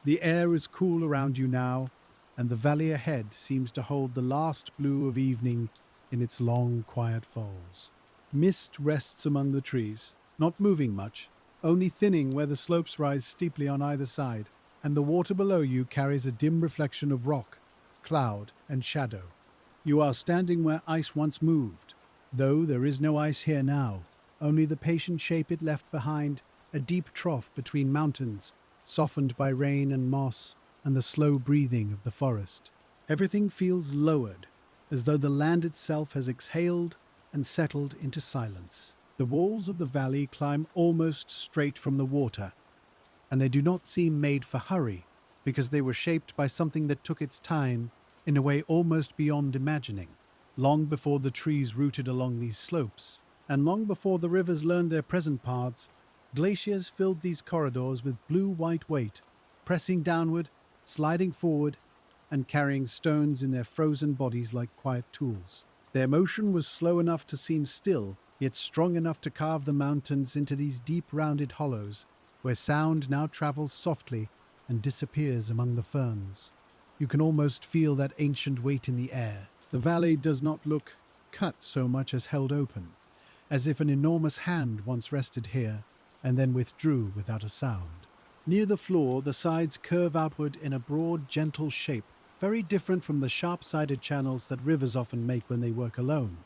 The air is cool around you now, and the valley ahead seems to hold the last blue of evening in its long, quiet folds. Mist rests among the trees, not moving much, only thinning where the slopes rise steeply on either side, and the water below you carries a dim reflection of rock, cloud, and shadow. You are standing where ice once moved, though there is no ice here now, only the patient shape it left behind, a deep trough between mountains, softened by rain and moss and the slow breathing of the forest. Everything feels lowered, as though the land itself has exhaled and settled into silence. The walls of the valley climb almost straight from the water, and they do not seem made for hurry, because they were shaped by something that took its time in a way almost beyond imagining, long before the trees rooted along these slopes, and long before the rivers learned their present paths. Glaciers filled these corridors with blue-white weight, pressing downward, sliding forward, and carrying stones in their frozen bodies like quiet tools. Their motion was slow enough to seem still, yet strong enough to carve the mountains into these deep rounded hollows, where sound now travels softly and disappears among the ferns. You can almost feel that ancient weight in the air. The valley does not look cut so much as held open, as if an enormous hand once rested here and then withdrew without a sound. Near the floor, the sides curve outward in a broad, gentle shape, very different from the sharp-sided channels that rivers often make when they work alone.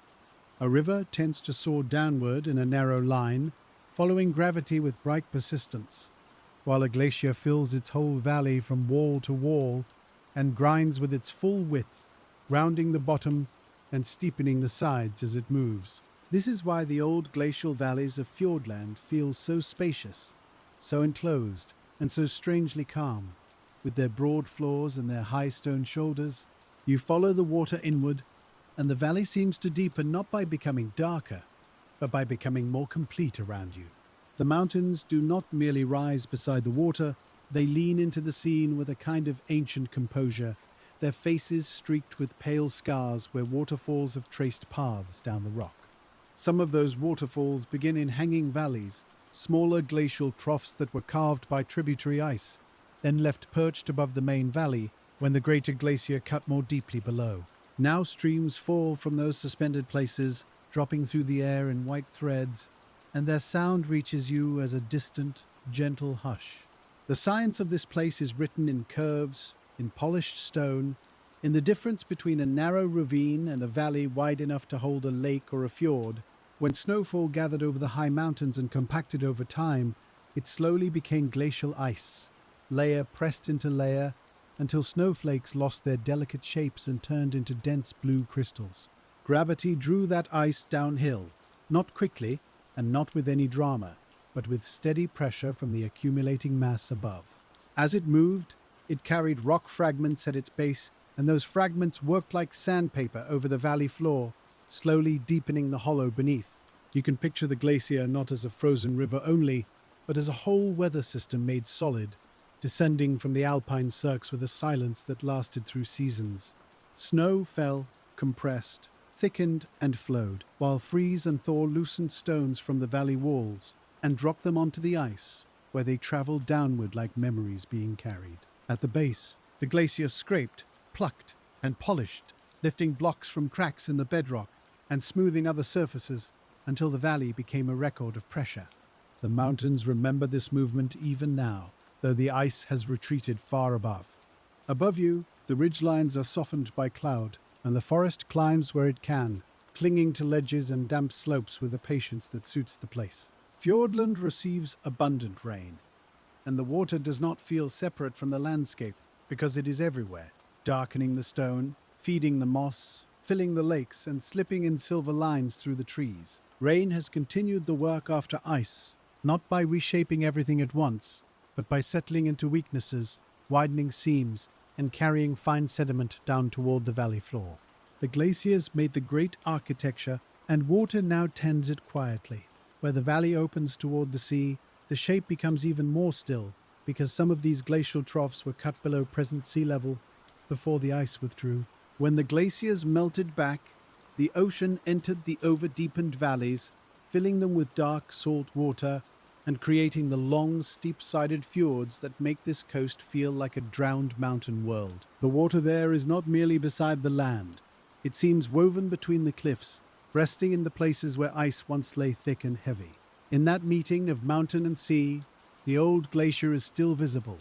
A river tends to soar downward in a narrow line, following gravity with bright persistence, while a glacier fills its whole valley from wall to wall and grinds with its full width, rounding the bottom and steepening the sides as it moves. This is why the old glacial valleys of Fjordland feel so spacious, so enclosed, and so strangely calm. With their broad floors and their high stone shoulders, you follow the water inward, and the valley seems to deepen not by becoming darker, but by becoming more complete around you. The mountains do not merely rise beside the water, they lean into the scene with a kind of ancient composure, their faces streaked with pale scars where waterfalls have traced paths down the rock. Some of those waterfalls begin in hanging valleys, smaller glacial troughs that were carved by tributary ice, then left perched above the main valley when the greater glacier cut more deeply below. Now streams fall from those suspended places, dropping through the air in white threads, and their sound reaches you as a distant, gentle hush. The science of this place is written in curves, in polished stone, in the difference between a narrow ravine and a valley wide enough to hold a lake or a fjord. When snowfall gathered over the high mountains and compacted over time, it slowly became glacial ice, layer pressed into layer, until snowflakes lost their delicate shapes and turned into dense blue crystals. Gravity drew that ice downhill, not quickly and not with any drama, but with steady pressure from the accumulating mass above. As it moved, it carried rock fragments at its base, and those fragments worked like sandpaper over the valley floor, slowly deepening the hollow beneath. You can picture the glacier not as a frozen river only, but as a whole weather system made solid, descending from the alpine cirques with a silence that lasted through seasons. Snow fell, compressed, thickened, and flowed, while freeze and thaw loosened stones from the valley walls and dropped them onto the ice, where they traveled downward like memories being carried. At the base, the glacier scraped, plucked, and polished, lifting blocks from cracks in the bedrock and smoothing other surfaces until the valley became a record of pressure. The mountains remember this movement even now, though the ice has retreated far above. Above you, the ridgelines are softened by cloud, and the forest climbs where it can, clinging to ledges and damp slopes with a patience that suits the place. Fjordland receives abundant rain, and the water does not feel separate from the landscape because it is everywhere, darkening the stone, feeding the moss, filling the lakes, and slipping in silver lines through the trees. Rain has continued the work after ice, not by reshaping everything at once, but by settling into weaknesses, widening seams, and carrying fine sediment down toward the valley floor. The glaciers made the great architecture, and water now tends it quietly. Where the valley opens toward the sea, the shape becomes even more still, because some of these glacial troughs were cut below present sea level before the ice withdrew. When the glaciers melted back, the ocean entered the over-deepened valleys, filling them with dark salt water and creating the long, steep-sided fjords that make this coast feel like a drowned mountain world. The water there is not merely beside the land. It seems woven between the cliffs, resting in the places where ice once lay thick and heavy. In that meeting of mountain and sea, the old glacier is still visible,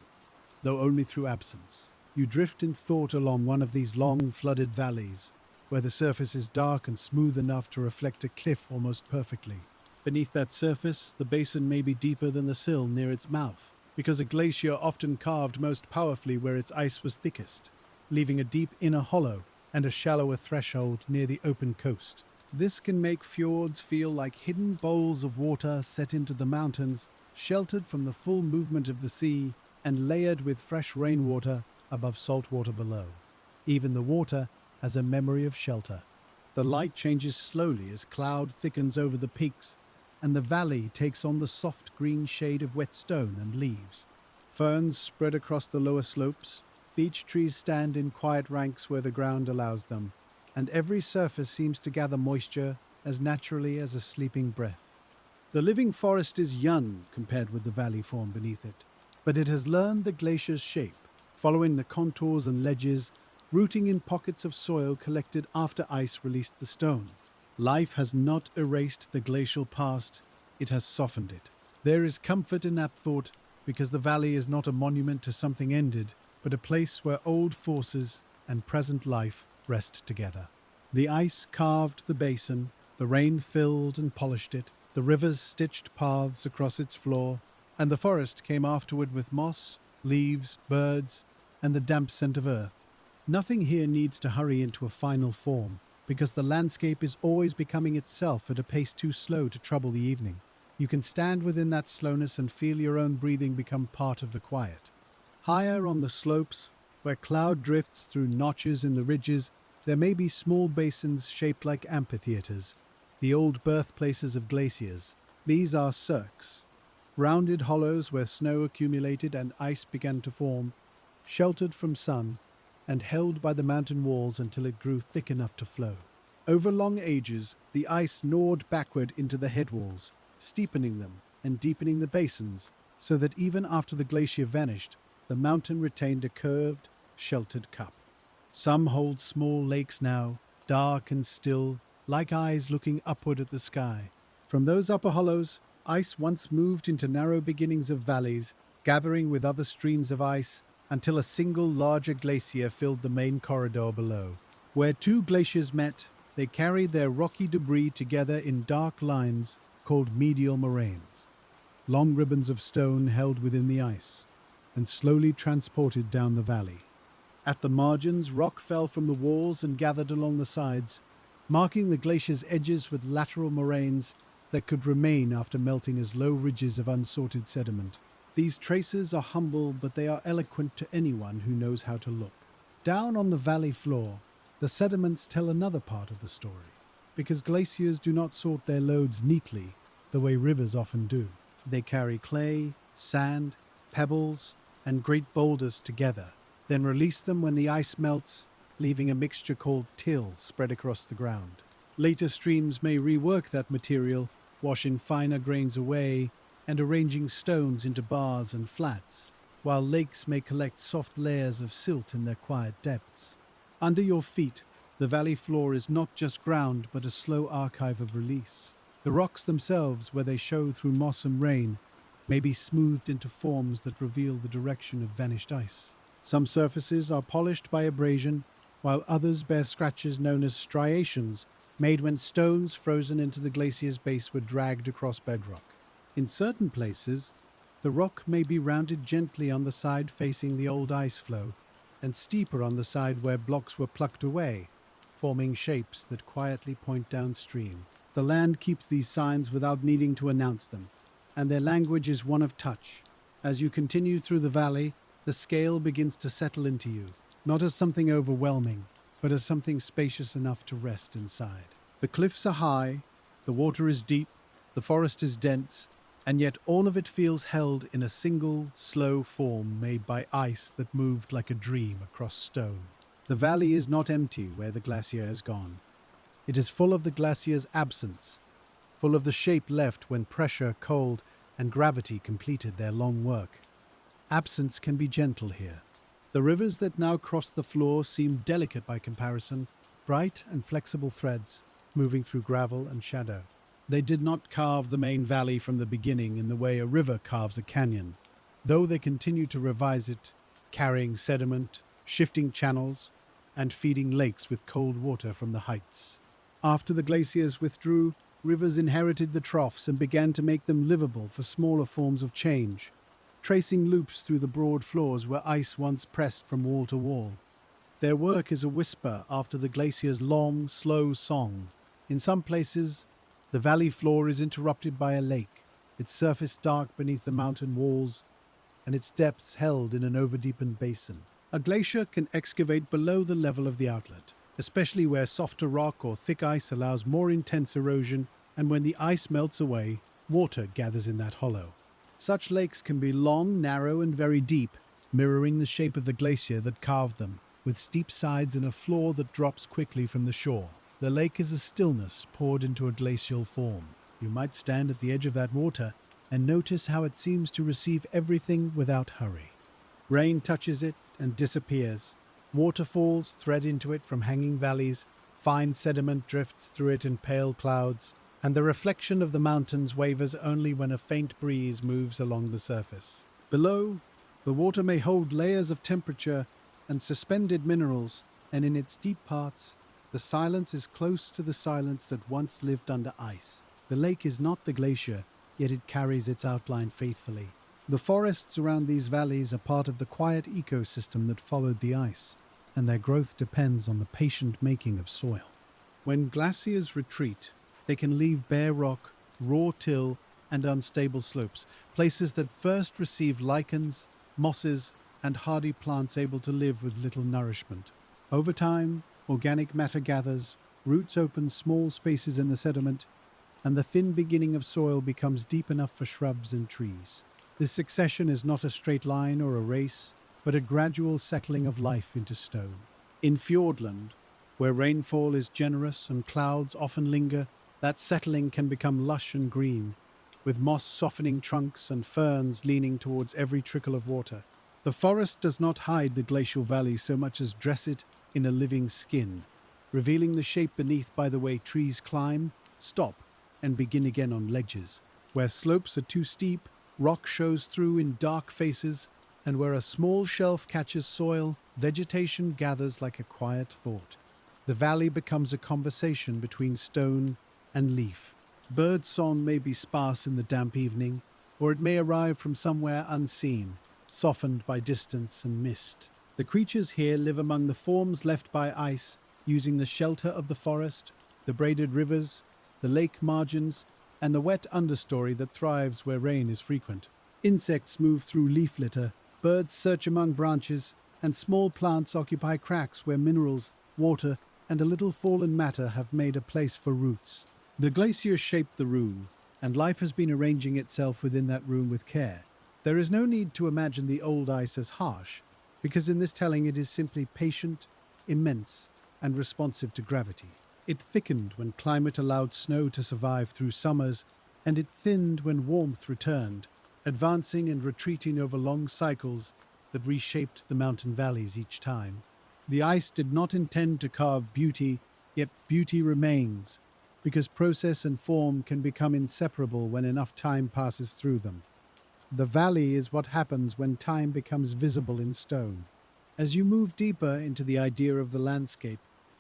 though only through absence. You drift in thought along one of these long, flooded valleys, where the surface is dark and smooth enough to reflect a cliff almost perfectly. Beneath that surface, the basin may be deeper than the sill near its mouth, because a glacier often carved most powerfully where its ice was thickest, leaving a deep inner hollow and a shallower threshold near the open coast. This can make fjords feel like hidden bowls of water set into the mountains, sheltered from the full movement of the sea and layered with fresh rainwater above salt water below. Even the water has a memory of shelter. The light changes slowly as cloud thickens over the peaks, and the valley takes on the soft green shade of wet stone and leaves. Ferns spread across the lower slopes, beech trees stand in quiet ranks where the ground allows them, and every surface seems to gather moisture as naturally as a sleeping breath. The living forest is young compared with the valley form beneath it, but it has learned the glacier's shape, following the contours and ledges, rooting in pockets of soil collected after ice released the stone. Life has not erased the glacial past, it has softened it. There is comfort in that thought, because the valley is not a monument to something ended, but a place where old forces and present life rest together. The ice carved the basin, the rain filled and polished it, the rivers stitched paths across its floor, and the forest came afterward with moss, leaves, birds, and the damp scent of earth. Nothing here needs to hurry into a final form, because the landscape is always becoming itself at a pace too slow to trouble the evening. You can stand within that slowness and feel your own breathing become part of the quiet. Higher on the slopes, where cloud drifts through notches in the ridges, there may be small basins shaped like amphitheaters, the old birthplaces of glaciers. These are cirques, rounded hollows where snow accumulated and ice began to form, sheltered from sun, and held by the mountain walls until it grew thick enough to flow. Over long ages, the ice gnawed backward into the headwalls, steepening them and deepening the basins, so that even after the glacier vanished, the mountain retained a curved, sheltered cup. Some hold small lakes now, dark and still, like eyes looking upward at the sky. From those upper hollows, ice once moved into narrow beginnings of valleys, gathering with other streams of ice, until a single larger glacier filled the main corridor below. Where two glaciers met, they carried their rocky debris together in dark lines called medial moraines, long ribbons of stone held within the ice, and slowly transported down the valley. At the margins, rock fell from the walls and gathered along the sides, marking the glacier's edges with lateral moraines that could remain after melting as low ridges of unsorted sediment. These traces are humble, but they are eloquent to anyone who knows how to look. Down on the valley floor, the sediments tell another part of the story, because glaciers do not sort their loads neatly the way rivers often do. They carry clay, sand, pebbles, and great boulders together, then release them when the ice melts, leaving a mixture called till spread across the ground. Later streams may rework that material, washing finer grains away and arranging stones into bars and flats, while lakes may collect soft layers of silt in their quiet depths. Under your feet, the valley floor is not just ground but a slow archive of release. The rocks themselves, where they show through moss and rain, may be smoothed into forms that reveal the direction of vanished ice. Some surfaces are polished by abrasion, while others bear scratches known as striations, made when stones frozen into the glacier's base were dragged across bedrock. In certain places, the rock may be rounded gently on the side facing the old ice flow, and steeper on the side where blocks were plucked away, forming shapes that quietly point downstream. The land keeps these signs without needing to announce them, and their language is one of touch. As you continue through the valley, the scale begins to settle into you, not as something overwhelming, but as something spacious enough to rest inside. The cliffs are high, the water is deep, the forest is dense, and yet all of it feels held in a single, slow form made by ice that moved like a dream across stone. The valley is not empty where the glacier has gone. It is full of the glacier's absence, full of the shape left when pressure, cold, and gravity completed their long work. Absence can be gentle here. The rivers that now cross the floor seem delicate by comparison, bright and flexible threads, moving through gravel and shadow. They did not carve the main valley from the beginning in the way a river carves a canyon, though they continue to revise it, carrying sediment, shifting channels, and feeding lakes with cold water from the heights. After the glaciers withdrew, rivers inherited the troughs and began to make them livable for smaller forms of change, tracing loops through the broad floors where ice once pressed from wall to wall. Their work is a whisper after the glacier's long, slow song. In some places, the valley floor is interrupted by a lake, its surface dark beneath the mountain walls, and its depths held in an overdeepened basin. A glacier can excavate below the level of the outlet, especially where softer rock or thick ice allows more intense erosion, and when the ice melts away, water gathers in that hollow. Such lakes can be long, narrow, and very deep, mirroring the shape of the glacier that carved them, with steep sides and a floor that drops quickly from the shore. The lake is a stillness poured into a glacial form. You might stand at the edge of that water and notice how it seems to receive everything without hurry. Rain touches it and disappears. Waterfalls thread into it from hanging valleys, fine sediment drifts through it in pale clouds, and the reflection of the mountains wavers only when a faint breeze moves along the surface. Below, the water may hold layers of temperature and suspended minerals, and in its deep parts, the silence is close to the silence that once lived under ice. The lake is not the glacier, yet it carries its outline faithfully. The forests around these valleys are part of the quiet ecosystem that followed the ice, and their growth depends on the patient making of soil. When glaciers retreat, they can leave bare rock, raw till, and unstable slopes, places that first receive lichens, mosses, and hardy plants able to live with little nourishment. Over time, organic matter gathers, roots open small spaces in the sediment, and the thin beginning of soil becomes deep enough for shrubs and trees. This succession is not a straight line or a race, but a gradual settling of life into stone. In Fjordland, where rainfall is generous and clouds often linger, that settling can become lush and green, with moss softening trunks and ferns leaning towards every trickle of water. The forest does not hide the glacial valley so much as dress it in a living skin, revealing the shape beneath by the way trees climb, stop, and begin again on ledges. Where slopes are too steep, rock shows through in dark faces, and where a small shelf catches soil, vegetation gathers like a quiet thought. The valley becomes a conversation between stone and leaf. Bird song may be sparse in the damp evening, or it may arrive from somewhere unseen, softened by distance and mist. The creatures here live among the forms left by ice, using the shelter of the forest, the braided rivers, the lake margins, and the wet understory that thrives where rain is frequent. Insects move through leaf litter, birds search among branches, and small plants occupy cracks where minerals, water, and a little fallen matter have made a place for roots. The glacier shaped the room, and life has been arranging itself within that room with care. There is no need to imagine the old ice as harsh, because in this telling it is simply patient, immense, and responsive to gravity. It thickened when climate allowed snow to survive through summers, and it thinned when warmth returned, advancing and retreating over long cycles that reshaped the mountain valleys each time. The ice did not intend to carve beauty, yet beauty remains, because process and form can become inseparable when enough time passes through them. The valley is what happens when time becomes visible in stone. As you move deeper into the idea of the landscape,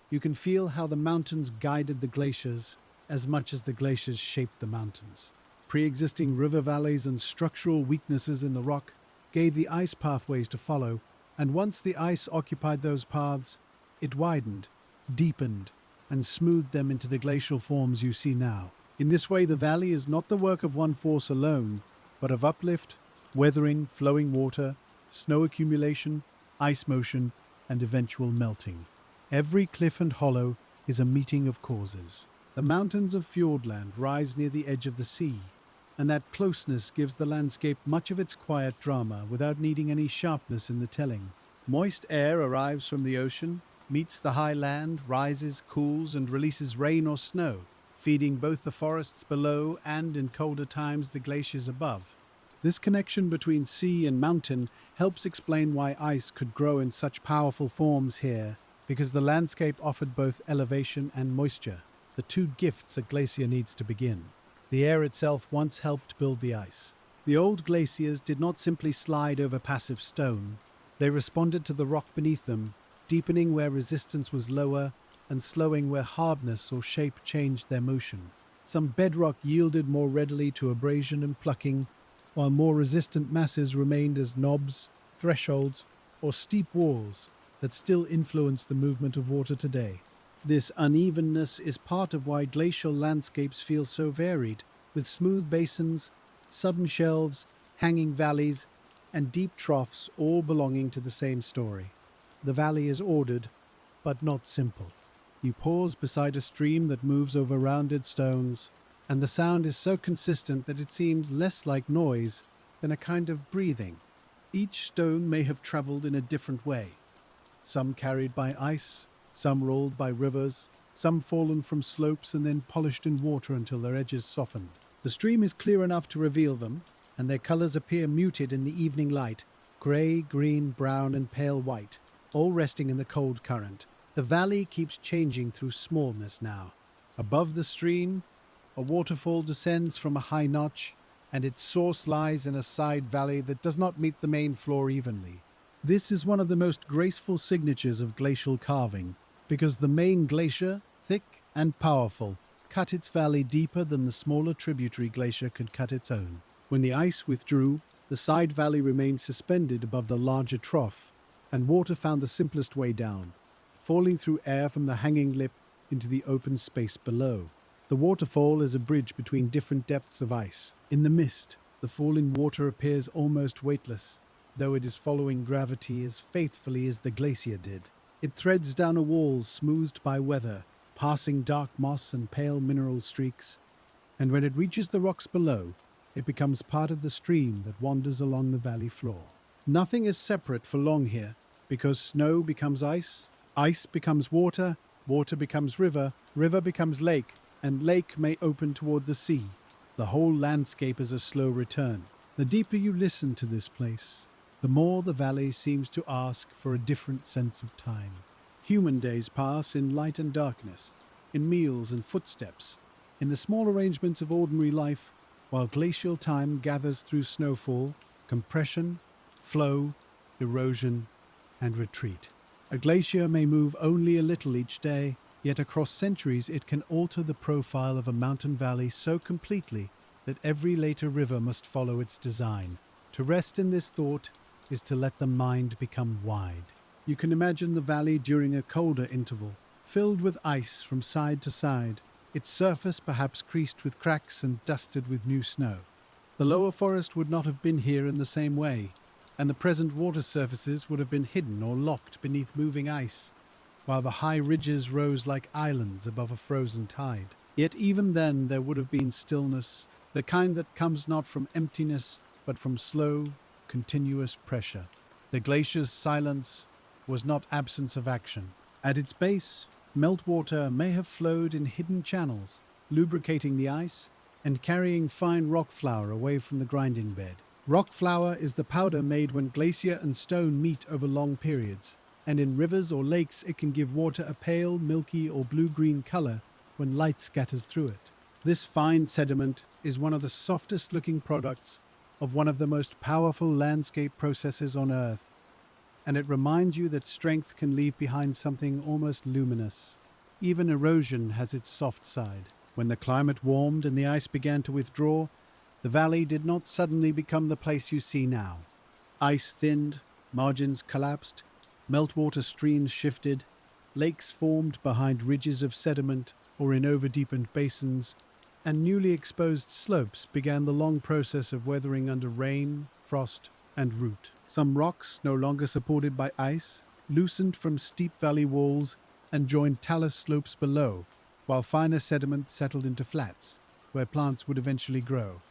you can feel how the mountains guided the glaciers as much as the glaciers shaped the mountains. Pre-existing river valleys and structural weaknesses in the rock gave the ice pathways to follow, and once the ice occupied those paths, it widened, deepened, and smoothed them into the glacial forms you see now. In this way, the valley is not the work of one force alone, but of uplift, weathering, flowing water, snow accumulation, ice motion, and eventual melting. Every cliff and hollow is a meeting of causes. The mountains of Fjordland rise near the edge of the sea, and that closeness gives the landscape much of its quiet drama without needing any sharpness in the telling. Moist air arrives from the ocean, meets the high land, rises, cools, and releases rain or snow, feeding both the forests below and, in colder times, the glaciers above. This connection between sea and mountain helps explain why ice could grow in such powerful forms here, because the landscape offered both elevation and moisture, the two gifts a glacier needs to begin. The air itself once helped build the ice. The old glaciers did not simply slide over passive stone. They responded to the rock beneath them, deepening where resistance was lower and slowing where hardness or shape changed their motion. Some bedrock yielded more readily to abrasion and plucking, while more resistant masses remained as knobs, thresholds, or steep walls that still influence the movement of water today. This unevenness is part of why glacial landscapes feel so varied, with smooth basins, sudden shelves, hanging valleys, and deep troughs all belonging to the same story. The valley is ordered, but not simple. You pause beside a stream that moves over rounded stones, and the sound is so consistent that it seems less like noise than a kind of breathing. Each stone may have traveled in a different way, some carried by ice, some rolled by rivers, some fallen from slopes and then polished in water until their edges softened. The stream is clear enough to reveal them, and their colors appear muted in the evening light, gray, green, brown, and pale white, all resting in the cold current. The valley keeps changing through smallness now. Above the stream, a waterfall descends from a high notch, and its source lies in a side valley that does not meet the main floor evenly. This is one of the most graceful signatures of glacial carving, because the main glacier, thick and powerful, cut its valley deeper than the smaller tributary glacier could cut its own. When the ice withdrew, the side valley remained suspended above the larger trough, and water found the simplest way down, falling through air from the hanging lip into the open space below. The waterfall is a bridge between different depths of ice. In the mist, the falling water appears almost weightless, though it is following gravity as faithfully as the glacier did. It threads down a wall smoothed by weather, passing dark moss and pale mineral streaks, and when it reaches the rocks below, it becomes part of the stream that wanders along the valley floor. Nothing is separate for long here, because snow becomes ice becomes water, water becomes river, river becomes lake, and lake may open toward the sea. The whole landscape is a slow return. The deeper you listen to this place, the more the valley seems to ask for a different sense of time. Human days pass in light and darkness, in meals and footsteps, in the small arrangements of ordinary life, while glacial time gathers through snowfall, compression, flow, erosion, and retreat. A glacier may move only a little each day, yet across centuries it can alter the profile of a mountain valley so completely that every later river must follow its design. To rest in this thought is to let the mind become wide. You can imagine the valley during a colder interval, filled with ice from side to side, its surface perhaps creased with cracks and dusted with new snow. The lower forest would not have been here in the same way, and the present water surfaces would have been hidden or locked beneath moving ice, while the high ridges rose like islands above a frozen tide. Yet even then there would have been stillness, the kind that comes not from emptiness, but from slow, continuous pressure. The glacier's silence was not absence of action. At its base, meltwater may have flowed in hidden channels, lubricating the ice and carrying fine rock flour away from the grinding bed. Rock flour is the powder made when glacier and stone meet over long periods, and in rivers or lakes it can give water a pale, milky or blue-green color when light scatters through it. This fine sediment is one of the softest-looking products of one of the most powerful landscape processes on Earth, and it reminds you that strength can leave behind something almost luminous. Even erosion has its soft side. When the climate warmed and the ice began to withdraw, the valley did not suddenly become the place you see now. Ice thinned, margins collapsed, meltwater streams shifted, lakes formed behind ridges of sediment or in overdeepened basins, and newly exposed slopes began the long process of weathering under rain, frost, and root. Some rocks, no longer supported by ice, loosened from steep valley walls and joined talus slopes below, while finer sediment settled into flats, where plants would eventually grow.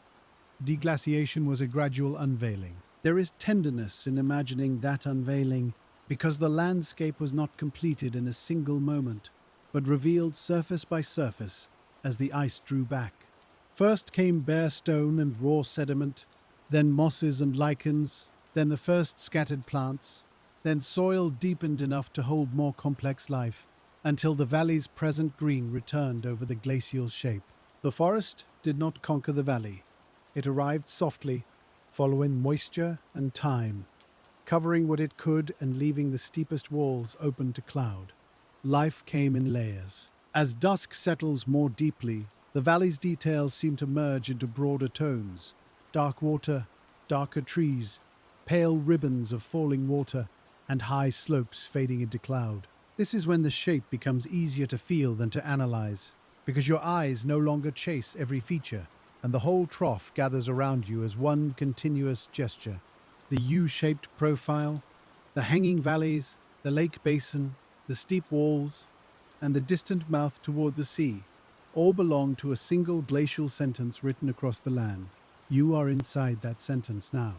Deglaciation was a gradual unveiling. There is tenderness in imagining that unveiling, because the landscape was not completed in a single moment, but revealed surface by surface, as the ice drew back. First came bare stone and raw sediment, then mosses and lichens, then the first scattered plants, then soil deepened enough to hold more complex life, until the valley's present green returned over the glacial shape. The forest did not conquer the valley. It arrived softly, following moisture and time, covering what it could and leaving the steepest walls open to cloud. Life came in layers. As dusk settles more deeply, the valley's details seem to merge into broader tones: dark water, darker trees, pale ribbons of falling water, and high slopes fading into cloud. This is when the shape becomes easier to feel than to analyze, because your eyes no longer chase every feature, and the whole trough gathers around you as one continuous gesture. The U-shaped profile, the hanging valleys, the lake basin, the steep walls, and the distant mouth toward the sea all belong to a single glacial sentence written across the land. You are inside that sentence now.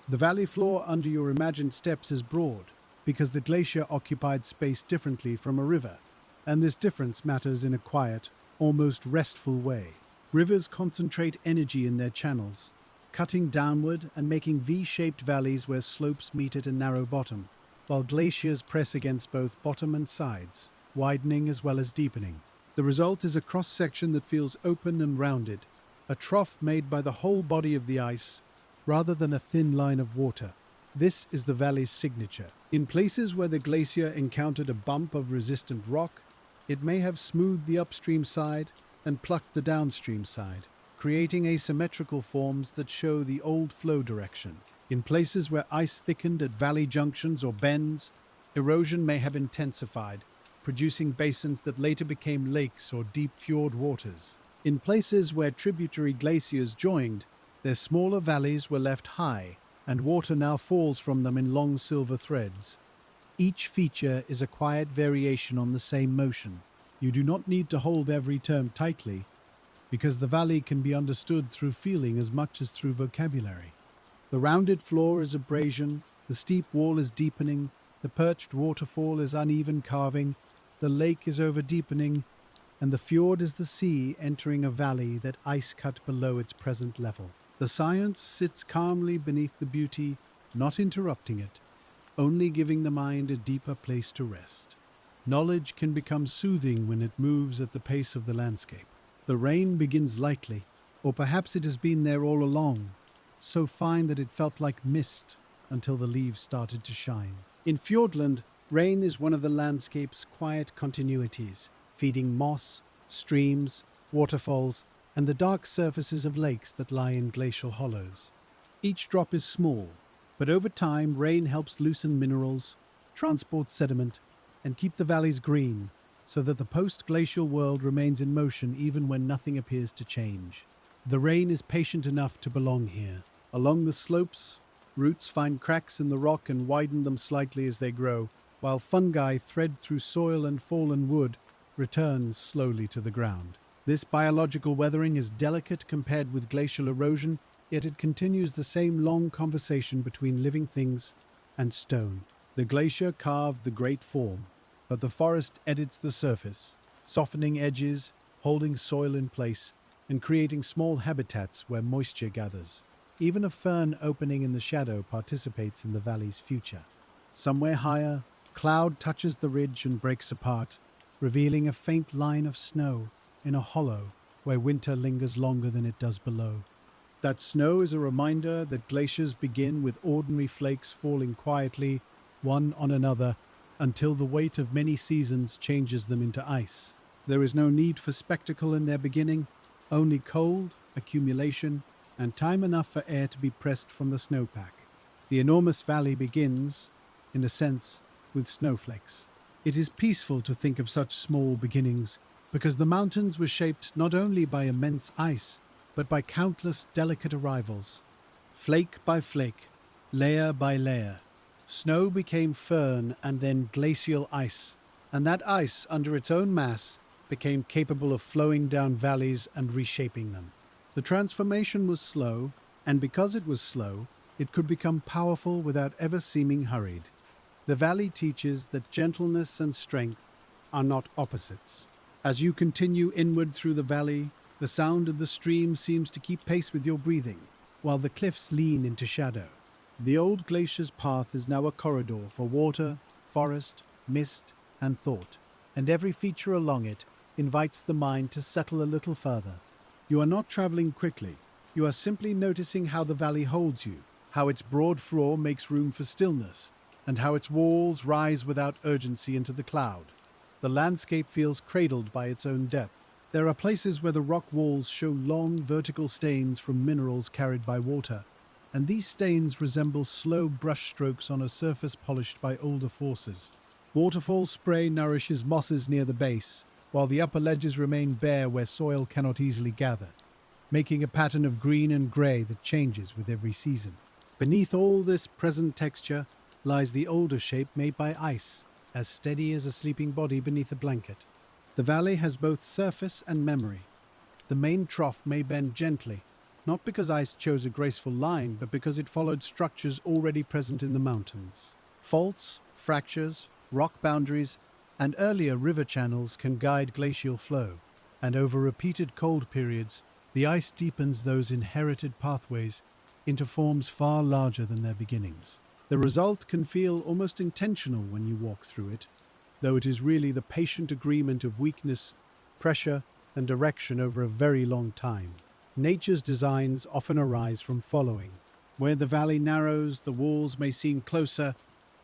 The valley floor under your imagined steps is broad, because the glacier occupied space differently from a river, and this difference matters in a quiet, almost restful way. Rivers concentrate energy in their channels, cutting downward and making V-shaped valleys where slopes meet at a narrow bottom, while glaciers press against both bottom and sides, widening as well as deepening. The result is a cross-section that feels open and rounded, a trough made by the whole body of the ice, rather than a thin line of water. This is the valley's signature. In places where the glacier encountered a bump of resistant rock, it may have smoothed the upstream side and plucked the downstream side, creating asymmetrical forms that show the old flow direction. In places where ice thickened at valley junctions or bends, erosion may have intensified, producing basins that later became lakes or deep fjord waters. In places where tributary glaciers joined, their smaller valleys were left high, and water now falls from them in long silver threads. Each feature is a quiet variation on the same motion. You do not need to hold every term tightly, because the valley can be understood through feeling as much as through vocabulary. The rounded floor is abrasion, the steep wall is deepening, the perched waterfall is uneven carving, the lake is overdeepening, and the fjord is the sea entering a valley that ice cut below its present level. The science sits calmly beneath the beauty, not interrupting it, only giving the mind a deeper place to rest. Knowledge can become soothing when it moves at the pace of the landscape. The rain begins lightly, or perhaps it has been there all along, so fine that it felt like mist until the leaves started to shine. In Fjordland, rain is one of the landscape's quiet continuities, feeding moss, streams, waterfalls, and the dark surfaces of lakes that lie in glacial hollows. Each drop is small, but over time rain helps loosen minerals, transport sediment, and keep the valleys green, so that the post-glacial world remains in motion even when nothing appears to change. The rain is patient enough to belong here. Along the slopes, roots find cracks in the rock and widen them slightly as they grow, while fungi thread through soil and fallen wood, returns slowly to the ground. This biological weathering is delicate compared with glacial erosion, yet it continues the same long conversation between living things and stone. The glacier carved the great form, but the forest edits the surface, softening edges, holding soil in place, and creating small habitats where moisture gathers. Even a fern opening in the shadow participates in the valley's future. Somewhere higher, cloud touches the ridge and breaks apart, revealing a faint line of snow in a hollow where winter lingers longer than it does below. That snow is a reminder that glaciers begin with ordinary flakes falling quietly, one on another, until the weight of many seasons changes them into ice. There is no need for spectacle in their beginning, only cold, accumulation, and time enough for air to be pressed from the snowpack. The enormous valley begins, in a sense, with snowflakes. It is peaceful to think of such small beginnings, because the mountains were shaped not only by immense ice, but by countless delicate arrivals. Flake by flake, layer by layer, snow became fern and then glacial ice, and that ice, under its own mass, became capable of flowing down valleys and reshaping them. The transformation was slow, and because it was slow, it could become powerful without ever seeming hurried. The valley teaches that gentleness and strength are not opposites. As you continue inward through the valley, the sound of the stream seems to keep pace with your breathing, while the cliffs lean into shadow. The old glacier's path is now a corridor for water, forest, mist, and thought, and every feature along it invites the mind to settle a little further. You are not traveling quickly. You are simply noticing how the valley holds you, how its broad floor makes room for stillness, and how its walls rise without urgency into the cloud. The landscape feels cradled by its own depth. There are places where the rock walls show long vertical stains from minerals carried by water, and these stains resemble slow brushstrokes on a surface polished by older forces. Waterfall spray nourishes mosses near the base, while the upper ledges remain bare where soil cannot easily gather, making a pattern of green and grey that changes with every season. Beneath all this present texture lies the older shape made by ice, as steady as a sleeping body beneath a blanket. The valley has both surface and memory. The main trough may bend gently, not because ice chose a graceful line, but because it followed structures already present in the mountains. Faults, fractures, rock boundaries, and earlier river channels can guide glacial flow, and over repeated cold periods, the ice deepens those inherited pathways into forms far larger than their beginnings. The result can feel almost intentional when you walk through it, though it is really the patient agreement of weakness, pressure, and direction over a very long time. Nature's designs often arise from following. Where the valley narrows, the walls may seem closer,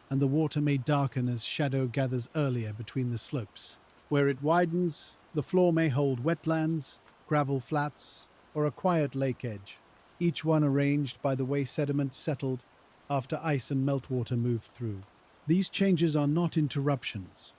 and the water may darken as shadow gathers earlier between the slopes. Where it widens, the floor may hold wetlands, gravel flats, or a quiet lake edge, each one arranged by the way sediment settled after ice and meltwater moved through. These changes are not interruptions.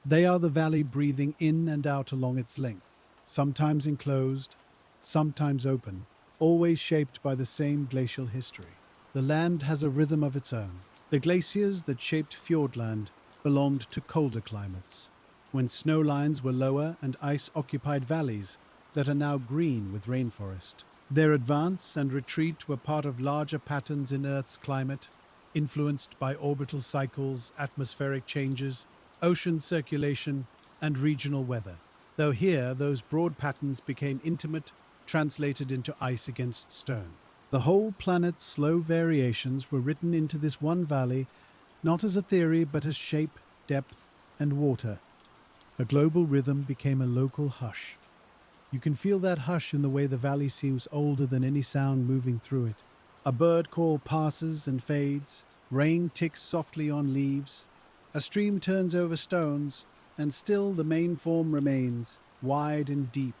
They are the valley breathing in and out along its length, sometimes enclosed, sometimes open, always shaped by the same glacial history. The land has a rhythm of its own. The glaciers that shaped Fjordland belonged to colder climates, when snow lines were lower and ice-occupied valleys that are now green with rainforest. Their advance and retreat were part of larger patterns in Earth's climate, influenced by orbital cycles, atmospheric changes, ocean circulation, and regional weather. Though here, those broad patterns became intimate, translated into ice against stone. The whole planet's slow variations were written into this one valley, not as a theory, but as shape, depth, and water. A global rhythm became a local hush. You can feel that hush in the way the valley seems older than any sound moving through it. A bird call passes and fades, rain ticks softly on leaves, a stream turns over stones, and still the main form remains, wide and deep,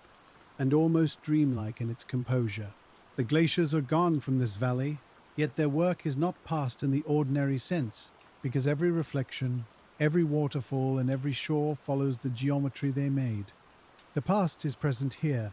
and almost dreamlike in its composure. The glaciers are gone from this valley, yet their work is not past in the ordinary sense, because every reflection, every waterfall, and every shore follows the geometry they made. The past is present here,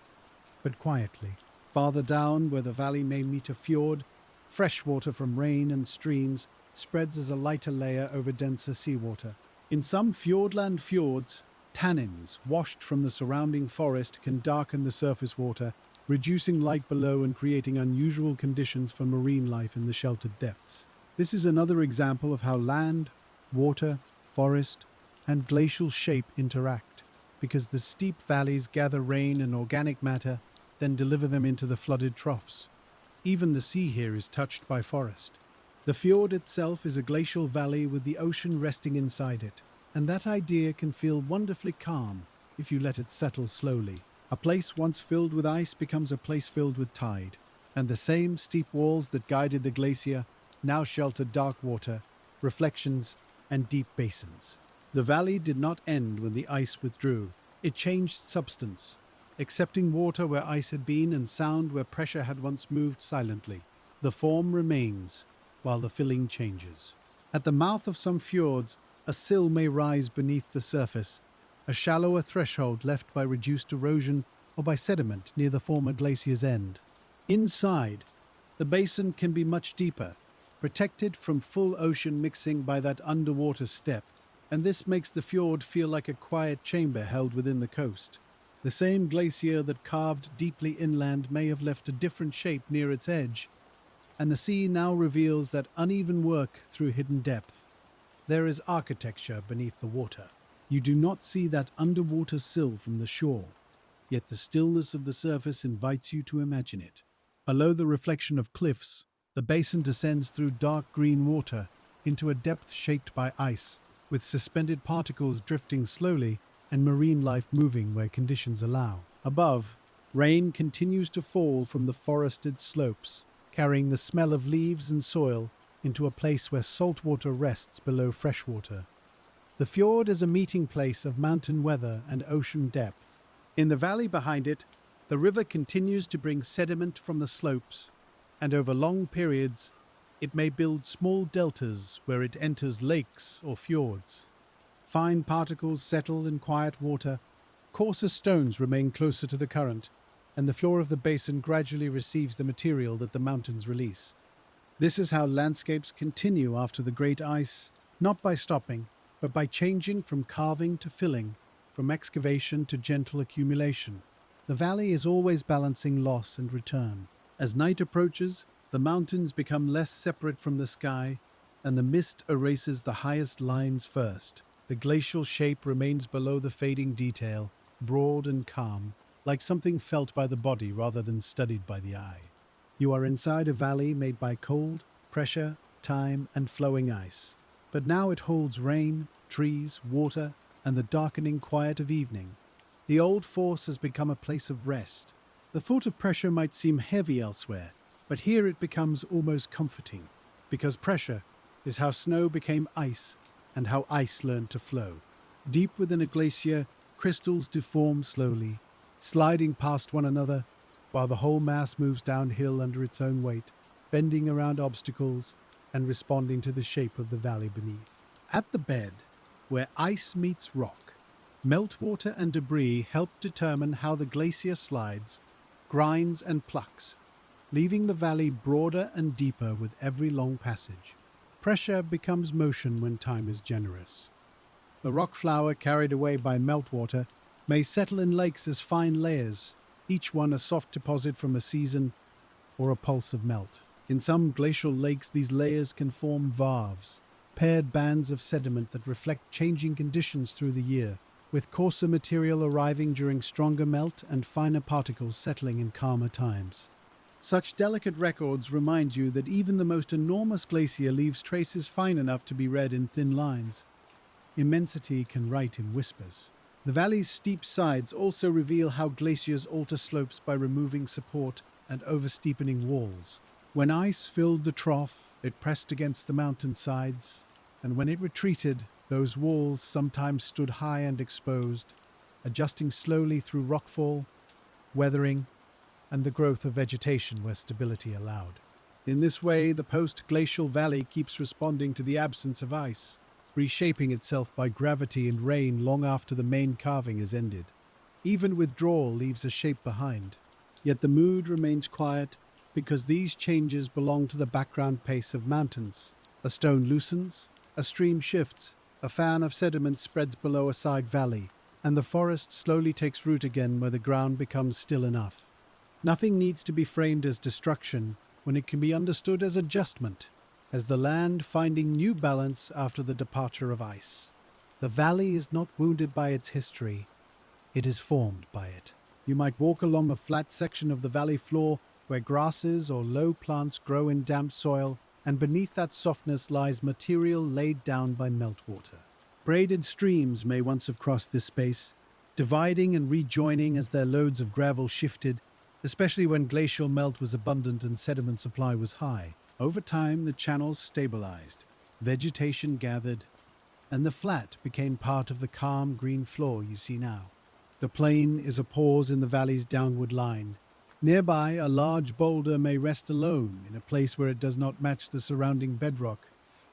but quietly. Farther down, where the valley may meet a fjord, fresh water from rain and streams spreads as a lighter layer over denser seawater. In some Fjordland fjords, tannins washed from the surrounding forest can darken the surface water, reducing light below and creating unusual conditions for marine life in the sheltered depths. This is another example of how land, water, forest, and glacial shape interact, because the steep valleys gather rain and organic matter, then deliver them into the flooded troughs. Even the sea here is touched by forest. The fjord itself is a glacial valley with the ocean resting inside it, and that idea can feel wonderfully calm if you let it settle slowly. A place once filled with ice becomes a place filled with tide, and the same steep walls that guided the glacier now shelter dark water, reflections, and deep basins. The valley did not end when the ice withdrew. It changed substance, accepting water where ice had been and sound where pressure had once moved silently. The form remains, while the filling changes. At the mouth of some fjords, a sill may rise beneath the surface, a shallower threshold left by reduced erosion or by sediment near the former glacier's end. Inside, the basin can be much deeper, protected from full ocean mixing by that underwater step, and this makes the fjord feel like a quiet chamber held within the coast. The same glacier that carved deeply inland may have left a different shape near its edge, and the sea now reveals that uneven work through hidden depth. There is architecture beneath the water. You do not see that underwater sill from the shore, yet the stillness of the surface invites you to imagine it. Below the reflection of cliffs, the basin descends through dark green water into a depth shaped by ice, with suspended particles drifting slowly and marine life moving where conditions allow. Above, rain continues to fall from the forested slopes, carrying the smell of leaves and soil into a place where salt water rests below freshwater. The fjord is a meeting place of mountain weather and ocean depth. In the valley behind it, the river continues to bring sediment from the slopes, and over long periods, it may build small deltas where it enters lakes or fjords. Fine particles settle in quiet water, coarser stones remain closer to the current, and the floor of the basin gradually receives the material that the mountains release. This is how landscapes continue after the great ice, not by stopping, but by changing from carving to filling, from excavation to gentle accumulation. The valley is always balancing loss and return. As night approaches, the mountains become less separate from the sky, and the mist erases the highest lines first. The glacial shape remains below the fading detail, broad and calm, like something felt by the body rather than studied by the eye. You are inside a valley made by cold, pressure, time, and flowing ice. But now it holds rain, trees, water, and the darkening quiet of evening. The old force has become a place of rest. The thought of pressure might seem heavy elsewhere, but here it becomes almost comforting, because pressure is how snow became ice and how ice learned to flow. Deep within a glacier, crystals deform slowly, sliding past one another, while the whole mass moves downhill under its own weight, bending around obstacles and responding to the shape of the valley beneath. At the bed, where ice meets rock, meltwater and debris help determine how the glacier slides, grinds and plucks, leaving the valley broader and deeper with every long passage. Pressure becomes motion when time is generous. The rock flour carried away by meltwater may settle in lakes as fine layers, each one a soft deposit from a season or a pulse of melt. In some glacial lakes, these layers can form varves, paired bands of sediment that reflect changing conditions through the year, with coarser material arriving during stronger melt and finer particles settling in calmer times. Such delicate records remind you that even the most enormous glacier leaves traces fine enough to be read in thin lines. Immensity can write in whispers. The valley's steep sides also reveal how glaciers alter slopes by removing support and oversteepening walls. When ice filled the trough, it pressed against the mountain sides, and when it retreated, those walls sometimes stood high and exposed, adjusting slowly through rockfall, weathering, and the growth of vegetation where stability allowed. In this way, the post-glacial valley keeps responding to the absence of ice, reshaping itself by gravity and rain long after the main carving is ended. Even withdrawal leaves a shape behind, yet the mood remains quiet because these changes belong to the background pace of mountains. A stone loosens, a stream shifts, a fan of sediment spreads below a side valley, and the forest slowly takes root again where the ground becomes still enough. Nothing needs to be framed as destruction when it can be understood as adjustment, as the land finding new balance after the departure of ice. The valley is not wounded by its history, it is formed by it. You might walk along a flat section of the valley floor where grasses or low plants grow in damp soil, and beneath that softness lies material laid down by meltwater. Braided streams may once have crossed this space, dividing and rejoining as their loads of gravel shifted, especially when glacial melt was abundant and sediment supply was high. Over time, the channels stabilized, vegetation gathered, and the flat became part of the calm green floor you see now. The plain is a pause in the valley's downward line. Nearby, a large boulder may rest alone in a place where it does not match the surrounding bedrock,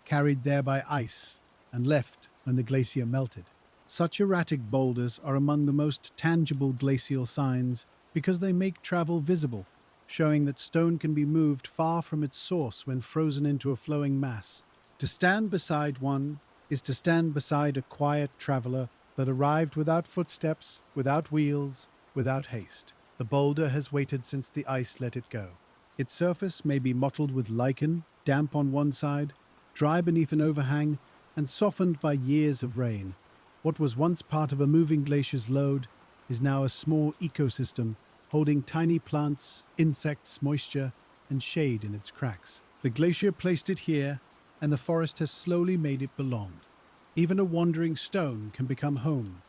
carried there by ice and left when the glacier melted. Such erratic boulders are among the most tangible glacial signs because they make travel visible, showing that stone can be moved far from its source when frozen into a flowing mass. To stand beside one is to stand beside a quiet traveler that arrived without footsteps, without wheels, without haste. The boulder has waited since the ice let it go. Its surface may be mottled with lichen, damp on one side, dry beneath an overhang, and softened by years of rain. What was once part of a moving glacier's load is now a small ecosystem holding tiny plants, insects, moisture, and shade in its cracks. The glacier placed it here, and the forest has slowly made it belong. Even a wandering stone can become home.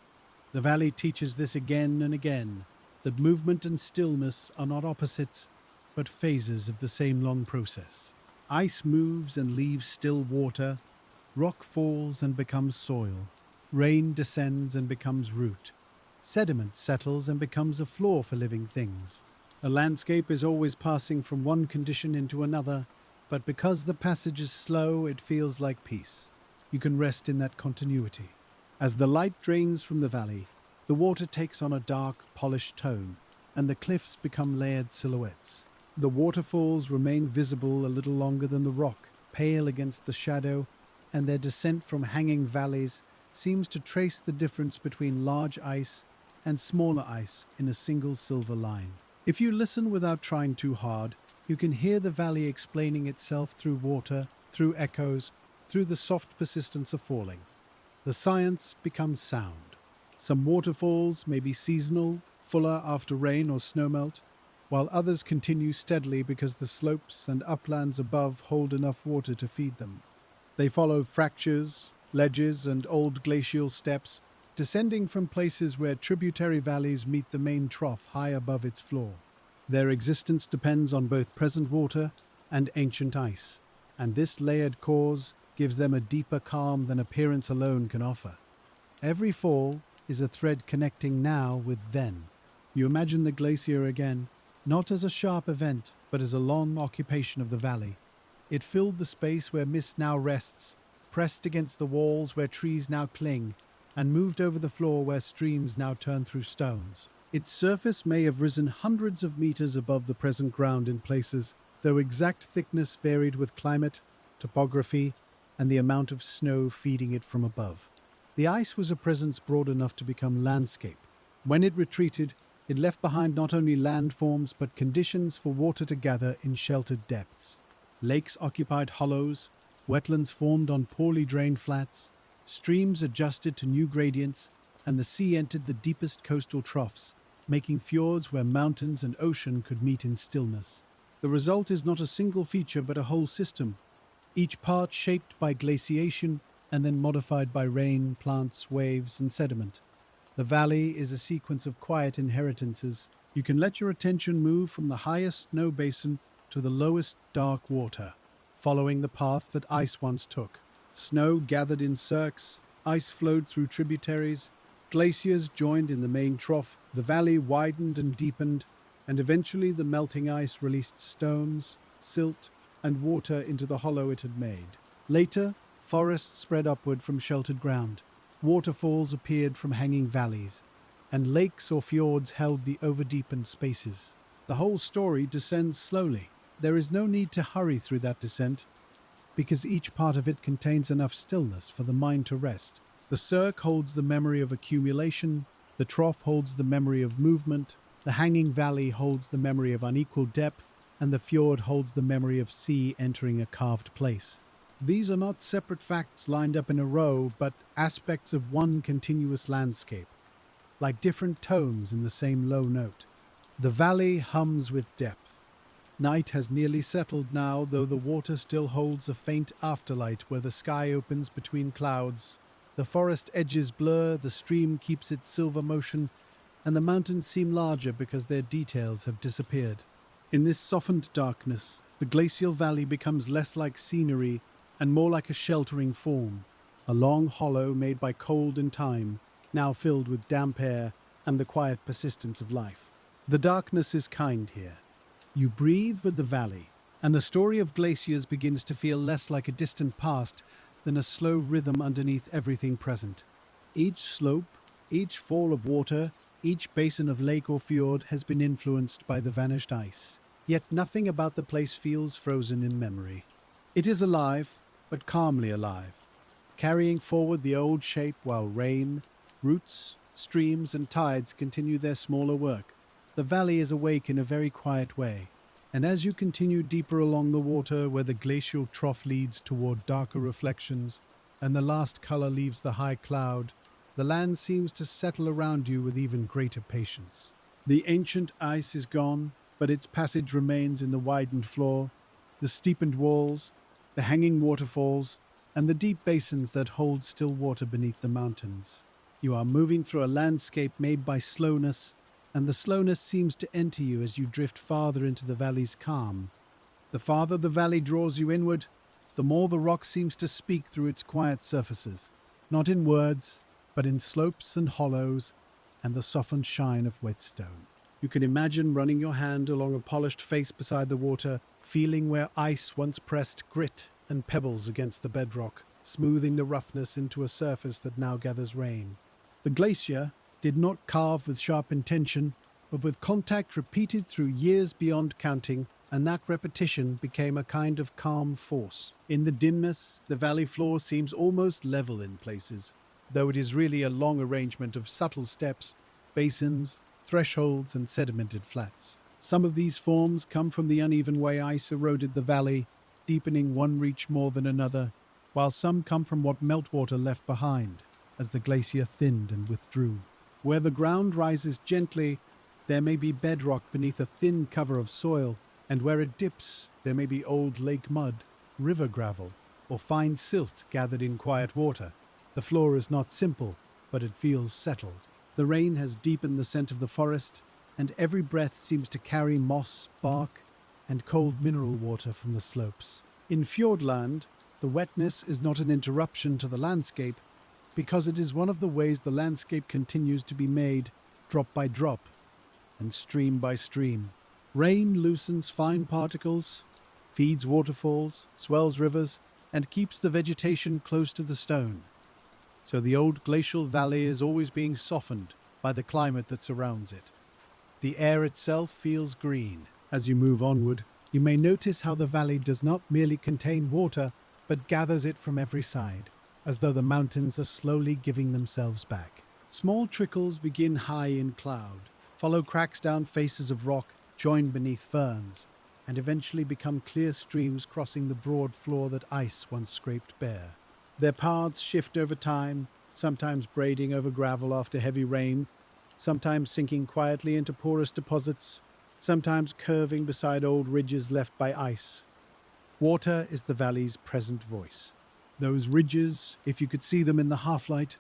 The valley teaches this again and again, that movement and stillness are not opposites, but phases of the same long process. Ice moves and leaves still water, rock falls and becomes soil, rain descends and becomes root, sediment settles and becomes a floor for living things. A landscape is always passing from one condition into another, but because the passage is slow, it feels like peace. You can rest in that continuity. As the light drains from the valley, the water takes on a dark, polished tone, and the cliffs become layered silhouettes. The waterfalls remain visible a little longer than the rock, pale against the shadow, and their descent from hanging valleys seems to trace the difference between large ice and smaller ice in a single silver line. If you listen without trying too hard, you can hear the valley explaining itself through water, through echoes, through the soft persistence of falling. The science becomes sound. Some waterfalls may be seasonal, fuller after rain or snowmelt, while others continue steadily because the slopes and uplands above hold enough water to feed them. They follow fractures, ledges, and old glacial steps, descending from places where tributary valleys meet the main trough high above its floor. Their existence depends on both present water and ancient ice, and this layered cause gives them a deeper calm than appearance alone can offer. Every fall is a thread connecting now with then. You imagine the glacier again, not as a sharp event, but as a long occupation of the valley. It filled the space where mist now rests, pressed against the walls where trees now cling, and moved over the floor where streams now turn through stones. Its surface may have risen hundreds of meters above the present ground in places, though exact thickness varied with climate, topography, and the amount of snow feeding it from above. The ice was a presence broad enough to become landscape. When it retreated, it left behind not only landforms but conditions for water to gather in sheltered depths. Lakes occupied hollows, wetlands formed on poorly drained flats, streams adjusted to new gradients, and the sea entered the deepest coastal troughs, making fjords where mountains and ocean could meet in stillness. The result is not a single feature but a whole system, each part shaped by glaciation and then modified by rain, plants, waves, and sediment. The valley is a sequence of quiet inheritances. You can let your attention move from the highest snow basin to the lowest dark water, following the path that ice once took. Snow gathered in cirques, ice flowed through tributaries, glaciers joined in the main trough, the valley widened and deepened, and eventually the melting ice released stones, silt, and water into the hollow it had made. Later, forests spread upward from sheltered ground, waterfalls appeared from hanging valleys, and lakes or fjords held the overdeepened spaces. The whole story descends slowly. There is no need to hurry through that descent, because each part of it contains enough stillness for the mind to rest. The cirque holds the memory of accumulation, the trough holds the memory of movement, the hanging valley holds the memory of unequal depth, and the fjord holds the memory of sea entering a carved place. These are not separate facts lined up in a row, but aspects of one continuous landscape, like different tones in the same low note. The valley hums with depth. Night has nearly settled now, though the water still holds a faint afterlight where the sky opens between clouds. The forest edges blur, the stream keeps its silver motion, and the mountains seem larger because their details have disappeared. In this softened darkness, the glacial valley becomes less like scenery and more like a sheltering form, a long hollow made by cold and time, now filled with damp air and the quiet persistence of life. The darkness is kind here. You breathe with the valley, and the story of Glaciers begins to feel less like a distant past than a slow rhythm underneath everything present. Each slope, each fall of water, each basin of lake or fjord has been influenced by the vanished ice. Yet nothing about the place feels frozen in memory. It is alive, but calmly alive, carrying forward the old shape while rain, roots, streams, and tides continue their smaller work. The valley is awake in a very quiet way, and as you continue deeper along the water where the glacial trough leads toward darker reflections, and the last color leaves the high cloud, the land seems to settle around you with even greater patience. The ancient ice is gone, but its passage remains in the widened floor, the steepened walls, the hanging waterfalls, and the deep basins that hold still water beneath the mountains. You are moving through a landscape made by slowness, and the slowness seems to enter you as you drift farther into the valley's calm. The farther the valley draws you inward, the more the rock seems to speak through its quiet surfaces, not in words, but in slopes and hollows and the softened shine of whetstone. You can imagine running your hand along a polished face beside the water, feeling where ice once pressed grit and pebbles against the bedrock, smoothing the roughness into a surface that now gathers rain. The glacier did not carve with sharp intention, but with contact repeated through years beyond counting, and that repetition became a kind of calm force. In the dimness, the valley floor seems almost level in places, though it is really a long arrangement of subtle steps, basins, thresholds, and sedimented flats. Some of these forms come from the uneven way ice eroded the valley, deepening one reach more than another, while some come from what meltwater left behind as the glacier thinned and withdrew. Where the ground rises gently, there may be bedrock beneath a thin cover of soil, and where it dips, there may be old lake mud, river gravel, or fine silt gathered in quiet water. The floor is not simple, but it feels settled. The rain has deepened the scent of the forest, and every breath seems to carry moss, bark, and cold mineral water from the slopes. In Fjordland, the wetness is not an interruption to the landscape, because it is one of the ways the landscape continues to be made, drop by drop, and stream by stream. Rain loosens fine particles, feeds waterfalls, swells rivers, and keeps the vegetation close to the stone. So the old glacial valley is always being softened by the climate that surrounds it. The air itself feels green. As you move onward, you may notice how the valley does not merely contain water, but gathers it from every side, as though the mountains are slowly giving themselves back. Small trickles begin high in cloud, follow cracks down faces of rock, join beneath ferns, and eventually become clear streams crossing the broad floor that ice once scraped bare. Their paths shift over time, sometimes braiding over gravel after heavy rain, sometimes sinking quietly into porous deposits, sometimes curving beside old ridges left by ice. Water is the valley's present voice. Those ridges, if you could see them in the half-light,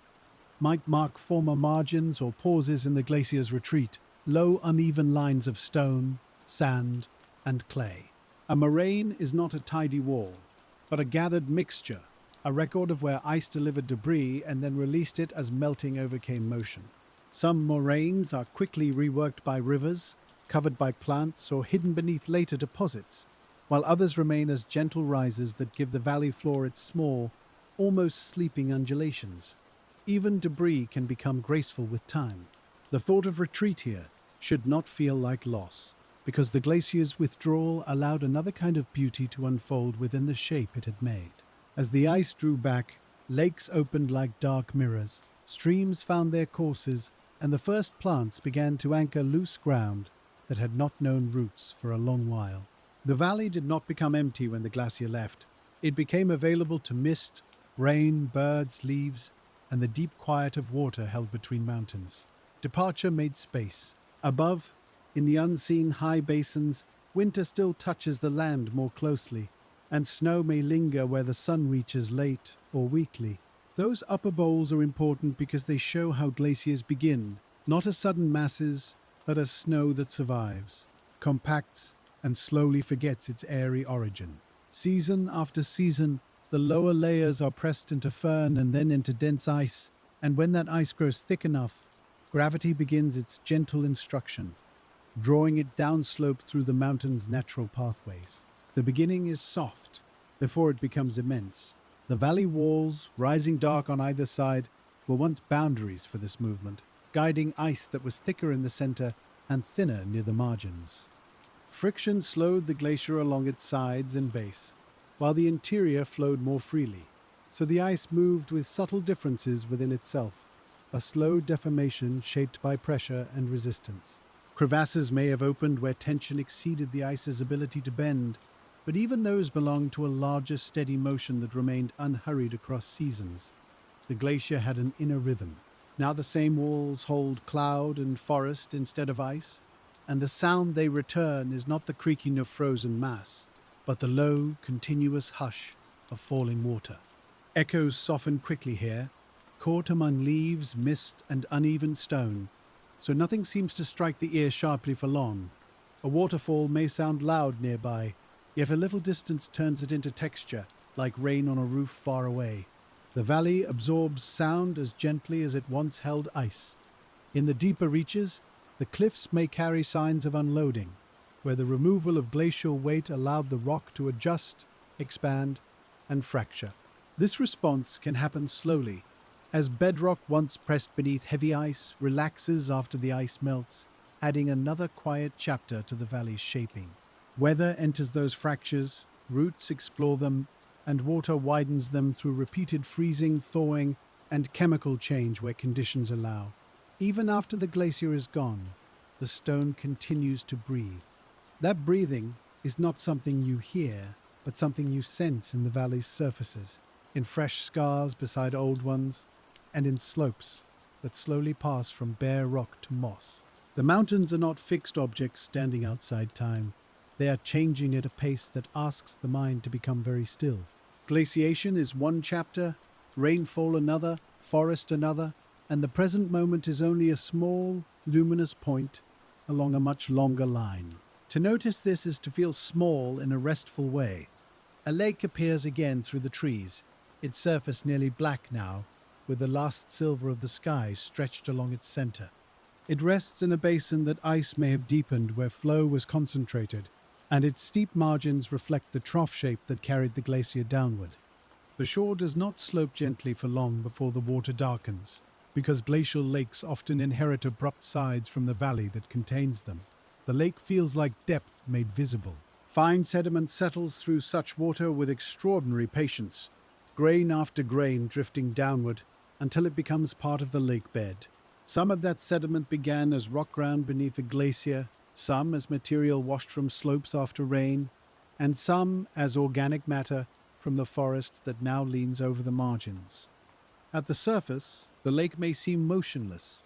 might mark former margins or pauses in the glacier's retreat, low uneven lines of stone, sand, and clay. A moraine is not a tidy wall, but a gathered mixture, a record of where ice delivered debris and then released it as melting overcame motion. Some moraines are quickly reworked by rivers, covered by plants, or hidden beneath later deposits, while others remain as gentle rises that give the valley floor its small, almost sleeping undulations. Even debris can become graceful with time. The thought of retreat here should not feel like loss, because the glacier's withdrawal allowed another kind of beauty to unfold within the shape it had made. As the ice drew back, lakes opened like dark mirrors, streams found their courses, and the first plants began to anchor loose ground that had not known roots for a long while. The valley did not become empty when the glacier left. It became available to mist, rain, birds, leaves, and the deep quiet of water held between mountains. Departure made space. Above, in the unseen high basins, winter still touches the land more closely, and snow may linger where the sun reaches late or weekly. Those upper bowls are important because they show how glaciers begin, not as sudden masses, but as snow that survives, compacts, and slowly forgets its airy origin. Season after season, the lower layers are pressed into fern and then into dense ice, and when that ice grows thick enough, gravity begins its gentle instruction, drawing it downslope through the mountain's natural pathways. The beginning is soft, before it becomes immense. The valley walls, rising dark on either side, were once boundaries for this movement, guiding ice that was thicker in the center and thinner near the margins. Friction slowed the glacier along its sides and base, while the interior flowed more freely. So the ice moved with subtle differences within itself, a slow deformation shaped by pressure and resistance. Crevasses may have opened where tension exceeded the ice's ability to bend, but even those belonged to a larger, steady motion that remained unhurried across seasons. The glacier had an inner rhythm, Now the same walls hold cloud and forest instead of ice, and the sound they return is not the creaking of frozen mass, but the low, continuous hush of falling water. Echoes soften quickly here, caught among leaves, mist, and uneven stone, so nothing seems to strike the ear sharply for long. A waterfall may sound loud nearby, yet a little distance turns it into texture, like rain on a roof far away. The valley absorbs sound as gently as it once held ice. In the deeper reaches, the cliffs may carry signs of unloading, where the removal of glacial weight allowed the rock to adjust, expand, and fracture. This response can happen slowly, as bedrock once pressed beneath heavy ice relaxes after the ice melts, adding another quiet chapter to the valley's shaping. Weather enters those fractures, roots explore them, and water widens them through repeated freezing, thawing, and chemical change where conditions allow. Even after the glacier is gone, the stone continues to breathe. That breathing is not something you hear, but something you sense in the valley's surfaces, in fresh scars beside old ones, and in slopes that slowly pass from bare rock to moss. The mountains are not fixed objects standing outside time. They are changing at a pace that asks the mind to become very still. Glaciation is one chapter, rainfall another, forest another, and the present moment is only a small, luminous point along a much longer line. To notice this is to feel small in a restful way. A lake appears again through the trees, its surface nearly black now, with the last silver of the sky stretched along its center. It rests in a basin that ice may have deepened where flow was concentrated, and its steep margins reflect the trough shape that carried the glacier downward. The shore does not slope gently for long before the water darkens, because glacial lakes often inherit abrupt sides from the valley that contains them. The lake feels like depth made visible. Fine sediment settles through such water with extraordinary patience, grain after grain drifting downward until it becomes part of the lake bed. Some of that sediment began as rock ground beneath a glacier, some as material washed from slopes after rain, and some as organic matter from the forest that now leans over the margins. At the surface, the lake may seem motionless,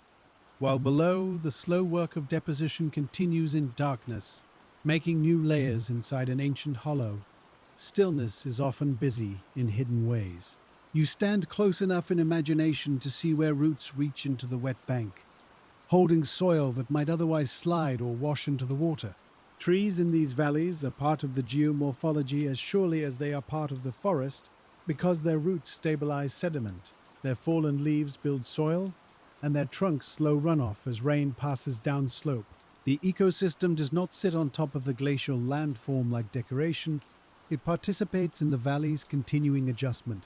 while below, the slow work of deposition continues in darkness, making new layers inside an ancient hollow. Stillness is often busy in hidden ways. You stand close enough in imagination to see where roots reach into the wet bank, holding soil that might otherwise slide or wash into the water. Trees in these valleys are part of the geomorphology as surely as they are part of the forest, because their roots stabilize sediment, their fallen leaves build soil, and their trunks slow runoff as rain passes downslope. The ecosystem does not sit on top of the glacial landform like decoration, it participates in the valley's continuing adjustment.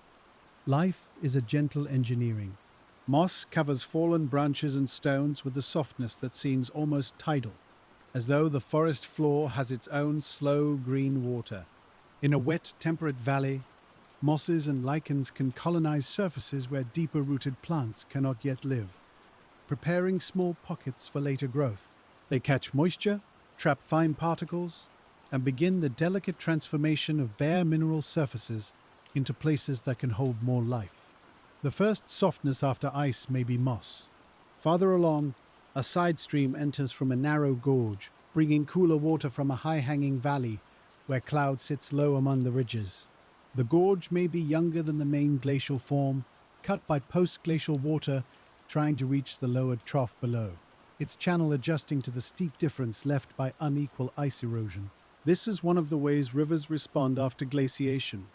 Life is a gentle engineering. Moss covers fallen branches and stones with a softness that seems almost tidal, as though the forest floor has its own slow green water. In a wet, temperate valley, mosses and lichens can colonize surfaces where deeper-rooted plants cannot yet live, preparing small pockets for later growth. They catch moisture, trap fine particles, and begin the delicate transformation of bare mineral surfaces into places that can hold more life. The first softness after ice may be moss. Farther along, a side stream enters from a narrow gorge, bringing cooler water from a high-hanging valley where cloud sits low among the ridges. The gorge may be younger than the main glacial form, cut by post-glacial water trying to reach the lowered trough below, its channel adjusting to the steep difference left by unequal ice erosion. This is one of the ways rivers respond after glaciation,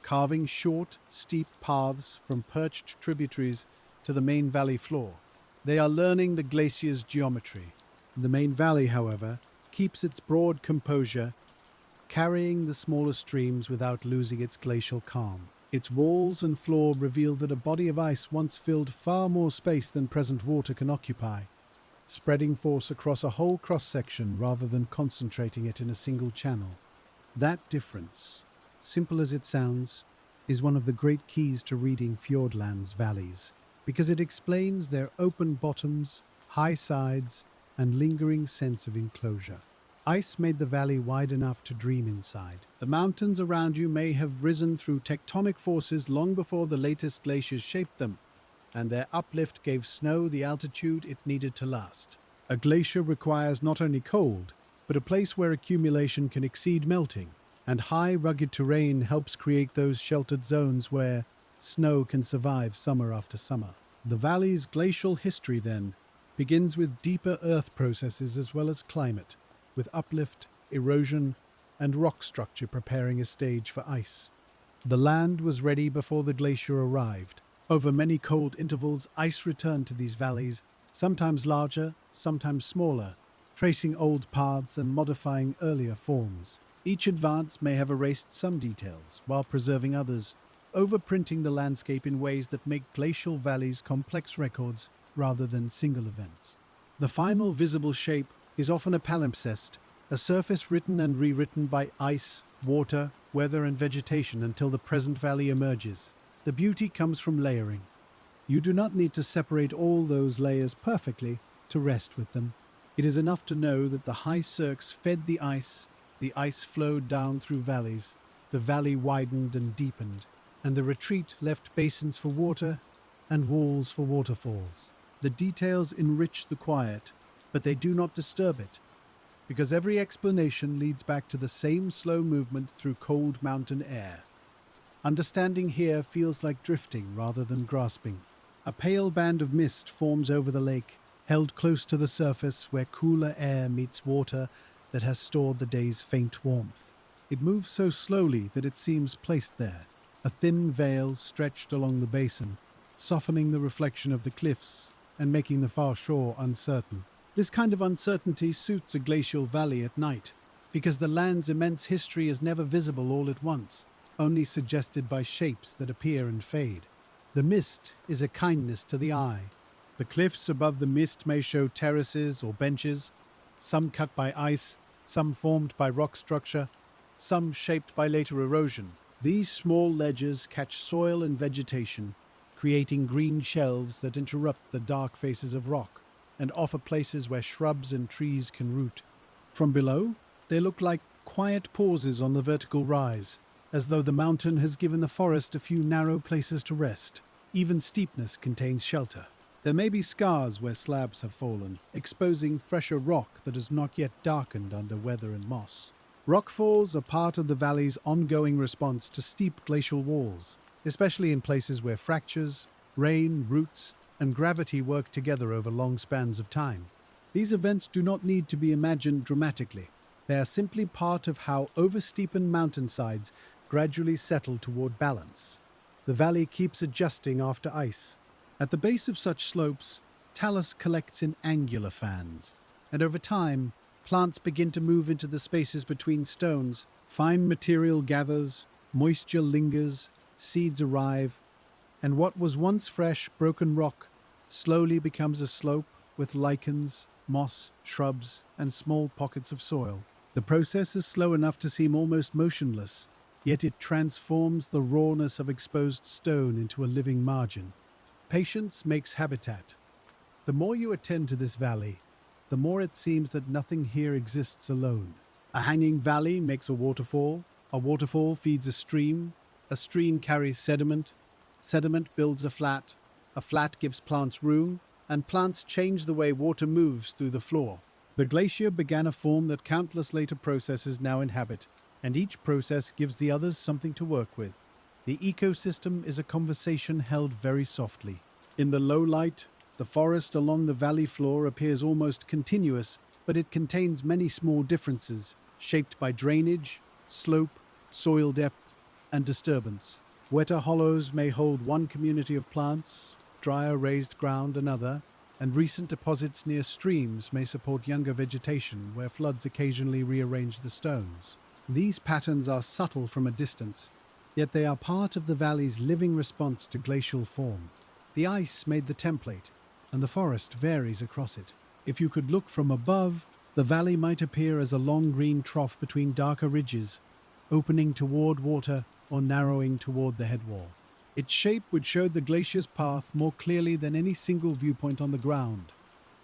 carving short, steep paths from perched tributaries to the main valley floor. They are learning the glacier's geometry. The main valley, however, keeps its broad composure, carrying the smaller streams without losing its glacial calm. Its walls and floor reveal that a body of ice once filled far more space than present water can occupy, spreading force across a whole cross-section rather than concentrating it in a single channel. That difference, simple as it sounds, is one of the great keys to reading Fjordland's valleys, because it explains their open bottoms, high sides, and lingering sense of enclosure. Ice made the valley wide enough to dream inside. The mountains around you may have risen through tectonic forces long before the latest glaciers shaped them, and their uplift gave snow the altitude it needed to last. A glacier requires not only cold, but a place where accumulation can exceed melting, and high, rugged terrain helps create those sheltered zones where snow can survive summer after summer. The valley's glacial history, then, begins with deeper earth processes as well as climate, with uplift, erosion, and rock structure preparing a stage for ice. The land was ready before the glacier arrived. Over many cold intervals, ice returned to these valleys, sometimes larger, sometimes smaller, tracing old paths and modifying earlier forms. Each advance may have erased some details, while preserving others, overprinting the landscape in ways that make glacial valleys complex records rather than single events. The final visible shape is often a palimpsest, a surface written and rewritten by ice, water, weather, and vegetation until the present valley emerges. The beauty comes from layering. You do not need to separate all those layers perfectly to rest with them. It is enough to know that the high cirques fed the ice flowed down through valleys, the valley widened and deepened, and the retreat left basins for water and walls for waterfalls. The details enrich the quiet, but they do not disturb it, because every explanation leads back to the same slow movement through cold mountain air. Understanding here feels like drifting rather than grasping. A pale band of mist forms over the lake, held close to the surface where cooler air meets water that has stored the day's faint warmth. It moves so slowly that it seems placed there, a thin veil stretched along the basin, softening the reflection of the cliffs and making the far shore uncertain. This kind of uncertainty suits a glacial valley at night, because the land's immense history is never visible all at once, only suggested by shapes that appear and fade. The mist is a kindness to the eye. The cliffs above the mist may show terraces or benches, some cut by ice, some formed by rock structure, some shaped by later erosion. These small ledges catch soil and vegetation, creating green shelves that interrupt the dark faces of rock and offer places where shrubs and trees can root. From below, they look like quiet pauses on the vertical rise, as though the mountain has given the forest a few narrow places to rest. Even steepness contains shelter. There may be scars where slabs have fallen, exposing fresher rock that has not yet darkened under weather and moss. Rockfalls are part of the valley's ongoing response to steep glacial walls, especially in places where fractures, rain, roots, and gravity work together over long spans of time. These events do not need to be imagined dramatically. They are simply part of how oversteepened mountainsides gradually settle toward balance. The valley keeps adjusting after ice. At the base of such slopes, talus collects in angular fans, and over time, plants begin to move into the spaces between stones. Fine material gathers, moisture lingers, seeds arrive, and what was once fresh, broken rock slowly becomes a slope with lichens, moss, shrubs, and small pockets of soil. The process is slow enough to seem almost motionless, yet it transforms the rawness of exposed stone into a living margin. Patience makes habitat. The more you attend to this valley, the more it seems that nothing here exists alone. A hanging valley makes a waterfall feeds a stream carries sediment builds a flat gives plants room, and plants change the way water moves through the floor. The glacier began a form that countless later processes now inhabit, and each process gives the others something to work with. The ecosystem is a conversation held very softly. In the low light, the forest along the valley floor appears almost continuous, but it contains many small differences, shaped by drainage, slope, soil depth, and disturbance. Wetter hollows may hold one community of plants, drier raised ground another, and recent deposits near streams may support younger vegetation where floods occasionally rearrange the stones. These patterns are subtle from a distance, yet they are part of the valley's living response to glacial form. The ice made the template, and the forest varies across it. If you could look from above, the valley might appear as a long green trough between darker ridges, opening toward water or narrowing toward the headwall. Its shape would show the glacier's path more clearly than any single viewpoint on the ground,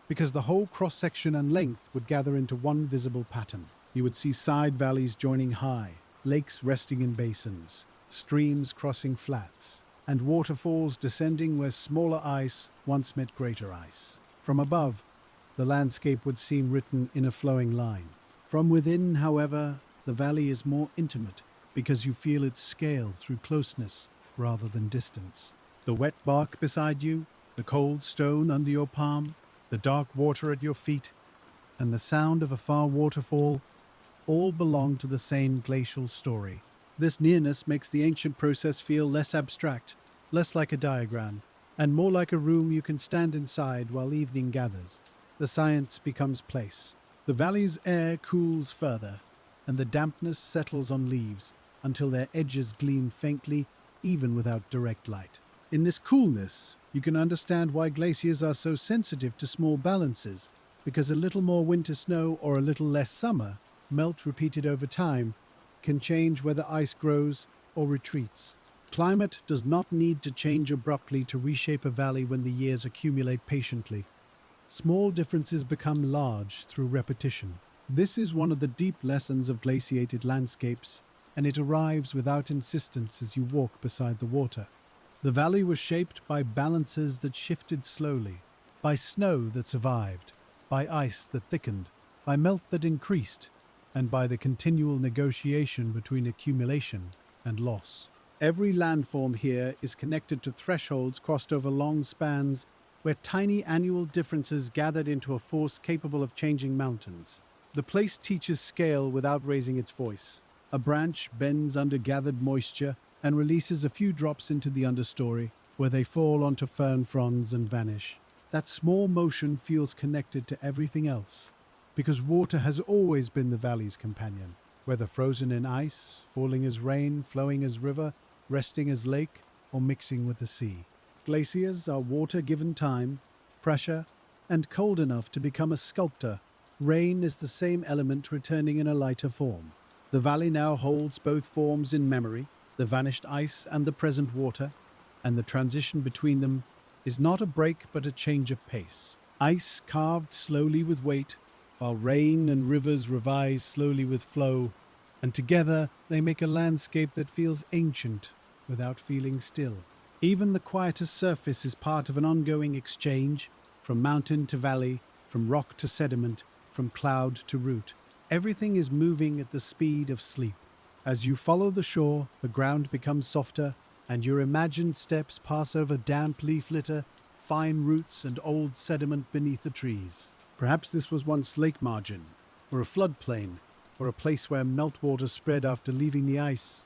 because the whole cross-section and length would gather into one visible pattern. You would see side valleys joining high, lakes resting in basins, streams crossing flats, and waterfalls descending where smaller ice once met greater ice. From above, the landscape would seem written in a flowing line. From within, however, the valley is more intimate because you feel its scale through closeness rather than distance. The wet bark beside you, the cold stone under your palm, the dark water at your feet, and the sound of a far waterfall all belong to the same glacial story. This nearness makes the ancient process feel less abstract, less like a diagram, and more like a room you can stand inside while evening gathers. The science becomes place. The valley's air cools further, and the dampness settles on leaves until their edges gleam faintly, even without direct light. In this coolness, you can understand why glaciers are so sensitive to small balances, because a little more winter snow or a little less summer, melt repeated over time, can change whether ice grows or retreats. Climate does not need to change abruptly to reshape a valley when the years accumulate patiently. Small differences become large through repetition. This is one of the deep lessons of glaciated landscapes, and it arrives without insistence as you walk beside the water. The valley was shaped by balances that shifted slowly, by snow that survived, by ice that thickened, by melt that increased, and by the continual negotiation between accumulation and loss. Every landform here is connected to thresholds crossed over long spans where tiny annual differences gathered into a force capable of changing mountains. The place teaches scale without raising its voice. A branch bends under gathered moisture and releases a few drops into the understory, where they fall onto fern fronds and vanish. That small motion feels connected to everything else, because water has always been the valley's companion, whether frozen in ice, falling as rain, flowing as river, resting as lake, or mixing with the sea. Glaciers are water given time, pressure, and cold enough to become a sculptor. Rain is the same element returning in a lighter form. The valley now holds both forms in memory, the vanished ice and the present water, and the transition between them is not a break but a change of pace. Ice carved slowly with weight, while rain and rivers revise slowly with flow, and together they make a landscape that feels ancient without feeling still. Even the quietest surface is part of an ongoing exchange, from mountain to valley, from rock to sediment, from cloud to root. Everything is moving at the speed of sleep. As you follow the shore, the ground becomes softer, and your imagined steps pass over damp leaf litter, fine roots, and old sediment beneath the trees. Perhaps this was once lake margin, or a floodplain, or a place where meltwater spread after leaving the ice,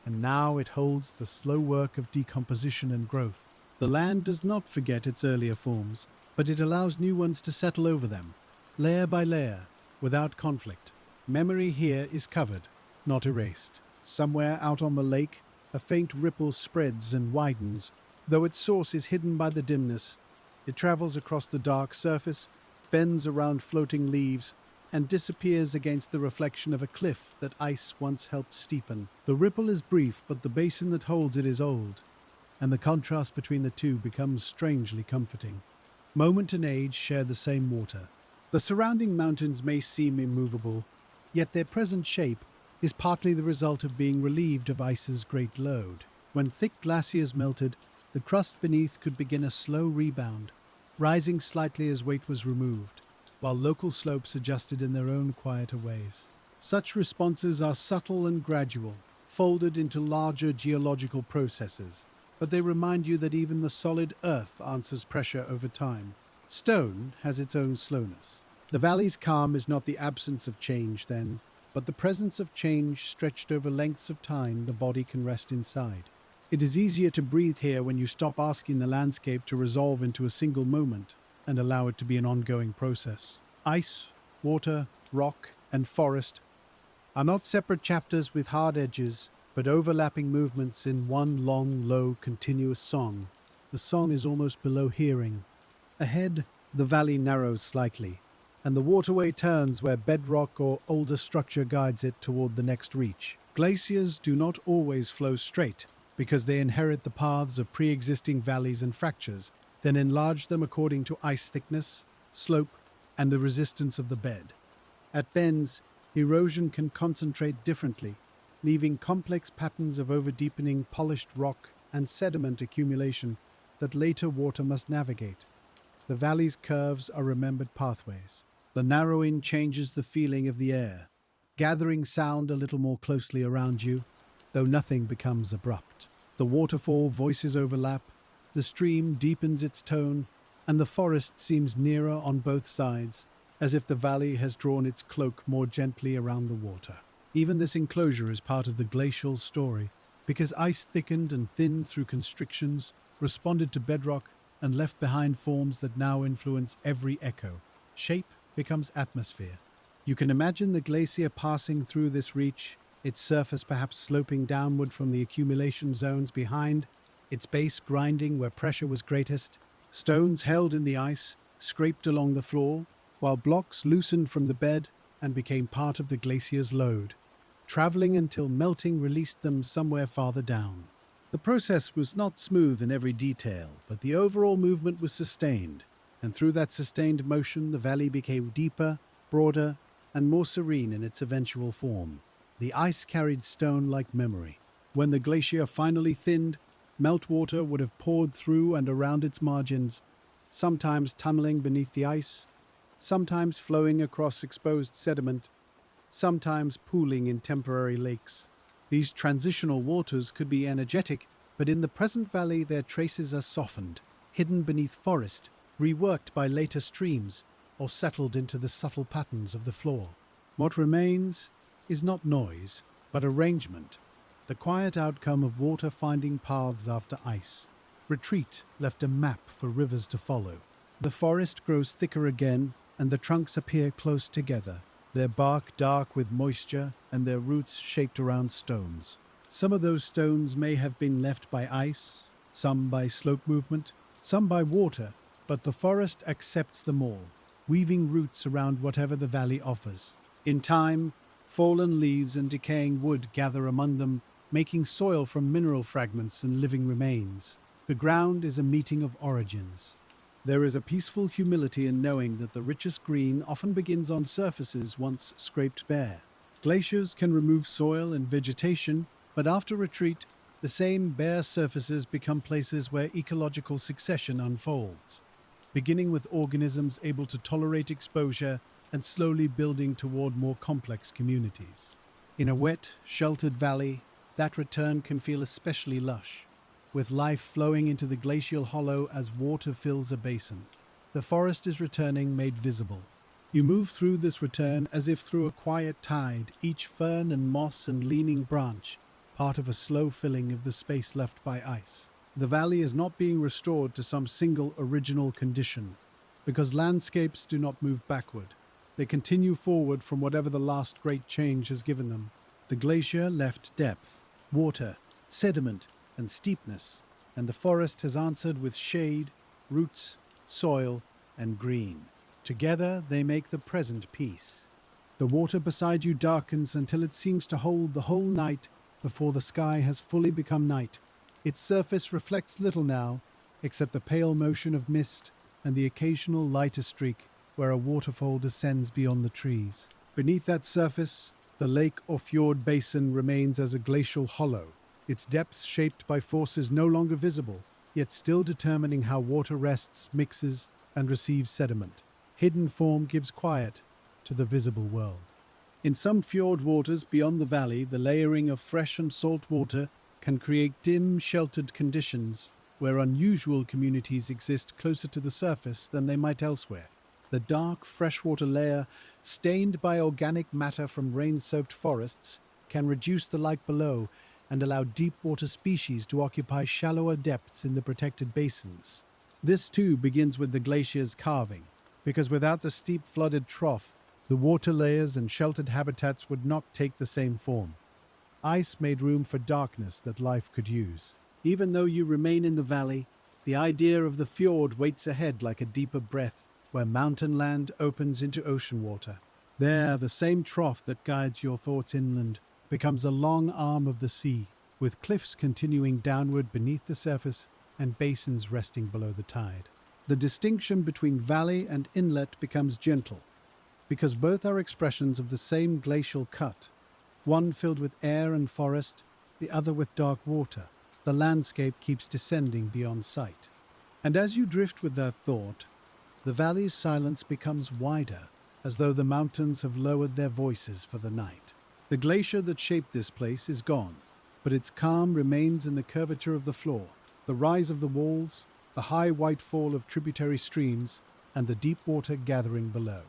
and now it holds the slow work of decomposition and growth. The land does not forget its earlier forms, but it allows new ones to settle over them, layer by layer, without conflict. Memory here is covered, not erased. Somewhere out on the lake, a faint ripple spreads and widens. Though its source is hidden by the dimness, it travels across the dark surface, bends around floating leaves, and disappears against the reflection of a cliff that ice once helped steepen. The ripple is brief, but the basin that holds it is old, and the contrast between the two becomes strangely comforting. Moment and age share the same water. The surrounding mountains may seem immovable, yet their present shape is partly the result of being relieved of ice's great load. When thick glaciers melted, the crust beneath could begin a slow rebound, rising slightly as weight was removed, while local slopes adjusted in their own quieter ways. Such responses are subtle and gradual, folded into larger geological processes, but they remind you that even the solid earth answers pressure over time. Stone has its own slowness. The valley's calm is not the absence of change then, but the presence of change stretched over lengths of time the body can rest inside. It is easier to breathe here when you stop asking the landscape to resolve into a single moment and allow it to be an ongoing process. Ice, water, rock, and forest are not separate chapters with hard edges, but overlapping movements in one long, low, continuous song. The song is almost below hearing. Ahead, the valley narrows slightly, and the waterway turns where bedrock or older structure guides it toward the next reach. Glaciers do not always flow straight, because they inherit the paths of pre-existing valleys and fractures, then enlarge them according to ice thickness, slope, and the resistance of the bed. At bends, erosion can concentrate differently, leaving complex patterns of overdeepening polished rock and sediment accumulation that later water must navigate. The valley's curves are remembered pathways. The narrowing changes the feeling of the air, gathering sound a little more closely around you, though nothing becomes abrupt. The waterfall voices overlap, the stream deepens its tone, and the forest seems nearer on both sides, as if the valley has drawn its cloak more gently around the water. Even this enclosure is part of the glacial story, because ice thickened and thinned through constrictions, responded to bedrock, and left behind forms that now influence every echo. Shape becomes atmosphere. You can imagine the glacier passing through this reach, its surface perhaps sloping downward from the accumulation zones behind, its base grinding where pressure was greatest, stones held in the ice, scraped along the floor, while blocks loosened from the bed and became part of the glacier's load, traveling until melting released them somewhere farther down. The process was not smooth in every detail, but the overall movement was sustained, and through that sustained motion the valley became deeper, broader, and more serene in its eventual form. The ice carried stone like memory. When the glacier finally thinned, meltwater would have poured through and around its margins, sometimes tunneling beneath the ice, sometimes flowing across exposed sediment, sometimes pooling in temporary lakes. These transitional waters could be energetic, but in the present valley their traces are softened, hidden beneath forest, reworked by later streams, or settled into the subtle patterns of the floor. What remains is not noise, but arrangement, the quiet outcome of water finding paths after ice. Retreat left a map for rivers to follow. The forest grows thicker again, and the trunks appear close together, their bark dark with moisture and their roots shaped around stones. Some of those stones may have been left by ice, some by slope movement, some by water, but the forest accepts them all, weaving roots around whatever the valley offers. In time, fallen leaves and decaying wood gather among them, making soil from mineral fragments and living remains. The ground is a meeting of origins. There is a peaceful humility in knowing that the richest green often begins on surfaces once scraped bare. Glaciers can remove soil and vegetation, but after retreat, the same bare surfaces become places where ecological succession unfolds, beginning with organisms able to tolerate exposure and slowly building toward more complex communities. In a wet, sheltered valley, that return can feel especially lush, with life flowing into the glacial hollow as water fills a basin. The forest is returning, made visible. You move through this return as if through a quiet tide, each fern and moss and leaning branch part of a slow filling of the space left by ice. The valley is not being restored to some single original condition, because landscapes do not move backward. They continue forward from whatever the last great change has given them. The glacier left depth, water, sediment, and steepness, and the forest has answered with shade, roots, soil, and green. Together they make the present peace. The water beside you darkens until it seems to hold the whole night before the sky has fully become night. Its surface reflects little now, except the pale motion of mist and the occasional lighter streak where a waterfall descends beyond the trees. Beneath that surface, the lake or fjord basin remains as a glacial hollow, its depths shaped by forces no longer visible, yet still determining how water rests, mixes, and receives sediment. Hidden form gives quiet to the visible world. In some fjord waters beyond the valley, the layering of fresh and salt water can create dim, sheltered conditions where unusual communities exist closer to the surface than they might elsewhere. The dark freshwater layer, stained by organic matter from rain-soaked forests, can reduce the light below and allow deep-water species to occupy shallower depths in the protected basins. This too begins with the glacier's carving, because without the steep flooded trough, the water layers and sheltered habitats would not take the same form. Ice made room for darkness that life could use. Even though you remain in the valley, the idea of the fjord waits ahead like a deeper breath, where mountain land opens into ocean water. There, the same trough that guides your thoughts inland becomes a long arm of the sea, with cliffs continuing downward beneath the surface and basins resting below the tide. The distinction between valley and inlet becomes gentle, because both are expressions of the same glacial cut, one filled with air and forest, the other with dark water. the landscape keeps descending beyond sight. And as you drift with that thought, the valley's silence becomes wider, as though the mountains have lowered their voices for the night. The glacier that shaped this place is gone, but its calm remains in the curvature of the floor, the rise of the walls, the high white fall of tributary streams, and the deep water gathering below.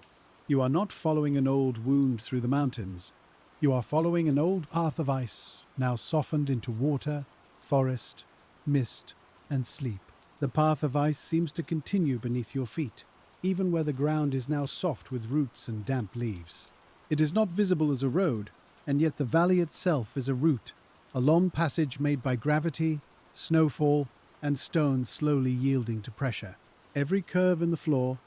You are not following an old wound through the mountains. You are following an old path of ice, now softened into water, forest, mist, and sleep. The path of ice seems to continue beneath your feet, even where the ground is now soft with roots and damp leaves. It is not visible as a road, and yet the valley itself is a route, a long passage made by gravity, snowfall, and stones slowly yielding to pressure. Every curve in the floor,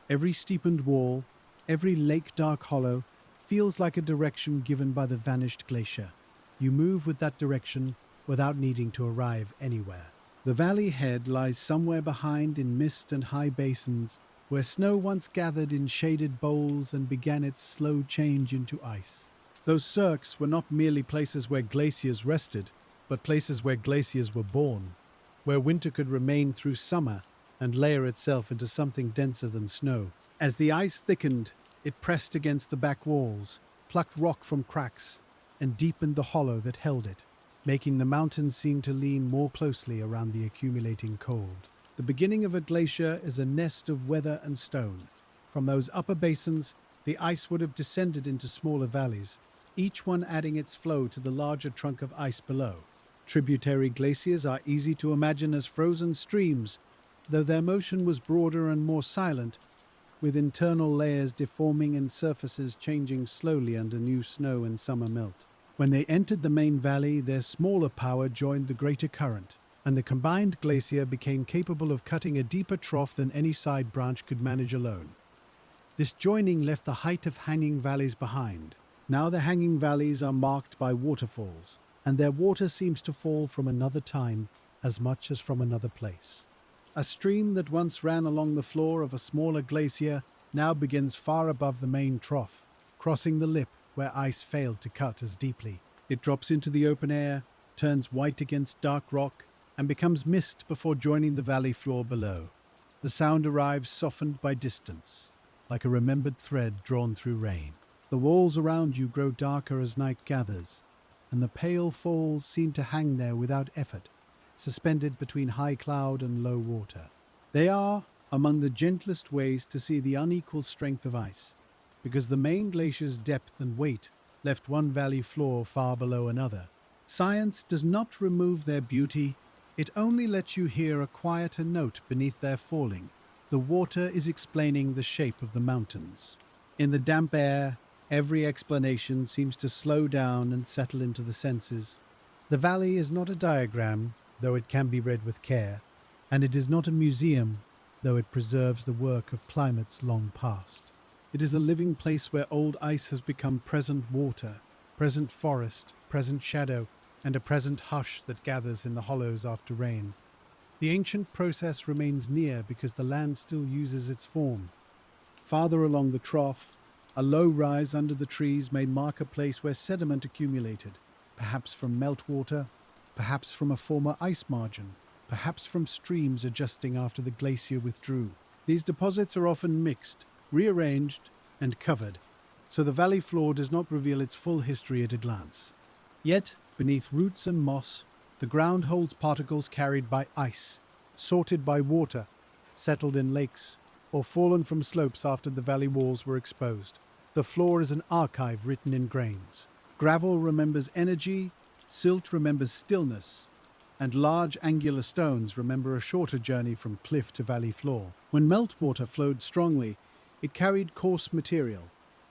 every steepened wall, every lake-dark hollow feels like a direction given by the vanished glacier. You move with that direction without needing to arrive anywhere. The valley head lies somewhere behind in mist and high basins, where snow once gathered in shaded bowls and began its slow change into ice. Those cirques were not merely places where glaciers rested, but places where glaciers were born, where winter could remain through summer and layer itself into something denser than snow. As the ice thickened, it pressed against the back walls, plucked rock from cracks, and deepened the hollow that held it, making the mountains seem to lean more closely around the accumulating cold. The beginning of a glacier is a nest of weather and stone. From those upper basins, the ice would have descended into smaller valleys, each one adding its flow to the larger trunk of ice below. Tributary glaciers are easy to imagine as frozen streams, though their motion was broader and more silent, with internal layers deforming and surfaces changing slowly under new snow and summer melt. When they entered the main valley, their smaller power joined the greater current, and the combined glacier became capable of cutting a deeper trough than any side branch could manage alone. This joining left the height of hanging valleys behind. Now the hanging valleys are marked by waterfalls, and their water seems to fall from another time as much as from another place. A stream that once ran along the floor of a smaller glacier now begins far above the main trough, crossing the lip where ice failed to cut as deeply. It drops into the open air, turns white against dark rock, and becomes mist before joining the valley floor below. The sound arrives softened by distance, like a remembered thread drawn through rain. The walls around you grow darker as night gathers, and the pale falls seem to hang there without effort, suspended between high cloud and low water. They are among the gentlest ways to see the unequal strength of ice, because the main glacier's depth and weight left one valley floor far below another. Science does not remove their beauty, it only lets you hear a quieter note beneath their falling. The water is explaining the shape of the mountains. In the damp air, every explanation seems to slow down and settle into the senses. The valley is not a diagram, though it can be read with care, and it is not a museum, though it preserves the work of climates long past. It is a living place where old ice has become present water, present forest, present shadow, and a present hush that gathers in the hollows after rain. The ancient process remains near because the land still uses its form. Farther along the trough, a low rise under the trees may mark a place where sediment accumulated, perhaps from meltwater, perhaps from a former ice margin, perhaps from streams adjusting after the glacier withdrew. These deposits are often mixed, rearranged, and covered, so the valley floor does not reveal its full history at a glance. Yet, beneath roots and moss, the ground holds particles carried by ice, sorted by water, settled in lakes, or fallen from slopes after the valley walls were exposed. The floor is an archive written in grains. Gravel remembers energy, silt remembers stillness, and large angular stones remember a shorter journey from cliff to valley floor. When meltwater flowed strongly, it carried coarse material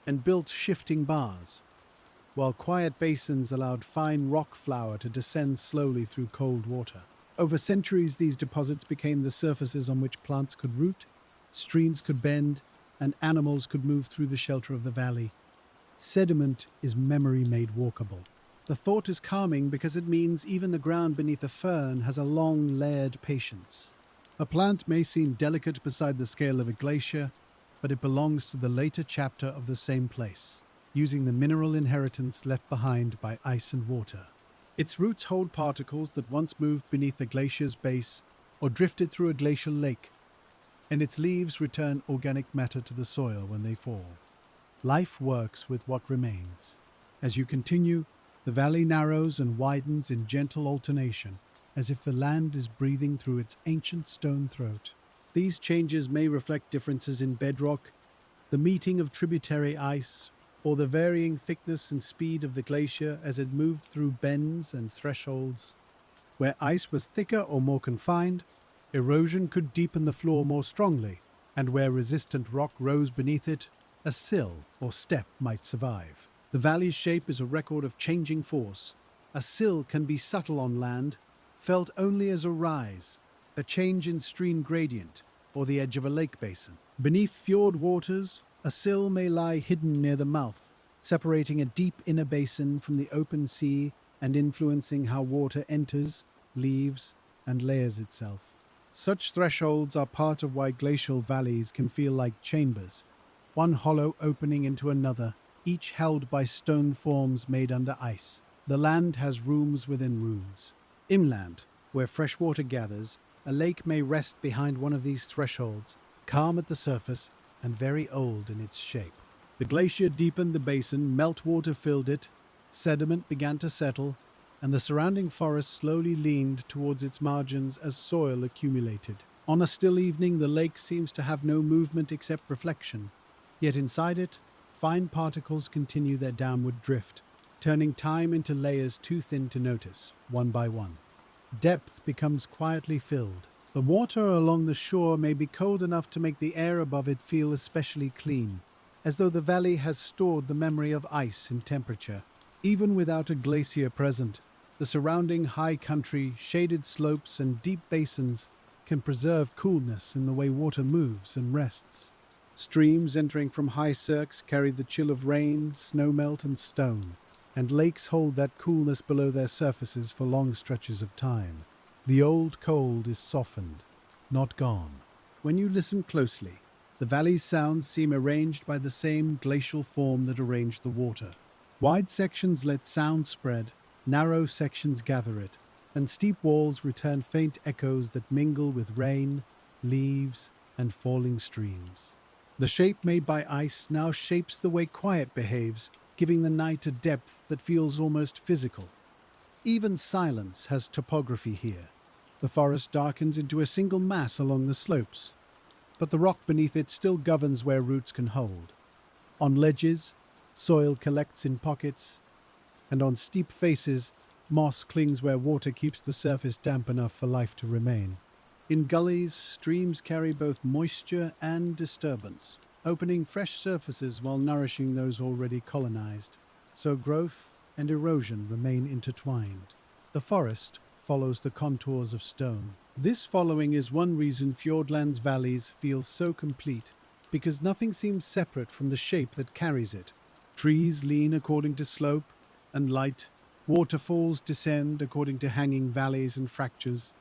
and built shifting bars, while quiet basins allowed fine rock flour to descend slowly through cold water. Over centuries, these deposits became the surfaces on which plants could root, streams could bend, and animals could move through the shelter of the valley. Sediment is memory made walkable. The thought is calming because it means even the ground beneath a fern has a long, layered patience. A plant may seem delicate beside the scale of a glacier, but it belongs to the later chapter of the same place, using the mineral inheritance left behind by ice and water. Its roots hold particles that once moved beneath a glacier's base or drifted through a glacial lake, and its leaves return organic matter to the soil when they fall. Life works with what remains. As you continue, the valley narrows and widens in gentle alternation, as if the land is breathing through its ancient stone throat. These changes may reflect differences in bedrock, the meeting of tributary ice, or the varying thickness and speed of the glacier as it moved through bends and thresholds. Where ice was thicker or more confined, erosion could deepen the floor more strongly, and where resistant rock rose beneath it, a sill or step might survive. The valley's shape is a record of changing force. A sill can be subtle on land, felt only as a rise, a change in stream gradient, or the edge of a lake basin. Beneath fjord waters, a sill may lie hidden near the mouth, separating a deep inner basin from the open sea and influencing how water enters, leaves, and layers itself. Such thresholds are part of why glacial valleys can feel like chambers, one hollow opening into another, each held by stone forms made under ice. The land has rooms within rooms. Inland, where fresh water gathers, a lake may rest behind one of these thresholds, calm at the surface and very old in its shape. The glacier deepened the basin, meltwater filled it, sediment began to settle, and the surrounding forest slowly leaned towards its margins as soil accumulated. On a still evening, the lake seems to have no movement except reflection, yet inside it, fine particles continue their downward drift, turning time into layers too thin to notice, one by one. Depth becomes quietly filled. The water along the shore may be cold enough to make the air above it feel especially clean, as though the valley has stored the memory of ice and temperature. Even without a glacier present, the surrounding high country, shaded slopes, and deep basins can preserve coolness in the way water moves and rests. Streams entering from high cirques carry the chill of rain, snowmelt, and stone, and lakes hold that coolness below their surfaces for long stretches of time. The old cold is softened, not gone. When you listen closely, the valley's sounds seem arranged by the same glacial form that arranged the water. Wide sections let sound spread, narrow sections gather it, and steep walls return faint echoes that mingle with rain, leaves, and falling streams. The shape made by ice now shapes the way quiet behaves, giving the night a depth that feels almost physical. Even silence has topography here. The forest darkens into a single mass along the slopes, but the rock beneath it still governs where roots can hold. On ledges, soil collects in pockets, and on steep faces, moss clings where water keeps the surface damp enough for life to remain. In gullies, streams carry both moisture and disturbance, opening fresh surfaces while nourishing those already colonized, so growth and erosion remain intertwined. The forest follows the contours of stone. This following is one reason Fjordland's valleys feel so complete, because nothing seems separate from the shape that carries it. Trees lean according to slope and light, waterfalls descend according to hanging valleys and fractures,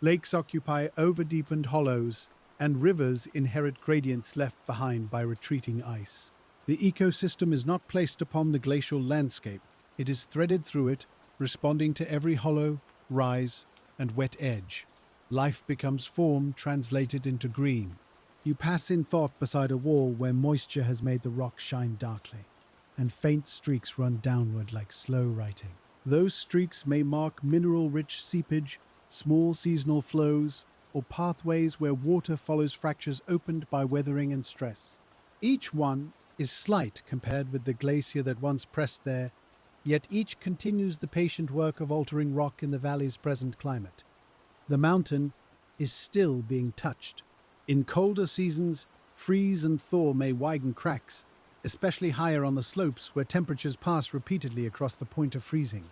lakes occupy overdeepened hollows, and rivers inherit gradients left behind by retreating ice. The ecosystem is not placed upon the glacial landscape, it is threaded through it, responding to every hollow, rise, and wet edge. Life becomes form translated into green. You pass in thought beside a wall where moisture has made the rock shine darkly, and faint streaks run downward like slow writing. Those streaks may mark mineral-rich seepage, small seasonal flows, or pathways where water follows fractures opened by weathering and stress. Each one is slight compared with the glacier that once pressed there, yet each continues the patient work of altering rock in the valley's present climate. The mountain is still being touched. In colder seasons, freeze and thaw may widen cracks, especially higher on the slopes where temperatures pass repeatedly across the point of freezing.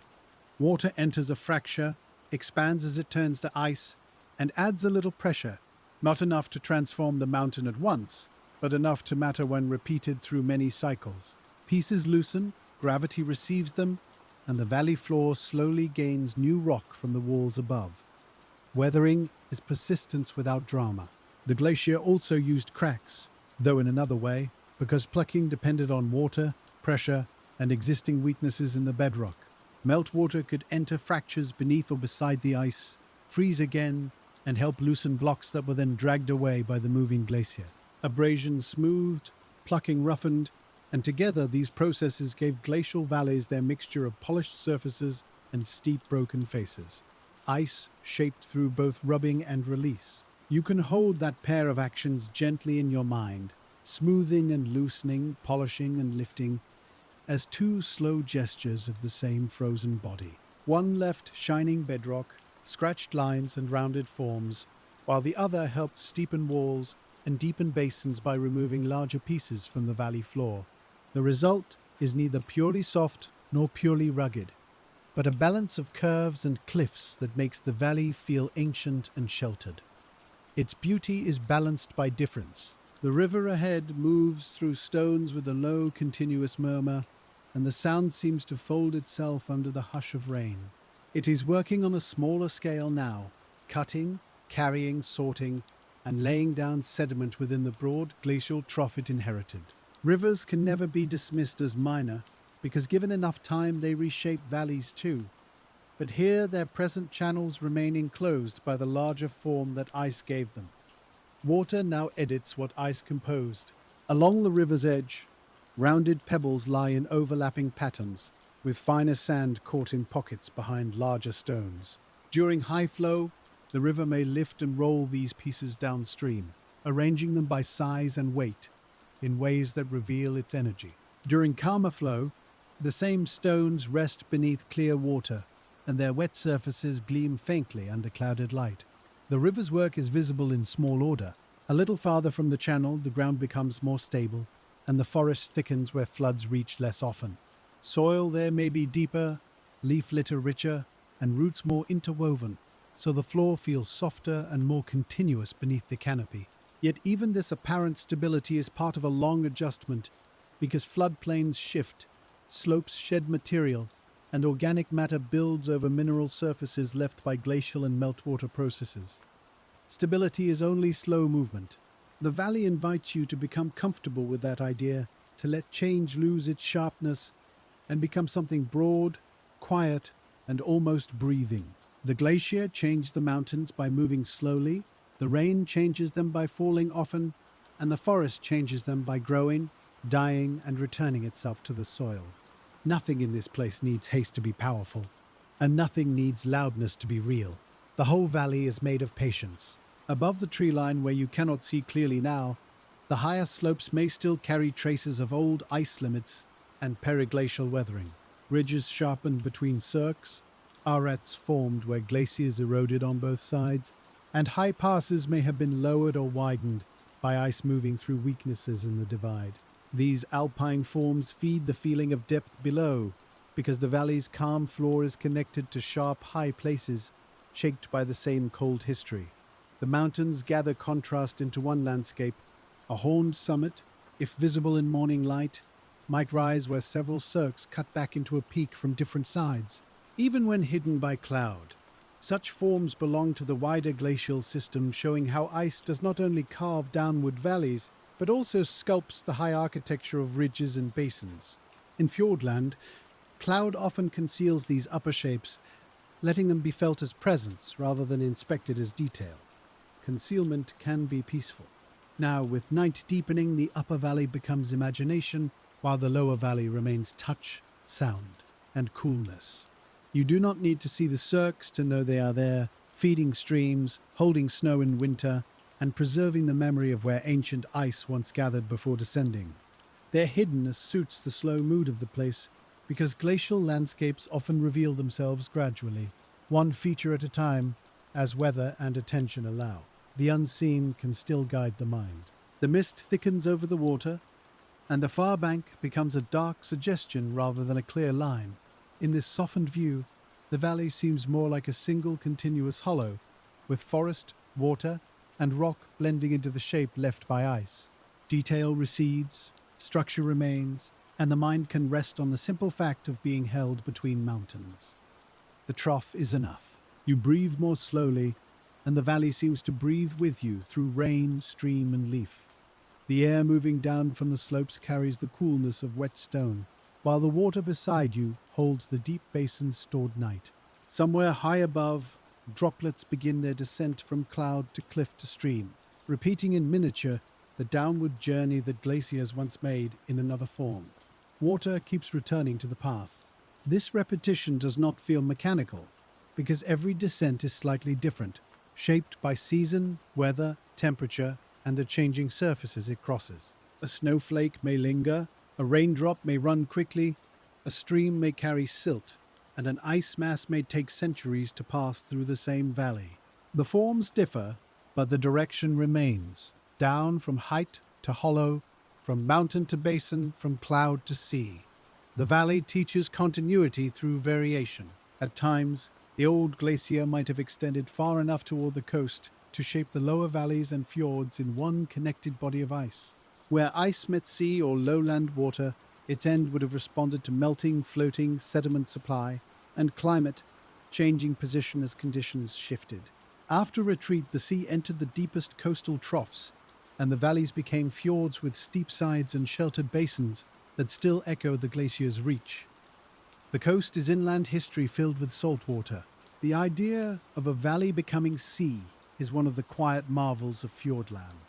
Water enters a fracture, expands as it turns to ice, and adds a little pressure, not enough to transform the mountain at once, but enough to matter when repeated through many cycles. Pieces loosen, gravity receives them, and the valley floor slowly gains new rock from the walls above. Weathering is persistence without drama. The glacier also used cracks, though in another way, because plucking depended on water, pressure, and existing weaknesses in the bedrock. Meltwater could enter fractures beneath or beside the ice, freeze again, and help loosen blocks that were then dragged away by the moving glacier. Abrasion smoothed, plucking roughened, and together these processes gave glacial valleys their mixture of polished surfaces and steep broken faces. Ice shaped through both rubbing and release. You can hold that pair of actions gently in your mind, smoothing and loosening, polishing and lifting, as two slow gestures of the same frozen body. One left shining bedrock, scratched lines and rounded forms, while the other helped steepen walls and deepen basins by removing larger pieces from the valley floor. The result is neither purely soft nor purely rugged, but a balance of curves and cliffs that makes the valley feel ancient and sheltered. Its beauty is balanced by difference. The river ahead moves through stones with a low, continuous murmur, and the sound seems to fold itself under the hush of rain. It is working on a smaller scale now, cutting, carrying, sorting, and laying down sediment within the broad glacial trough it inherited. Rivers can never be dismissed as minor, because given enough time they reshape valleys too. But here their present channels remain enclosed by the larger form that ice gave them. Water now edits what ice composed. Along the river's edge, rounded pebbles lie in overlapping patterns, with finer sand caught in pockets behind larger stones. During high flow, the river may lift and roll these pieces downstream, arranging them by size and weight in ways that reveal its energy. During calmer flow, the same stones rest beneath clear water, and their wet surfaces gleam faintly under clouded light. The river's work is visible in small order. A little farther from the channel, the ground becomes more stable, and the forest thickens where floods reach less often. Soil there may be deeper, leaf litter richer, and roots more interwoven, so the floor feels softer and more continuous beneath the canopy. Yet even this apparent stability is part of a long adjustment, because floodplains shift, slopes shed material, and organic matter builds over mineral surfaces left by glacial and meltwater processes. Stability is only slow movement. The valley invites you to become comfortable with that idea, to let change lose its sharpness and become something broad, quiet, and almost breathing. The glacier changed the mountains by moving slowly, the rain changes them by falling often, and the forest changes them by growing, dying, and returning itself to the soil. Nothing in this place needs haste to be powerful, and nothing needs loudness to be real. The whole valley is made of patience. Above the tree line, where you cannot see clearly now, the higher slopes may still carry traces of old ice limits and periglacial weathering. Ridges sharpened between cirques, arêtes formed where glaciers eroded on both sides, and high passes may have been lowered or widened by ice moving through weaknesses in the divide. These alpine forms feed the feeling of depth below, because the valley's calm floor is connected to sharp, high places shaped by the same cold history. The mountains gather contrast into one landscape. A horned summit, if visible in morning light, might rise where several cirques cut back into a peak from different sides. Even when hidden by cloud, such forms belong to the wider glacial system, showing how ice does not only carve downward valleys, but also sculpts the high architecture of ridges and basins. In Fjordland, cloud often conceals these upper shapes, letting them be felt as presence rather than inspected as detail. Concealment can be peaceful. Now, with night deepening, the upper valley becomes imagination, while the lower valley remains touch, sound, and coolness. You do not need to see the cirques to know they are there, feeding streams, holding snow in winter, and preserving the memory of where ancient ice once gathered before descending. Their hiddenness suits the slow mood of the place, because glacial landscapes often reveal themselves gradually, one feature at a time, as weather and attention allow. The unseen can still guide the mind. The mist thickens over the water, and the far bank becomes a dark suggestion rather than a clear line. In this softened view, the valley seems more like a single continuous hollow, with forest, water, and rock blending into the shape left by ice. Detail recedes, structure remains, and the mind can rest on the simple fact of being held between mountains. The trough is enough. You breathe more slowly, and the valley seems to breathe with you through rain, stream, and leaf. The air moving down from the slopes carries the coolness of wet stone, while the water beside you holds the deep basin's stored night. Somewhere high above, droplets begin their descent from cloud to cliff to stream, repeating in miniature the downward journey that glaciers once made in another form. Water keeps returning to the path. This repetition does not feel mechanical, because every descent is slightly different, shaped by season, weather, temperature, and the changing surfaces it crosses. A snowflake may linger, a raindrop may run quickly, a stream may carry silt, and an ice mass may take centuries to pass through the same valley. The forms differ, but the direction remains, down from height to hollow, from mountain to basin, from cloud to sea. The valley teaches continuity through variation. At times, the old glacier might have extended far enough toward the coast to shape the lower valleys and fjords in one connected body of ice. Where ice met sea or lowland water, its end would have responded to melting, floating, sediment supply, and climate, changing position as conditions shifted. After retreat, the sea entered the deepest coastal troughs, and the valleys became fjords with steep sides and sheltered basins that still echo the glacier's reach. The coast is inland history filled with salt water. The idea of a valley becoming sea is one of the quiet marvels of Fjordland.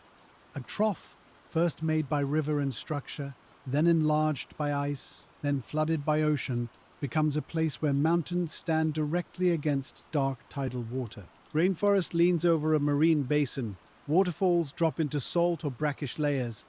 A trough, first made by river and structure, then enlarged by ice, then flooded by ocean, becomes a place where mountains stand directly against dark tidal water. Rainforest leans over a marine basin, waterfalls drop into salt or brackish layers,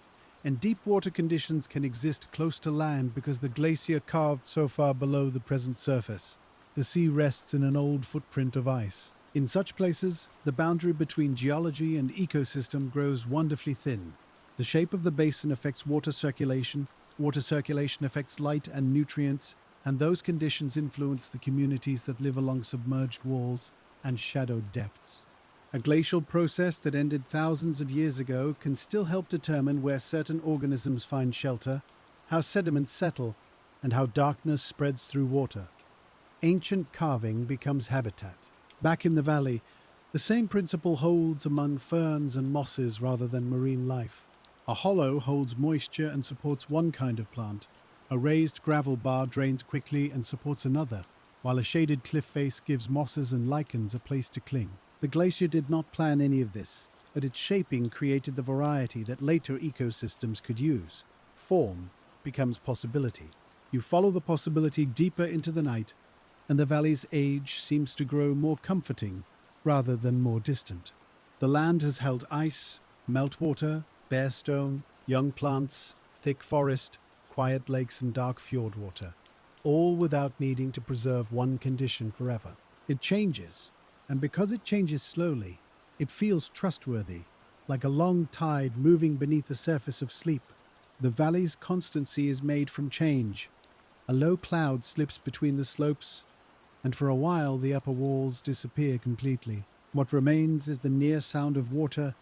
and deep water conditions can exist close to land because the glacier carved so far below the present surface. The sea rests in an old footprint of ice. In such places, the boundary between geology and ecosystem grows wonderfully thin. The shape of the basin affects water circulation affects light and nutrients, and those conditions influence the communities that live along submerged walls and shadowed depths. A glacial process that ended thousands of years ago can still help determine where certain organisms find shelter, how sediments settle, and how darkness spreads through water. Ancient carving becomes habitat. Back in the valley, the same principle holds among ferns and mosses rather than marine life. A hollow holds moisture and supports one kind of plant. A raised gravel bar drains quickly and supports another, while a shaded cliff face gives mosses and lichens a place to cling. The glacier did not plan any of this, but its shaping created the variety that later ecosystems could use. Form becomes possibility. You follow the possibility deeper into the night, and the valley's age seems to grow more comforting rather than more distant. The land has held ice, meltwater, bare stone, young plants, thick forest, quiet lakes and dark fjord water, all without needing to preserve one condition forever. It changes, and because it changes slowly, it feels trustworthy, like a long tide moving beneath the surface of sleep. The valley's constancy is made from change. A low cloud slips between the slopes, and for a while the upper walls disappear completely. What remains is the near sound of water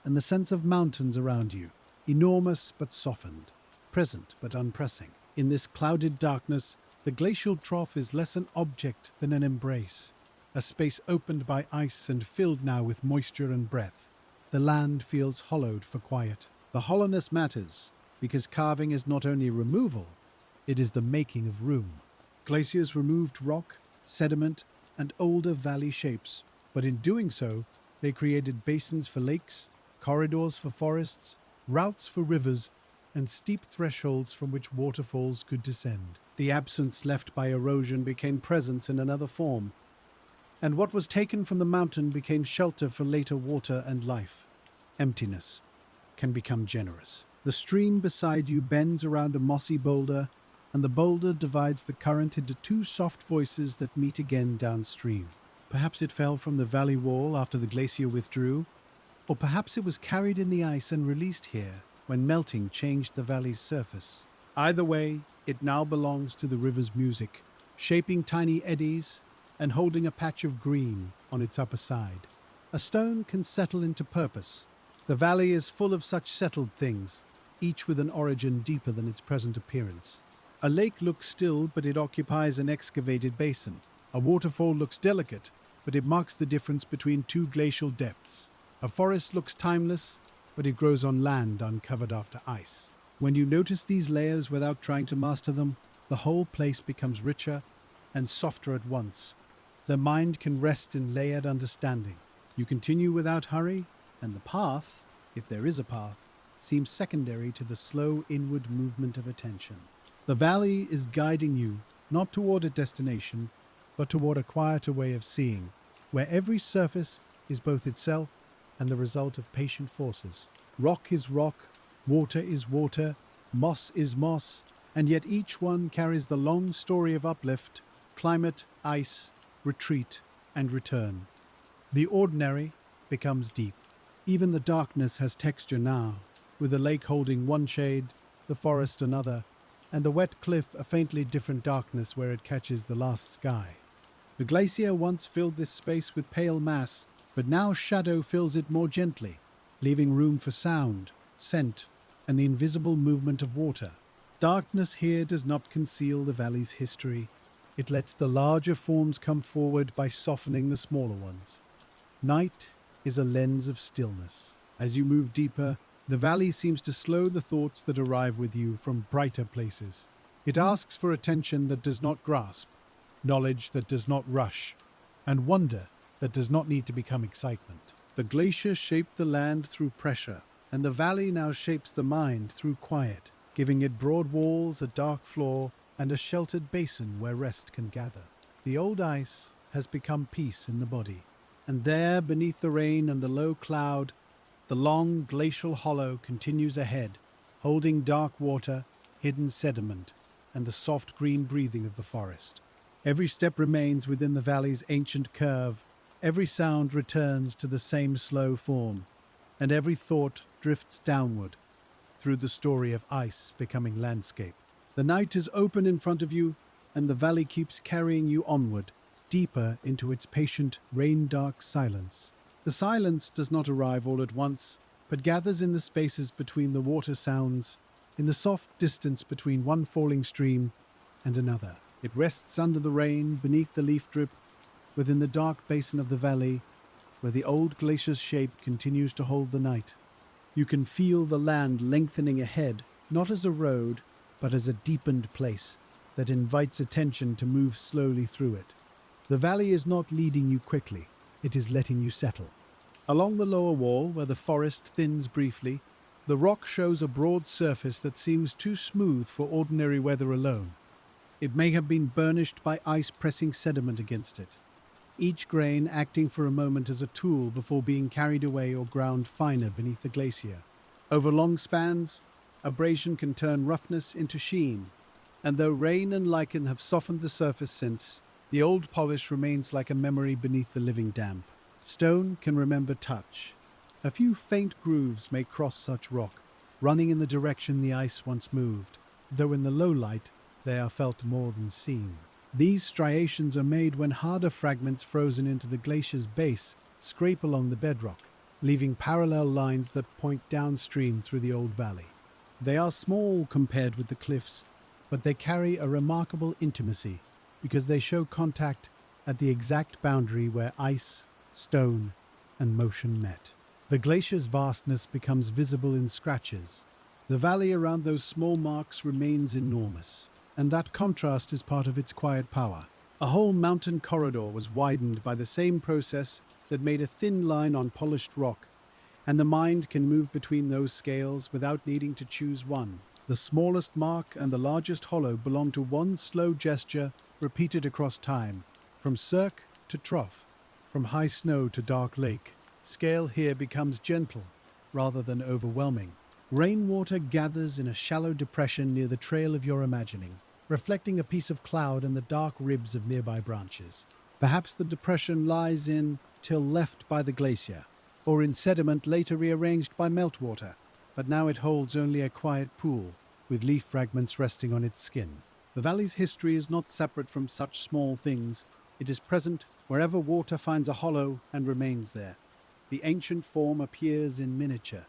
and the sense of mountains around you, enormous but softened, present but unpressing. In this clouded darkness, the glacial trough is less an object than an embrace, a space opened by ice and filled now with moisture and breath. The land feels hollowed for quiet. The hollowness matters, because carving is not only removal, it is the making of room. Glaciers removed rock, sediment, and older valley shapes, but in doing so, they created basins for lakes, corridors for forests, routes for rivers, and steep thresholds from which waterfalls could descend. The absence left by erosion became presence in another form, and what was taken from the mountain became shelter for later water and life. Emptiness can become generous. The stream beside you bends around a mossy boulder, and the boulder divides the current into two soft voices that meet again downstream. Perhaps it fell from the valley wall after the glacier withdrew, or perhaps it was carried in the ice and released here when melting changed the valley's surface. Either way, it now belongs to the river's music, shaping tiny eddies and holding a patch of green on its upper side. A stone can settle into purpose. The valley is full of such settled things, each with an origin deeper than its present appearance. A lake looks still, but it occupies an excavated basin. A waterfall looks delicate, but it marks the difference between two glacial depths. A forest looks timeless, but it grows on land uncovered after ice. When you notice these layers without trying to master them, the whole place becomes richer and softer at once. The mind can rest in layered understanding. You continue without hurry, and the path, if there is a path, seems secondary to the slow inward movement of attention. The valley is guiding you, not toward a destination, but toward a quieter way of seeing, where every surface is both itself and the result of patient forces. Rock is rock, water is water, moss is moss, and yet each one carries the long story of uplift, climate, ice, retreat, and return. The ordinary becomes deep. Even the darkness has texture now, with the lake holding one shade, the forest another, and the wet cliff a faintly different darkness where it catches the last sky. The glacier once filled this space with pale mass, but now shadow fills it more gently, leaving room for sound, scent, and the invisible movement of water. Darkness here does not conceal the valley's history. It lets the larger forms come forward by softening the smaller ones. Night is a lens of stillness. As you move deeper, the valley seems to slow the thoughts that arrive with you from brighter places. It asks for attention that does not grasp, knowledge that does not rush, and wonder that does not need to become excitement. The glacier shaped the land through pressure, and the valley now shapes the mind through quiet, giving it broad walls, a dark floor, and a sheltered basin where rest can gather. The old ice has become peace in the body, and there, beneath the rain and the low cloud, the long glacial hollow continues ahead, holding dark water, hidden sediment, and the soft green breathing of the forest. Every step remains within the valley's ancient curve, every sound returns to the same slow form, and every thought drifts downward through the story of ice becoming landscape. The night is open in front of you, and the valley keeps carrying you onward, deeper into its patient, rain-dark silence. The silence does not arrive all at once, but gathers in the spaces between the water sounds, in the soft distance between one falling stream and another. It rests under the rain, beneath the leaf drip, within the dark basin of the valley, where the old glacier's shape continues to hold the night. You can feel the land lengthening ahead, not as a road, but as a deepened place that invites attention to move slowly through it. The valley is not leading you quickly, it is letting you settle. Along the lower wall, where the forest thins briefly, the rock shows a broad surface that seems too smooth for ordinary weather alone. It may have been burnished by ice pressing sediment against it, each grain acting for a moment as a tool before being carried away or ground finer beneath the glacier. Over long spans, abrasion can turn roughness into sheen, and though rain and lichen have softened the surface since, the old polish remains like a memory beneath the living damp. Stone can remember touch. A few faint grooves may cross such rock, running in the direction the ice once moved, though in the low light they are felt more than seen. These striations are made when harder fragments frozen into the glacier's base scrape along the bedrock, leaving parallel lines that point downstream through the old valley. They are small compared with the cliffs, but they carry a remarkable intimacy because they show contact at the exact boundary where ice, stone, and motion met. The glacier's vastness becomes visible in scratches. The valley around those small marks remains enormous, and that contrast is part of its quiet power. A whole mountain corridor was widened by the same process that made a thin line on polished rock, and the mind can move between those scales without needing to choose one. The smallest mark and the largest hollow belong to one slow gesture repeated across time, from cirque to trough, from high snow to dark lake. Scale here becomes gentle rather than overwhelming. Rainwater gathers in a shallow depression near the trail of your imagining, reflecting a piece of cloud in the dark ribs of nearby branches. Perhaps the depression lies in till left by the glacier, or in sediment later rearranged by meltwater, but now it holds only a quiet pool, with leaf fragments resting on its skin. The valley's history is not separate from such small things. It is present wherever water finds a hollow and remains there. The ancient form appears in miniature.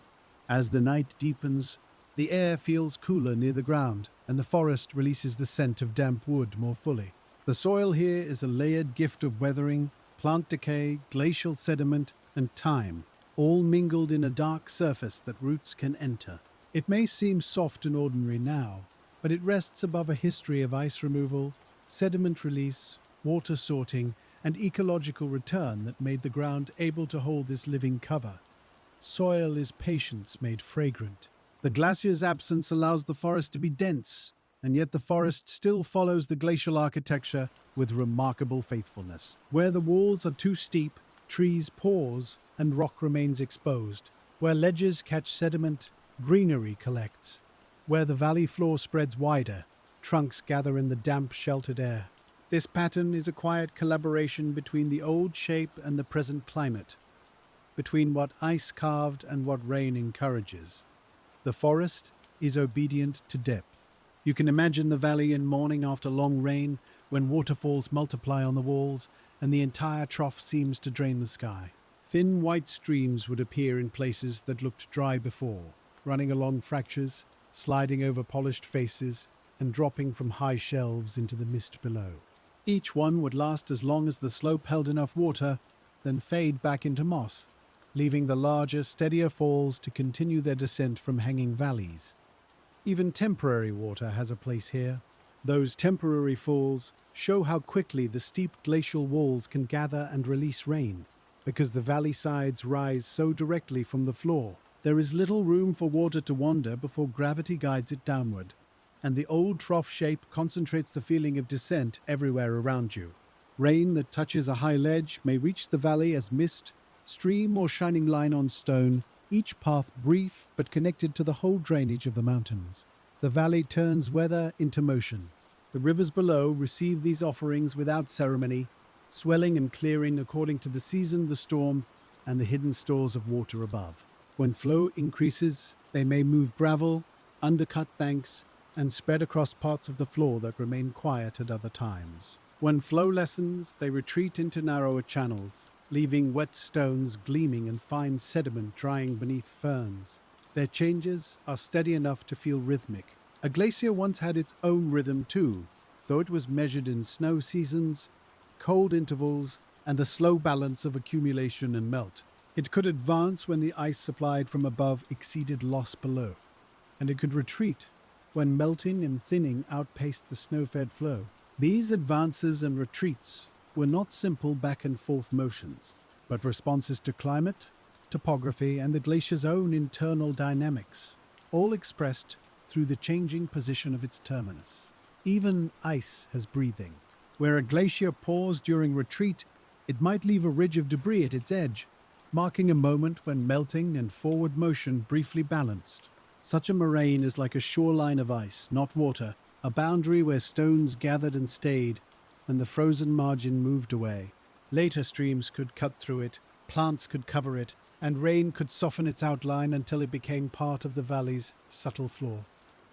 As the night deepens, the air feels cooler near the ground, and the forest releases the scent of damp wood more fully. The soil here is a layered gift of weathering, plant decay, glacial sediment, and time, all mingled in a dark surface that roots can enter. It may seem soft and ordinary now, but it rests above a history of ice removal, sediment release, water sorting, and ecological return that made the ground able to hold this living cover. Soil is patience made fragrant. The glacier's absence allows the forest to be dense, and yet the forest still follows the glacial architecture with remarkable faithfulness. Where the walls are too steep, trees pause and rock remains exposed. Where ledges catch sediment, greenery collects. Where the valley floor spreads wider, trunks gather in the damp, sheltered air. This pattern is a quiet collaboration between the old shape and the present climate, between what ice carved and what rain encourages. The forest is obedient to depth. You can imagine the valley in morning after long rain, when waterfalls multiply on the walls and the entire trough seems to drain the sky. Thin white streams would appear in places that looked dry before, running along fractures, sliding over polished faces, and dropping from high shelves into the mist below. Each one would last as long as the slope held enough water, then fade back into moss, leaving the larger, steadier falls to continue their descent from hanging valleys. Even temporary water has a place here. Those temporary falls show how quickly the steep glacial walls can gather and release rain. Because the valley sides rise so directly from the floor, there is little room for water to wander before gravity guides it downward, and the old trough shape concentrates the feeling of descent everywhere around you. Rain that touches a high ledge may reach the valley as mist, stream, or shining line on stone, each path brief but connected to the whole drainage of the mountains. The valley turns weather into motion. The rivers below receive these offerings without ceremony, swelling and clearing according to the season, the storm, and the hidden stores of water above. When flow increases, they may move gravel, undercut banks, and spread across parts of the floor that remain quiet at other times. When flow lessens, they retreat into narrower channels, leaving wet stones gleaming and fine sediment drying beneath ferns. Their changes are steady enough to feel rhythmic. A glacier once had its own rhythm too, though it was measured in snow seasons, cold intervals, and the slow balance of accumulation and melt. It could advance when the ice supplied from above exceeded loss below, and it could retreat when melting and thinning outpaced the snow-fed flow. These advances and retreats were not simple back and forth motions, but responses to climate, topography, and the glacier's own internal dynamics, all expressed through the changing position of its terminus. Even ice has breathing. Where a glacier paused during retreat, it might leave a ridge of debris at its edge, marking a moment when melting and forward motion briefly balanced. Such a moraine is like a shoreline of ice, not water, a boundary where stones gathered and stayed, and the frozen margin moved away. Later streams could cut through it, plants could cover it, and rain could soften its outline until it became part of the valley's subtle floor.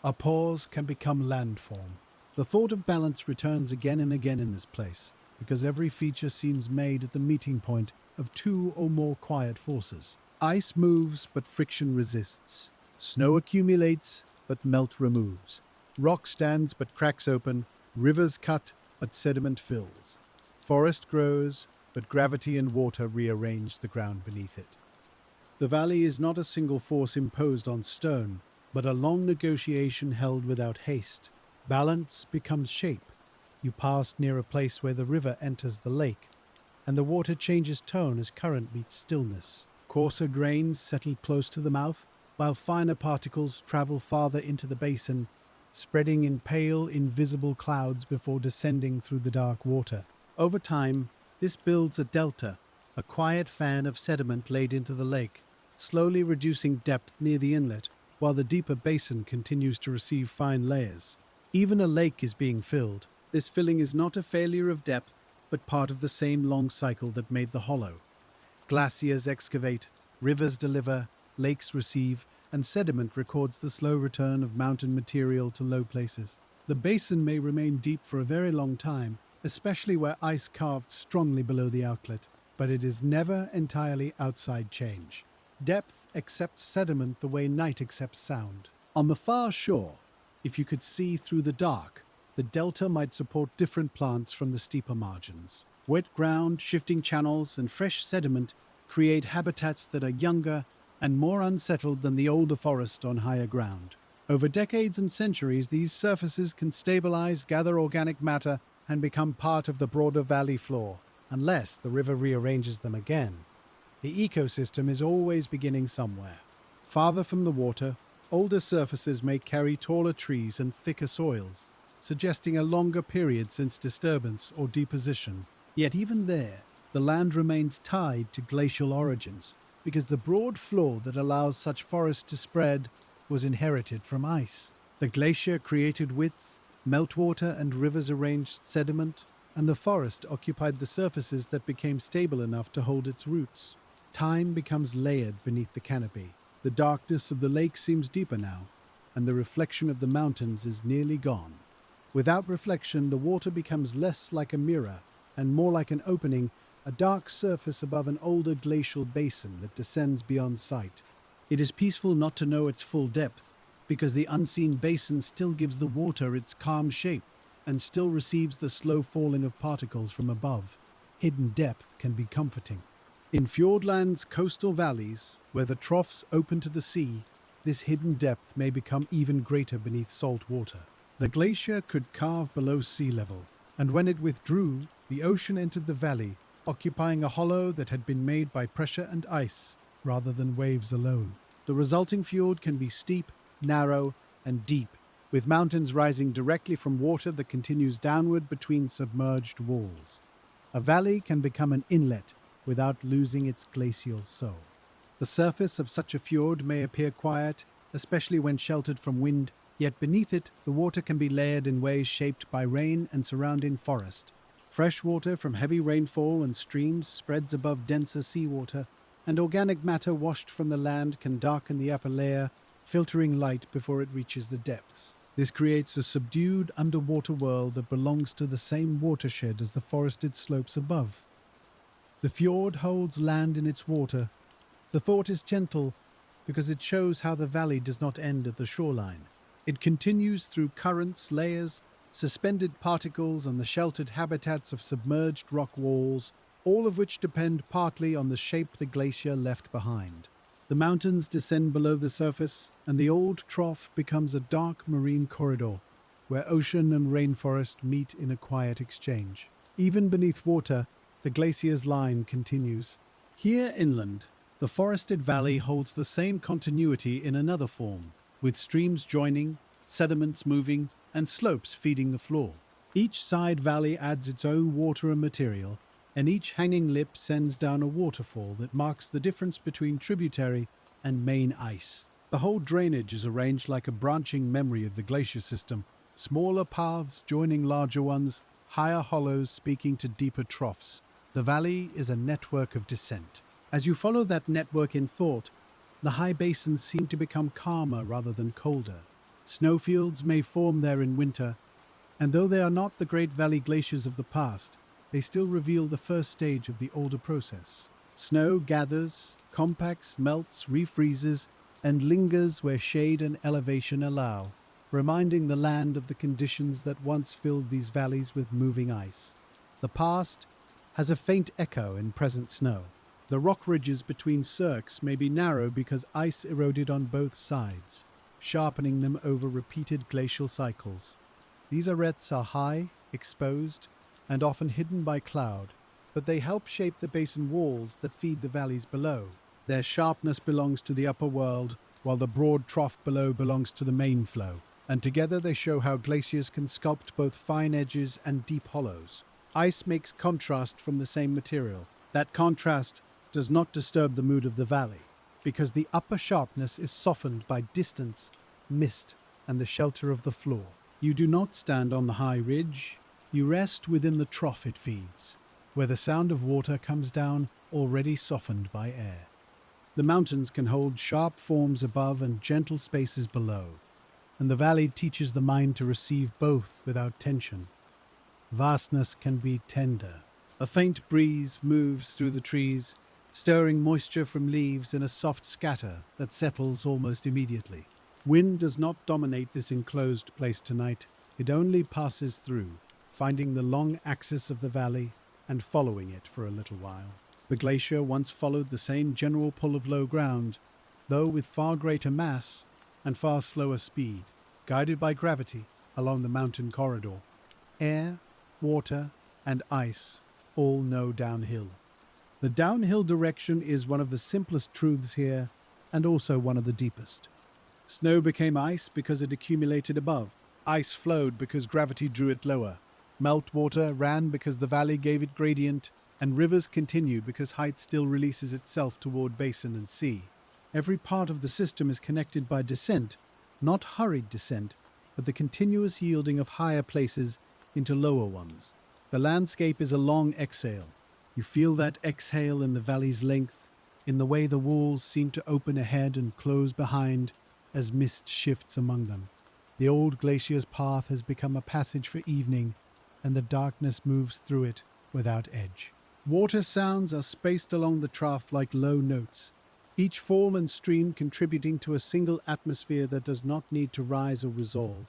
A pause can become landform. The thought of balance returns again and again in this place, because every feature seems made at the meeting point of two or more quiet forces. Ice moves, but friction resists. Snow accumulates, but melt removes. Rock stands, but cracks open. Rivers cut, but sediment fills. Forest grows, but gravity and water rearrange the ground beneath it. The valley is not a single force imposed on stone, but a long negotiation held without haste. Balance becomes shape. You pass near a place where the river enters the lake, and the water changes tone as current meets stillness. Coarser grains settle close to the mouth, while finer particles travel farther into the basin, spreading in pale, invisible clouds before descending through the dark water. Over time, this builds a delta, a quiet fan of sediment laid into the lake, slowly reducing depth near the inlet, while the deeper basin continues to receive fine layers. Even a lake is being filled. This filling is not a failure of depth, but part of the same long cycle that made the hollow. Glaciers excavate, rivers deliver, lakes receive, and sediment records the slow return of mountain material to low places. The basin may remain deep for a very long time, especially where ice carved strongly below the outlet, but it is never entirely outside change. Depth accepts sediment the way night accepts sound. On the far shore, if you could see through the dark, the delta might support different plants from the steeper margins. Wet ground, shifting channels, and fresh sediment create habitats that are younger and more unsettled than the older forest on higher ground. Over decades and centuries, these surfaces can stabilize, gather organic matter, and become part of the broader valley floor, unless the river rearranges them again. The ecosystem is always beginning somewhere. Farther from the water, older surfaces may carry taller trees and thicker soils, suggesting a longer period since disturbance or deposition. Yet even there, the land remains tied to glacial origins, because the broad floor that allows such forest to spread was inherited from ice. The glacier created width, meltwater and rivers arranged sediment, and the forest occupied the surfaces that became stable enough to hold its roots. Time becomes layered beneath the canopy. The darkness of the lake seems deeper now, and the reflection of the mountains is nearly gone. Without reflection, the water becomes less like a mirror and more like an opening, a dark surface above an older glacial basin that descends beyond sight. It is peaceful not to know its full depth, because the unseen basin still gives the water its calm shape and still receives the slow falling of particles from above. Hidden depth can be comforting. In Fjordland's coastal valleys, where the troughs open to the sea, this hidden depth may become even greater beneath salt water. The glacier could calve below sea level, and when it withdrew, the ocean entered the valley, occupying a hollow that had been made by pressure and ice, rather than waves alone. The resulting fjord can be steep, narrow, and deep, with mountains rising directly from water that continues downward between submerged walls. A valley can become an inlet without losing its glacial soul. The surface of such a fjord may appear quiet, especially when sheltered from wind, yet beneath it, the water can be layered in ways shaped by rain and surrounding forest. Fresh water from heavy rainfall and streams spreads above denser seawater, and organic matter washed from the land can darken the upper layer, filtering light before it reaches the depths. This creates a subdued underwater world that belongs to the same watershed as the forested slopes above. The fjord holds land in its water. The thought is gentle because it shows how the valley does not end at the shoreline. It continues through currents, layers, suspended particles, and the sheltered habitats of submerged rock walls, all of which depend partly on the shape the glacier left behind. The mountains descend below the surface, and the old trough becomes a dark marine corridor, where ocean and rainforest meet in a quiet exchange. Even beneath water, the glacier's line continues. Here inland, the forested valley holds the same continuity in another form, with streams joining, sediments moving, and slopes feeding the floor. Each side valley adds its own water and material, and each hanging lip sends down a waterfall that marks the difference between tributary and main ice. The whole drainage is arranged like a branching memory of the glacier system, smaller paths joining larger ones, higher hollows speaking to deeper troughs. The valley is a network of descent. As you follow that network in thought, the high basins seem to become calmer rather than colder. Snowfields may form there in winter, and though they are not the great valley glaciers of the past, they still reveal the first stage of the older process. Snow gathers, compacts, melts, refreezes, and lingers where shade and elevation allow, reminding the land of the conditions that once filled these valleys with moving ice. The past has a faint echo in present snow. The rock ridges between cirques may be narrow because ice eroded on both sides, sharpening them over repeated glacial cycles. These arêtes are high, exposed, and often hidden by cloud, but they help shape the basin walls that feed the valleys below. Their sharpness belongs to the upper world, while the broad trough below belongs to the main flow, and together they show how glaciers can sculpt both fine edges and deep hollows. Ice makes contrast from the same material. That contrast does not disturb the mood of the valley, because the upper sharpness is softened by distance, mist, and the shelter of the floor. You do not stand on the high ridge. You rest within the trough it feeds, where the sound of water comes down already softened by air. The mountains can hold sharp forms above and gentle spaces below, and the valley teaches the mind to receive both without tension. Vastness can be tender. A faint breeze moves through the trees, stirring moisture from leaves in a soft scatter that settles almost immediately. Wind does not dominate this enclosed place tonight. It only passes through, finding the long axis of the valley and following it for a little while. The glacier once followed the same general pull of low ground, though with far greater mass, and far slower speed, guided by gravity along the mountain corridor. Air, water, and ice all know downhill. The downhill direction is one of the simplest truths here, and also one of the deepest. Snow became ice because it accumulated above. Ice flowed because gravity drew it lower. Meltwater ran because the valley gave it gradient, and rivers continue because height still releases itself toward basin and sea. Every part of the system is connected by descent, not hurried descent, but the continuous yielding of higher places into lower ones. The landscape is a long exhale. You feel that exhale in the valley's length, in the way the walls seem to open ahead and close behind as mist shifts among them. The old glacier's path has become a passage for evening, and the darkness moves through it without edge. Water sounds are spaced along the trough like low notes, each fall and stream contributing to a single atmosphere that does not need to rise or resolve.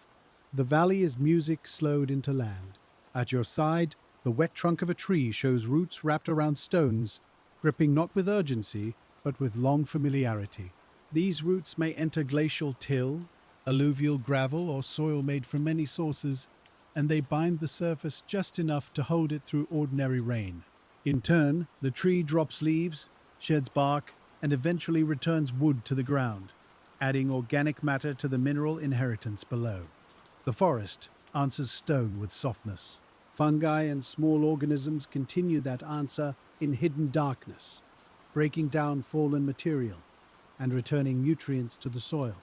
The valley is music slowed into land. At your side, the wet trunk of a tree shows roots wrapped around stones, gripping not with urgency, but with long familiarity. These roots may enter glacial till, alluvial gravel, or soil made from many sources, and they bind the surface just enough to hold it through ordinary rain. In turn, the tree drops leaves, sheds bark, and eventually returns wood to the ground, adding organic matter to the mineral inheritance below. The forest answers stone with softness. Fungi and small organisms continue that answer in hidden darkness, breaking down fallen material and returning nutrients to the soil.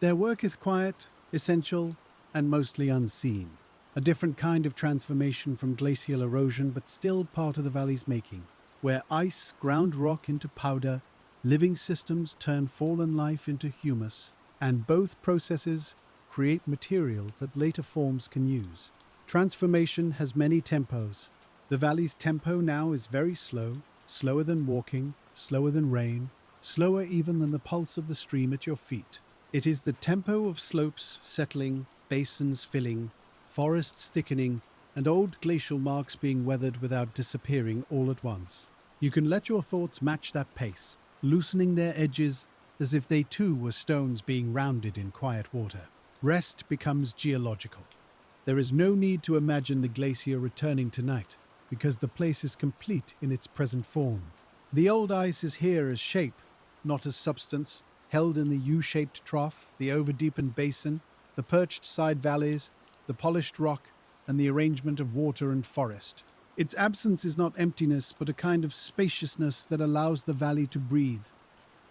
Their work is quiet, essential, and mostly unseen. A different kind of transformation from glacial erosion, but still part of the valley's making. Where ice ground rock into powder, living systems turn fallen life into humus, and both processes create material that later forms can use. Transformation has many tempos. The valley's tempo now is very slow, slower than walking, slower than rain, slower even than the pulse of the stream at your feet. It is the tempo of slopes settling, basins filling, forests thickening, and old glacial marks being weathered without disappearing all at once. You can let your thoughts match that pace, loosening their edges as if they too were stones being rounded in quiet water. Rest becomes geological. There is no need to imagine the glacier returning tonight, because the place is complete in its present form. The old ice is here as shape, not as substance, held in the U-shaped trough, the overdeepened basin, the perched side valleys, the polished rock, and the arrangement of water and forest. Its absence is not emptiness, but a kind of spaciousness that allows the valley to breathe.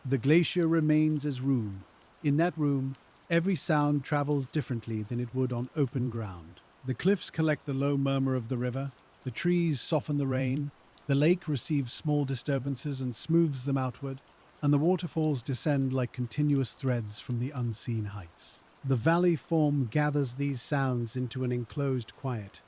The glacier remains as room. In that room, every sound travels differently than it would on open ground. The cliffs collect the low murmur of the river, the trees soften the rain, the lake receives small disturbances and smooths them outward, and the waterfalls descend like continuous threads from the unseen heights. The valley form gathers these sounds into an enclosed quiet.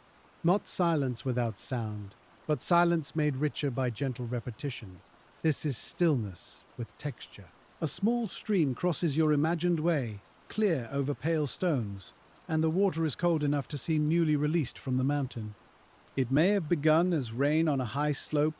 Not silence without sound, but silence made richer by gentle repetition. This is stillness with texture. A small stream crosses your imagined way, clear over pale stones, and the water is cold enough to seem newly released from the mountain. It may have begun as rain on a high slope,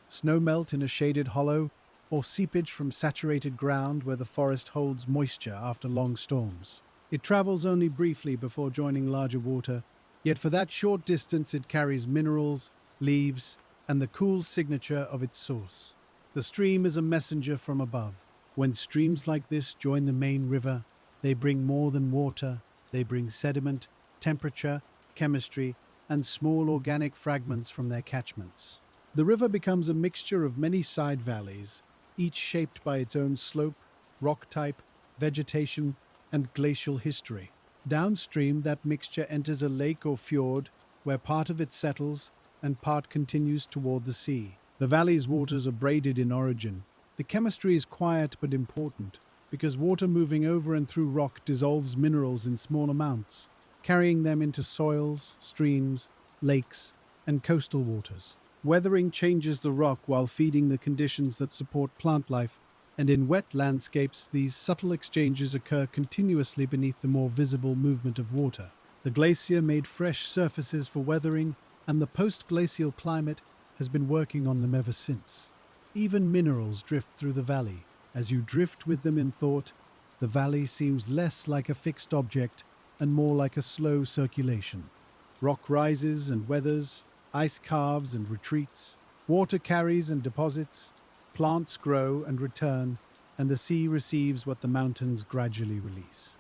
snowmelt in a shaded hollow, or seepage from saturated ground where the forest holds moisture after long storms. It travels only briefly before joining larger water, yet for that short distance it carries minerals, leaves, and the cool signature of its source. The stream is a messenger from above. When streams like this join the main river, they bring more than water. They bring sediment, temperature, chemistry, and small organic fragments from their catchments. The river becomes a mixture of many side valleys, each shaped by its own slope, rock type, vegetation, and glacial history. Downstream, that mixture enters a lake or fjord, where part of it settles and part continues toward the sea. The valley's waters are braided in origin. The chemistry is quiet but important, because water moving over and through rock dissolves minerals in small amounts, carrying them into soils, streams, lakes, and coastal waters. Weathering changes the rock while feeding the conditions that support plant life, and in wet landscapes these subtle exchanges occur continuously beneath the more visible movement of water. The glacier made fresh surfaces for weathering, and the post-glacial climate has been working on them ever since. Even minerals drift through the valley. As you drift with them in thought, The valley seems less like a fixed object and more like a slow circulation. Rock rises and weathers, ice calves and retreats, water carries and deposits, plants grow and return, and the sea receives what the mountains gradually release.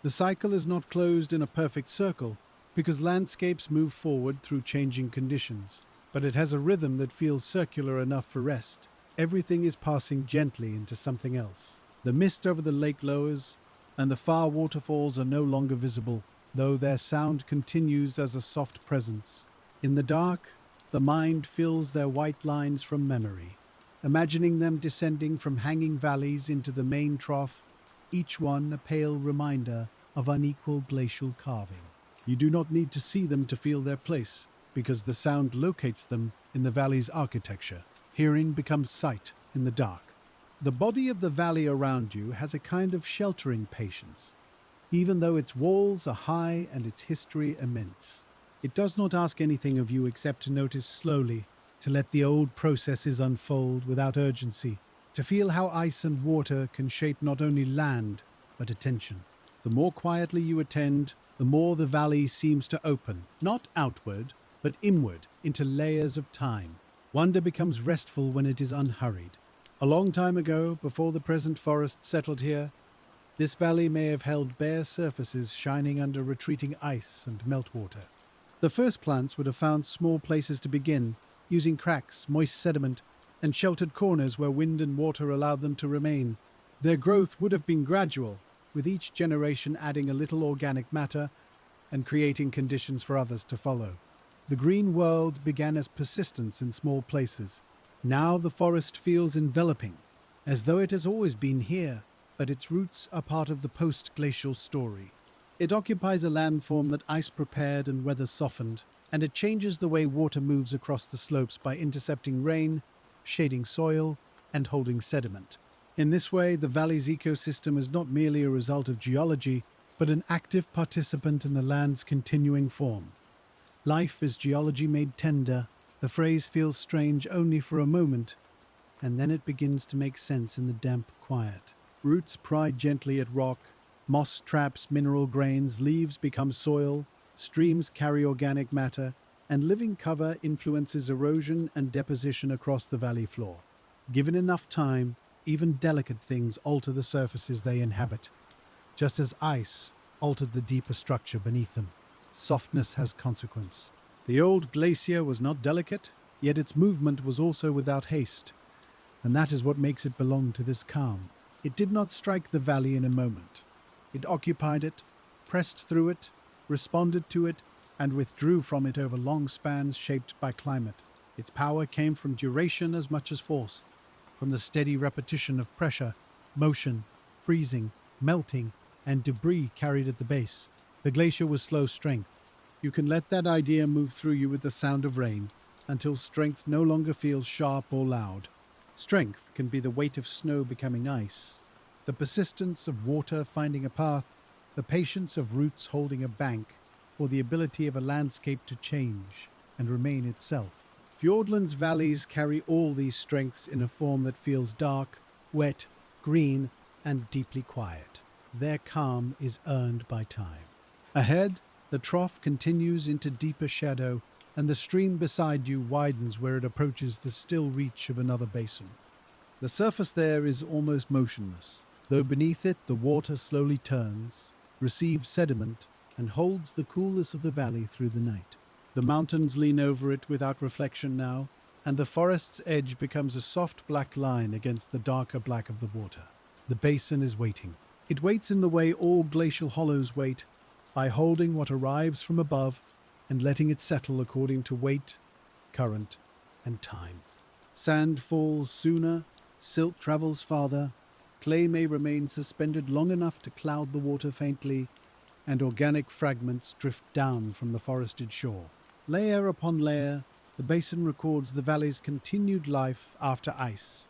The cycle is not closed in a perfect circle because landscapes move forward through changing conditions, but it has a rhythm that feels circular enough for rest. Everything is passing gently into something else. The mist over the lake lowers, and the far waterfalls are no longer visible, though their sound continues as a soft presence. In the dark, the mind fills their white lines from memory, imagining them descending from hanging valleys into the main trough, each one a pale reminder of unequal glacial carving. You do not need to see them to feel their place, because the sound locates them in the valley's architecture. Hearing becomes sight in the dark. The body of the valley around you has a kind of sheltering patience, even though its walls are high and its history immense. It does not ask anything of you except to notice slowly, to let the old processes unfold without urgency, to feel how ice and water can shape not only land, but attention. The more quietly you attend, the more the valley seems to open, not outward, but inward, into layers of time. Wonder becomes restful when it is unhurried. A long time ago, before the present forest settled here, this valley may have held bare surfaces shining under retreating ice and meltwater. The first plants would have found small places to begin, using cracks, moist sediment, and sheltered corners where wind and water allowed them to remain. Their growth would have been gradual, with each generation adding a little organic matter and creating conditions for others to follow. The green world began as persistence in small places. Now the forest feels enveloping, as though it has always been here, but its roots are part of the post-glacial story. It occupies a landform that ice prepared and weather softened, and it changes the way water moves across the slopes by intercepting rain, shading soil, and holding sediment. In this way, the valley's ecosystem is not merely a result of geology, but an active participant in the land's continuing form. Life is geology made tender. The phrase feels strange only for a moment, and then it begins to make sense in the damp quiet. Roots pry gently at rock, moss traps mineral grains, leaves become soil, streams carry organic matter, and living cover influences erosion and deposition across the valley floor. Given enough time, even delicate things alter the surfaces they inhabit, just as ice altered the deeper structure beneath them. Softness has consequence. The old glacier was not delicate, yet its movement was also without haste, and that is what makes it belong to this calm. It did not strike the valley in a moment. It occupied it, pressed through it, responded to it, and withdrew from it over long spans shaped by climate. Its power came from duration as much as force, from the steady repetition of pressure, motion, freezing, melting, and debris carried at the base. The glacier was slow strength. You can let that idea move through you with the sound of rain until strength no longer feels sharp or loud. Strength can be the weight of snow becoming ice, the persistence of water finding a path, the patience of roots holding a bank, or the ability of a landscape to change and remain itself. Fjordland's valleys carry all these strengths in a form that feels dark, wet, green, and deeply quiet. Their calm is earned by time. Ahead, the trough continues into deeper shadow, and the stream beside you widens where it approaches the still reach of another basin. The surface there is almost motionless, though beneath it the water slowly turns, receives sediment, and holds the coolness of the valley through the night. The mountains lean over it without reflection now, and the forest's edge becomes a soft black line against the darker black of the water. The basin is waiting. It waits in the way all glacial hollows wait, by holding what arrives from above and letting it settle according to weight, current, and time. Sand falls sooner, silt travels farther, clay may remain suspended long enough to cloud the water faintly, and organic fragments drift down from the forested shore. Layer upon layer, the basin records the valley's continued life after ice,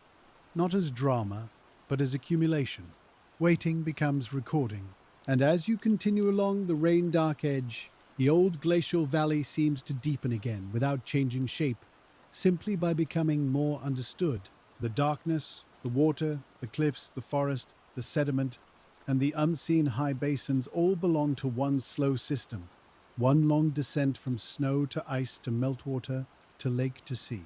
not as drama, but as accumulation. Waiting becomes recording, and as you continue along the rain-dark edge, the old glacial valley seems to deepen again without changing shape, simply by becoming more understood. The darkness, the water, the cliffs, the forest, the sediment, and the unseen high basins all belong to one slow system, one long descent from snow to ice to meltwater to lake to sea.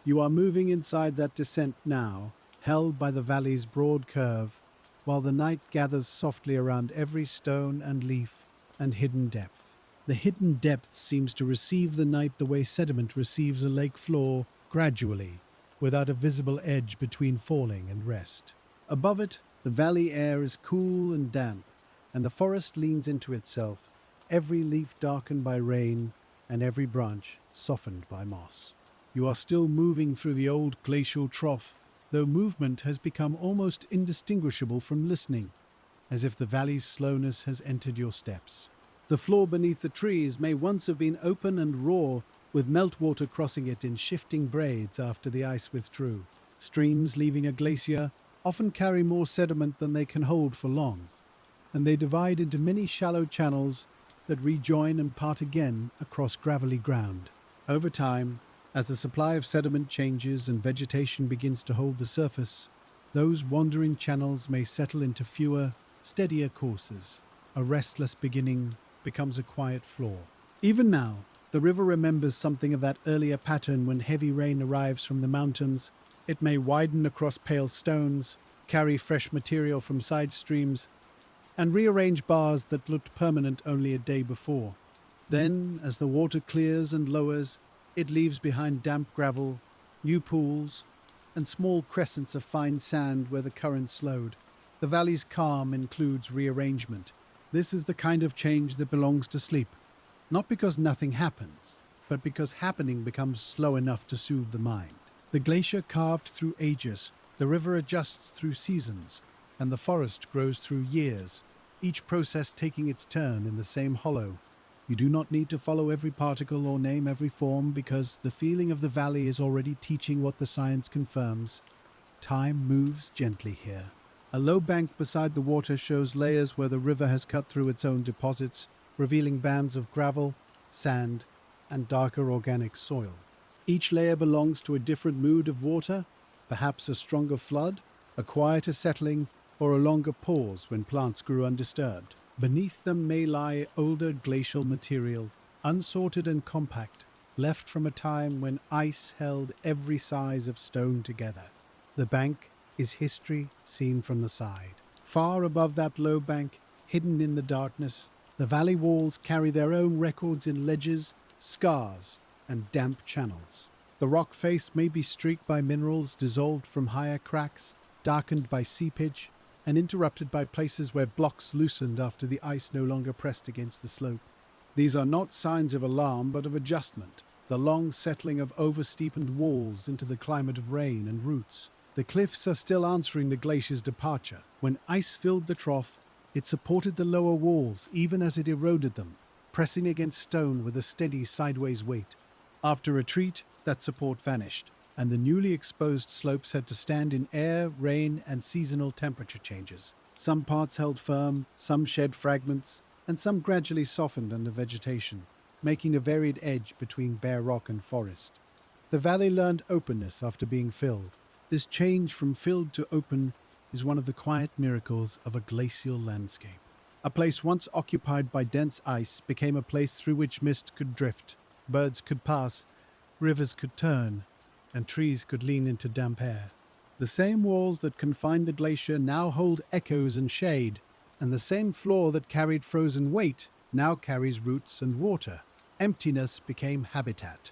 You are moving inside that descent now, held by the valley's broad curve, while the night gathers softly around every stone and leaf and hidden depth. The hidden depth seems to receive the night the way sediment receives a lake floor, gradually, without a visible edge between falling and rest. Above it, the valley air is cool and damp, and the forest leans into itself, every leaf darkened by rain and every branch softened by moss. You are still moving through the old glacial trough, though movement has become almost indistinguishable from listening, as if the valley's slowness has entered your steps. The floor beneath the trees may once have been open and raw, with meltwater crossing it in shifting braids after the ice withdrew. Streams leaving a glacier often carry more sediment than they can hold for long, and they divide into many shallow channels that rejoin and part again across gravelly ground. Over time, as the supply of sediment changes and vegetation begins to hold the surface, those wandering channels may settle into fewer, steadier courses. A restless beginning becomes a quiet floor. Even now, the river remembers something of that earlier pattern when heavy rain arrives from the mountains. It may widen across pale stones, carry fresh material from side streams, and rearrange bars that looked permanent only a day before. Then, as the water clears and lowers, it leaves behind damp gravel, new pools, and small crescents of fine sand where the current slowed. The valley's calm includes rearrangement. This is the kind of change that belongs to sleep, not because nothing happens, but because happening becomes slow enough to soothe the mind. The glacier carved through ages, the river adjusts through seasons, and the forest grows through years, each process taking its turn in the same hollow. You do not need to follow every particle or name every form, because the feeling of the valley is already teaching what the science confirms. Time moves gently here. A low bank beside the water shows layers where the river has cut through its own deposits, revealing bands of gravel, sand, and darker organic soil. Each layer belongs to a different mood of water, perhaps a stronger flood, a quieter settling, or a longer pause when plants grew undisturbed. Beneath them may lie older glacial material, unsorted and compact, left from a time when ice held every size of stone together. The bank is history seen from the side. Far above that low bank, hidden in the darkness, the valley walls carry their own records in ledges, scars, and damp channels. The rock face may be streaked by minerals dissolved from higher cracks, darkened by seepage, and interrupted by places where blocks loosened after the ice no longer pressed against the slope. These are not signs of alarm, but of adjustment, the long settling of oversteepened walls into the climate of rain and roots. The cliffs are still answering the glacier's departure. When ice filled the trough, it supported the lower walls even as it eroded them, pressing against stone with a steady sideways weight. After retreat, that support vanished, and the newly exposed slopes had to stand in air, rain, and seasonal temperature changes. Some parts held firm, some shed fragments, and some gradually softened under vegetation, making a varied edge between bare rock and forest. The valley learned openness after being filled. This change from filled to open is one of the quiet miracles of a glacial landscape. A place once occupied by dense ice became a place through which mist could drift, birds could pass, rivers could turn, and trees could lean into damp air. The same walls that confined the glacier now hold echoes and shade, and the same floor that carried frozen weight now carries roots and water. Emptiness became habitat.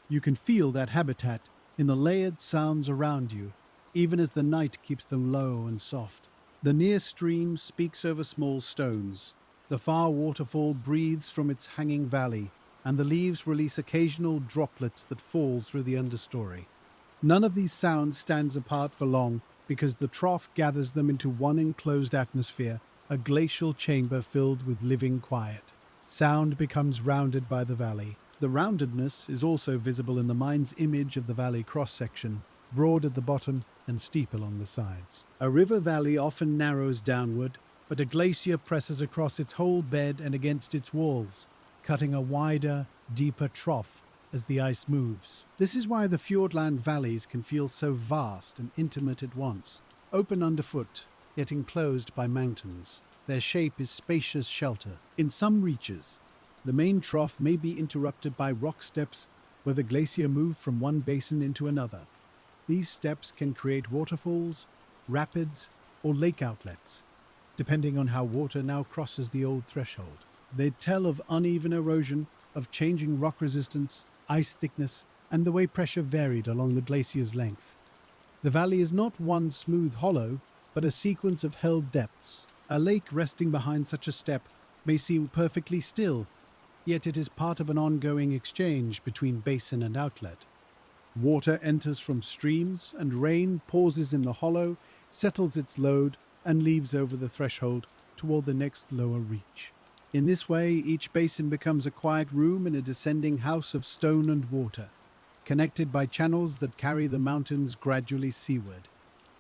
You can feel that habitat in the layered sounds around you, even as the night keeps them low and soft. The near stream speaks over small stones. The far waterfall breathes from its hanging valley, and the leaves release occasional droplets that fall through the understory. None of these sounds stands apart for long, because the trough gathers them into one enclosed atmosphere, a glacial chamber filled with living quiet. Sound becomes rounded by the valley. The roundedness is also visible in the mind's image of the valley cross-section, broad at the bottom and steep along the sides. A river valley often narrows downward, but a glacier presses across its whole bed and against its walls, cutting a wider, deeper trough as the ice moves. This is why the Fjordland valleys can feel so vast and intimate at once, open underfoot, yet enclosed by mountains. Their shape is spacious shelter. In some reaches, the main trough may be interrupted by rock steps where the glacier moved from one basin into another. These steps can create waterfalls, rapids, or lake outlets, depending on how water now crosses the old threshold. They tell of uneven erosion, of changing rock resistance, ice thickness, and the way pressure varied along the glacier's length. The valley is not one smooth hollow, but a sequence of held depths. A lake resting behind such a step may seem perfectly still, yet it is part of an ongoing exchange between basin and outlet. Water enters from streams, and rain pauses in the hollow, settles its load, and leaves over the threshold toward the next lower reach. In this way, each basin becomes a quiet room in a descending house of stone and water, connected by channels that carry the mountains gradually seaward.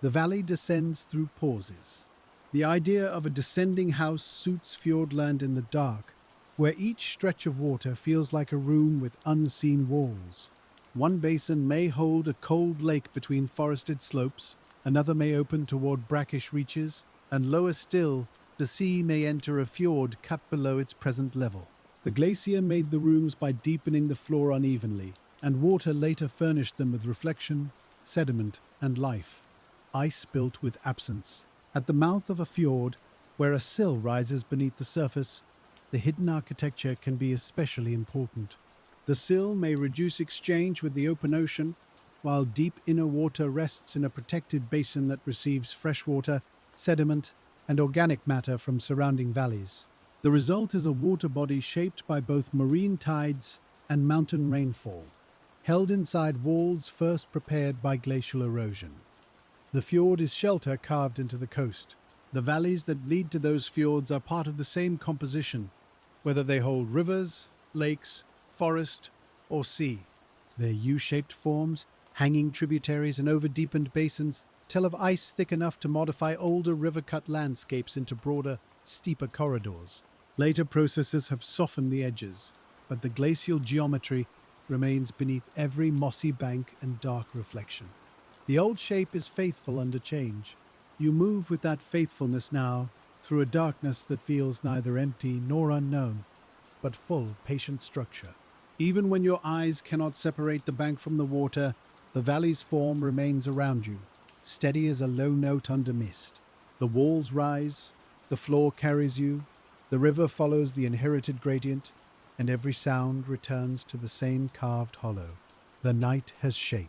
The valley descends through pauses. The idea of a descending house suits Fjordland in the dark, where each stretch of water feels like a room with unseen walls. One basin may hold a cold lake between forested slopes, another may open toward brackish reaches, and lower still, the sea may enter a fjord cut below its present level. The glacier made the rooms by deepening the floor unevenly, and water later furnished them with reflection, sediment, and life. Ice built with absence. At the mouth of a fjord, where a sill rises beneath the surface, the hidden architecture can be especially important. The sill may reduce exchange with the open ocean, while deep inner water rests in a protected basin that receives fresh water, sediment, and organic matter from surrounding valleys. The result is a water body shaped by both marine tides and mountain rainfall, held inside walls first prepared by glacial erosion. The fjord is shelter carved into the coast. The valleys that lead to those fjords are part of the same composition, whether they hold rivers, lakes, forest, or sea. Their U-shaped forms, hanging tributaries, and over-deepened basins tell of ice thick enough to modify older river-cut landscapes into broader, steeper corridors. Later processes have softened the edges, but the glacial geometry remains beneath every mossy bank and dark reflection. The old shape is faithful under change. You move with that faithfulness now through a darkness that feels neither empty nor unknown, but full of patient structure. Even when your eyes cannot separate the bank from the water, the valley's form remains around you, steady as a low note under mist. The walls rise, the floor carries you, the river follows the inherited gradient, and every sound returns to the same carved hollow. The night has shape.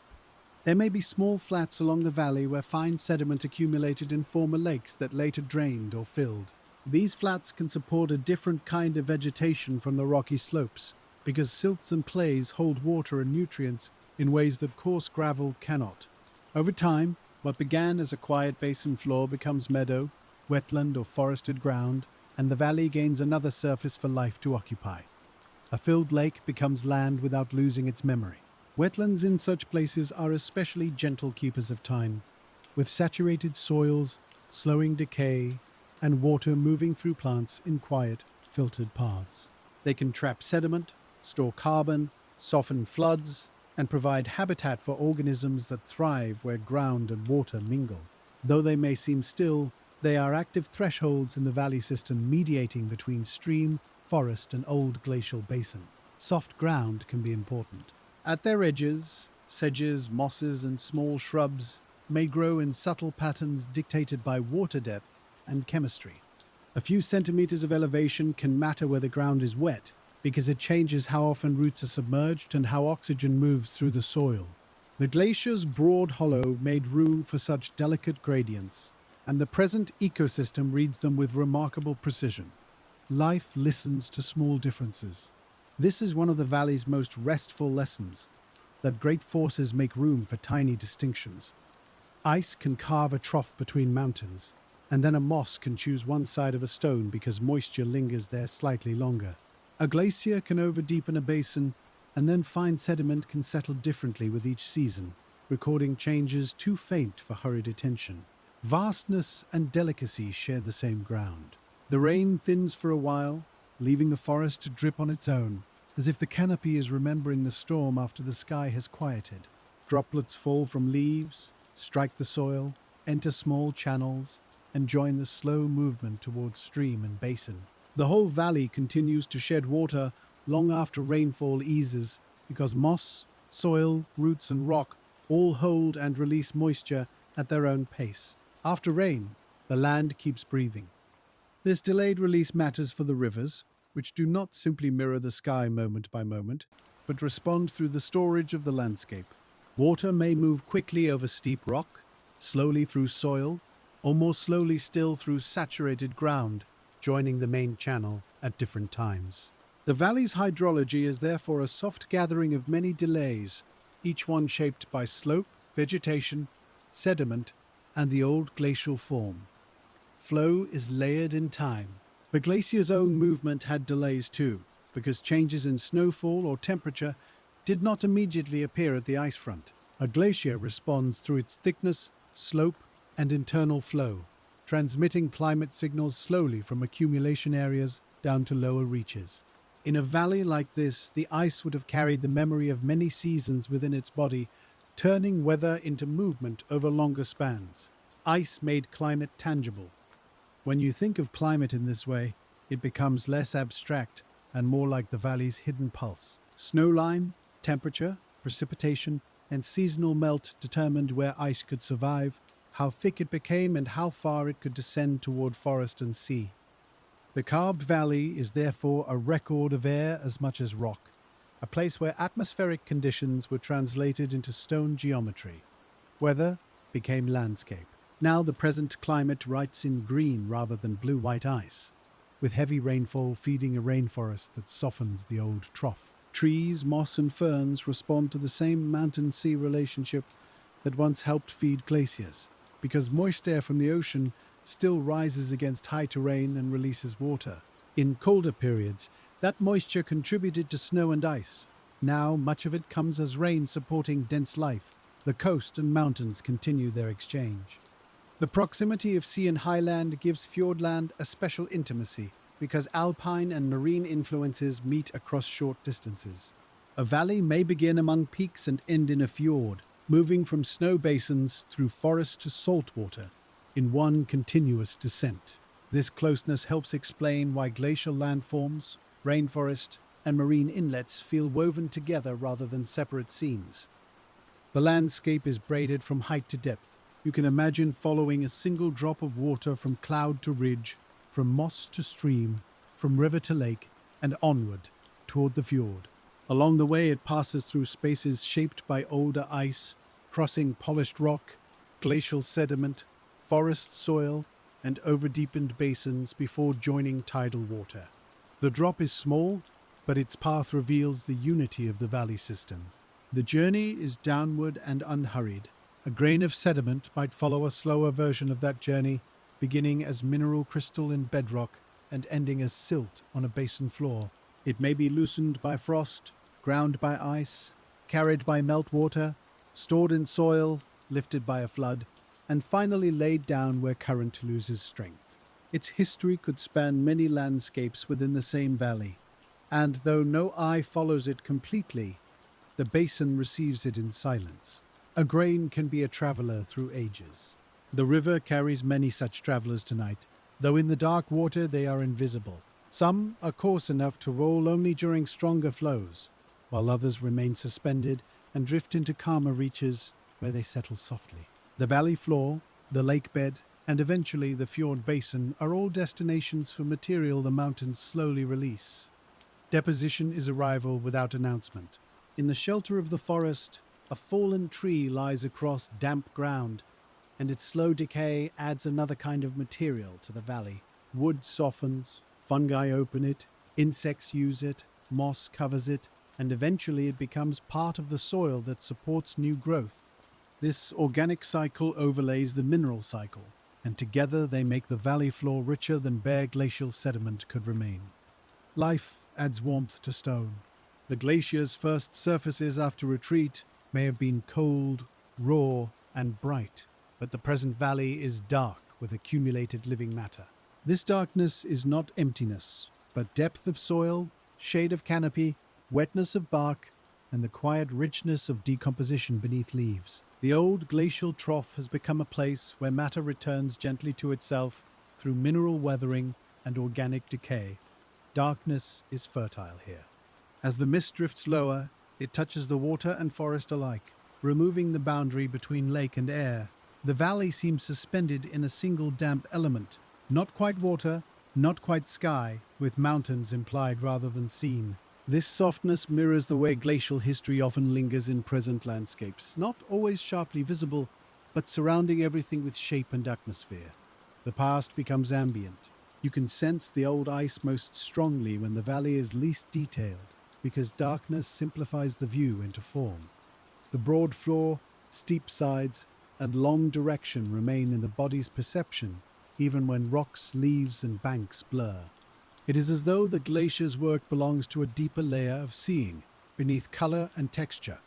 There may be small flats along the valley where fine sediment accumulated in former lakes that later drained or filled. These flats can support a different kind of vegetation from the rocky slopes, because silts and clays hold water and nutrients in ways that coarse gravel cannot. Over time, what began as a quiet basin floor becomes meadow, wetland, or forested ground, and the valley gains another surface for life to occupy. A filled lake becomes land without losing its memory. Wetlands in such places are especially gentle keepers of time, with saturated soils, slowing decay, and water moving through plants in quiet, filtered paths. They can trap sediment, store carbon, soften floods, and provide habitat for organisms that thrive where ground and water mingle. Though they may seem still, they are active thresholds in the valley system mediating between stream, forest, and old glacial basin. Soft ground can be important. At their edges, sedges, mosses, and small shrubs may grow in subtle patterns dictated by water depth and chemistry. A few centimeters of elevation can matter where the ground is wet, because it changes how often roots are submerged and how oxygen moves through the soil. The glacier's broad hollow made room for such delicate gradients, and the present ecosystem reads them with remarkable precision. Life listens to small differences. This is one of the valley's most restful lessons, that great forces make room for tiny distinctions. Ice can carve a trough between mountains, and then a moss can choose one side of a stone because moisture lingers there slightly longer. A glacier can overdeepen a basin, and then fine sediment can settle differently with each season, recording changes too faint for hurried attention. Vastness and delicacy share the same ground. The rain thins for a while, leaving the forest to drip on its own, as if the canopy is remembering the storm after the sky has quieted. Droplets fall from leaves, strike the soil, enter small channels, and join the slow movement towards stream and basin. The whole valley continues to shed water long after rainfall eases because moss, soil, roots, and rock all hold and release moisture at their own pace. After rain, the land keeps breathing. This delayed release matters for the rivers, which do not simply mirror the sky moment by moment, but respond through the storage of the landscape. Water may move quickly over steep rock, slowly through soil, or more slowly still through saturated ground, joining the main channel at different times. The valley's hydrology is therefore a soft gathering of many delays, each one shaped by slope, vegetation, sediment, and the old glacial form. Flow is layered in time. The glacier's own movement had delays too, because changes in snowfall or temperature did not immediately appear at the ice front. A glacier responds through its thickness, slope, and internal flow, transmitting climate signals slowly from accumulation areas down to lower reaches. In a valley like this, the ice would have carried the memory of many seasons within its body, turning weather into movement over longer spans. Ice made climate tangible. When you think of climate in this way, it becomes less abstract and more like the valley's hidden pulse. Snowline, temperature, precipitation, and seasonal melt determined where ice could survive, how thick it became, and how far it could descend toward forest and sea. The carved valley is therefore a record of air as much as rock, a place where atmospheric conditions were translated into stone geometry. Weather became landscape. Now the present climate writes in green rather than blue-white ice, with heavy rainfall feeding a rainforest that softens the old trough. Trees, moss, and ferns respond to the same mountain-sea relationship that once helped feed glaciers, because moist air from the ocean still rises against high terrain and releases water. In colder periods, that moisture contributed to snow and ice. Now much of it comes as rain supporting dense life. The coast and mountains continue their exchange. The proximity of sea and highland gives Fjordland a special intimacy because alpine and marine influences meet across short distances. A valley may begin among peaks and end in a fjord, moving from snow basins through forest to saltwater in one continuous descent. This closeness helps explain why glacial landforms, rainforest, and marine inlets feel woven together rather than separate scenes. The landscape is braided from height to depth. You can imagine following a single drop of water from cloud to ridge, from moss to stream, from river to lake, and onward toward the fjord. Along the way, it passes through spaces shaped by older ice, crossing polished rock, glacial sediment, forest soil, and overdeepened basins before joining tidal water. The drop is small, but its path reveals the unity of the valley system. The journey is downward and unhurried. A grain of sediment might follow a slower version of that journey, beginning as mineral crystal in bedrock and ending as silt on a basin floor. It may be loosened by frost, ground by ice, carried by meltwater, stored in soil, lifted by a flood, and finally laid down where current loses strength. Its history could span many landscapes within the same valley, and though no eye follows it completely, the basin receives it in silence. A grain can be a traveler through ages. The river carries many such travelers tonight, though in the dark water they are invisible. Some are coarse enough to roll only during stronger flows, while others remain suspended and drift into calmer reaches where they settle softly. The valley floor, the lake bed, and eventually the fjord basin are all destinations for material the mountains slowly release. Deposition is arrival without announcement. In the shelter of the forest, a fallen tree lies across damp ground, and its slow decay adds another kind of material to the valley. Wood softens, fungi open it, insects use it, moss covers it, and eventually it becomes part of the soil that supports new growth. This organic cycle overlays the mineral cycle, and together they make the valley floor richer than bare glacial sediment could remain. Life adds warmth to stone. The glacier's first surfaces after retreat may have been cold, raw, and bright, but the present valley is dark with accumulated living matter. This darkness is not emptiness, but depth of soil, shade of canopy, wetness of bark, and the quiet richness of decomposition beneath leaves. The old glacial trough has become a place where matter returns gently to itself through mineral weathering and organic decay. Darkness is fertile here. As the mist drifts lower, it touches the water and forest alike, removing the boundary between lake and air. The valley seems suspended in a single damp element, not quite water, not quite sky, with mountains implied rather than seen. This softness mirrors the way glacial history often lingers in present landscapes, not always sharply visible, but surrounding everything with shape and atmosphere. The past becomes ambient. You can sense the old ice most strongly when the valley is least detailed, because darkness simplifies the view into form. The broad floor, steep sides, and long direction remain in the body's perception, even when rocks, leaves, and banks blur. It is as though the glacier's work belongs to a deeper layer of seeing, beneath color and texture.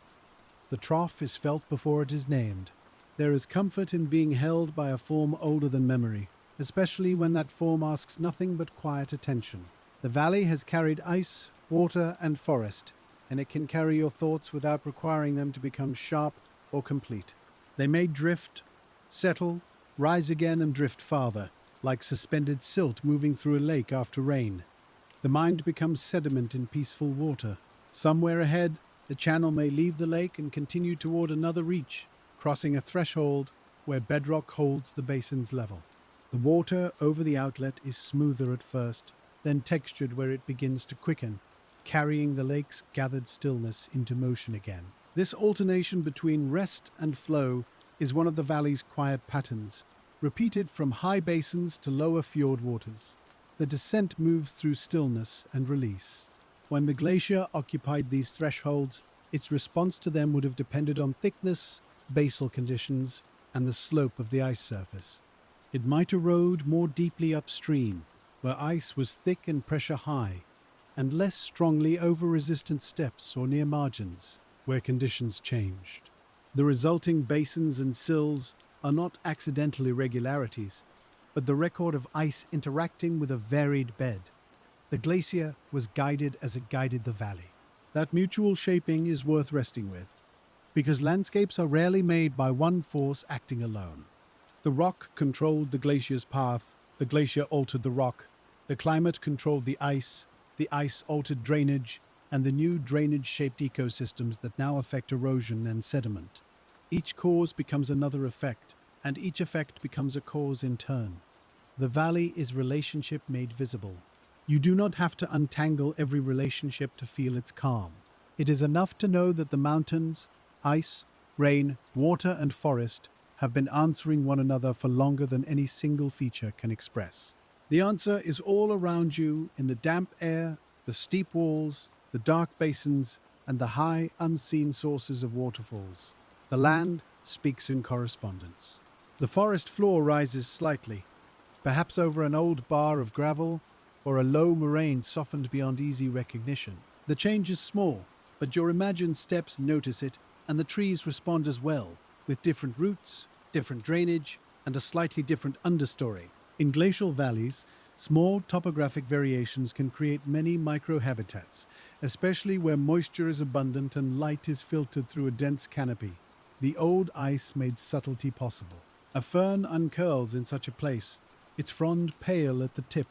The trough is felt before it is named. There is comfort in being held by a form older than memory, especially when that form asks nothing but quiet attention. The valley has carried ice, water, and forest, and it can carry your thoughts without requiring them to become sharp or complete. They may drift, settle, rise again and drift farther, like suspended silt moving through a lake after rain. The mind becomes sediment in peaceful water. Somewhere ahead, the channel may leave the lake and continue toward another reach, crossing a threshold where bedrock holds the basin's level. The water over the outlet is smoother at first, then textured where it begins to quicken, carrying the lake's gathered stillness into motion again. This alternation between rest and flow is one of the valley's quiet patterns, repeated from high basins to lower fjord waters. The descent moves through stillness and release. When the glacier occupied these thresholds, its response to them would have depended on thickness, basal conditions, and the slope of the ice surface. It might erode more deeply upstream, where ice was thick and pressure high, and less strongly over resistant steps or near margins, where conditions changed. The resulting basins and sills are not accidental irregularities, but the record of ice interacting with a varied bed. The glacier was guided as it guided the valley. That mutual shaping is worth resting with, because landscapes are rarely made by one force acting alone. The rock controlled the glacier's path, the glacier altered the rock, the climate controlled the ice altered drainage, and the new drainage-shaped ecosystems that now affect erosion and sediment. Each cause becomes another effect, and each effect becomes a cause in turn. The valley is relationship made visible. You do not have to untangle every relationship to feel its calm. It is enough to know that the mountains, ice, rain, water, and forest have been answering one another for longer than any single feature can express. The answer is all around you in the damp air, the steep walls, the dark basins, and the high, unseen sources of waterfalls. The land speaks in correspondence. The forest floor rises slightly, perhaps over an old bar of gravel or a low moraine softened beyond easy recognition. The change is small, but your imagined steps notice it, and the trees respond as well, with different roots, different drainage, and a slightly different understory. In glacial valleys, small topographic variations can create many microhabitats, especially where moisture is abundant and light is filtered through a dense canopy. The old ice made subtlety possible. A fern uncurls in such a place, its frond pale at the tip,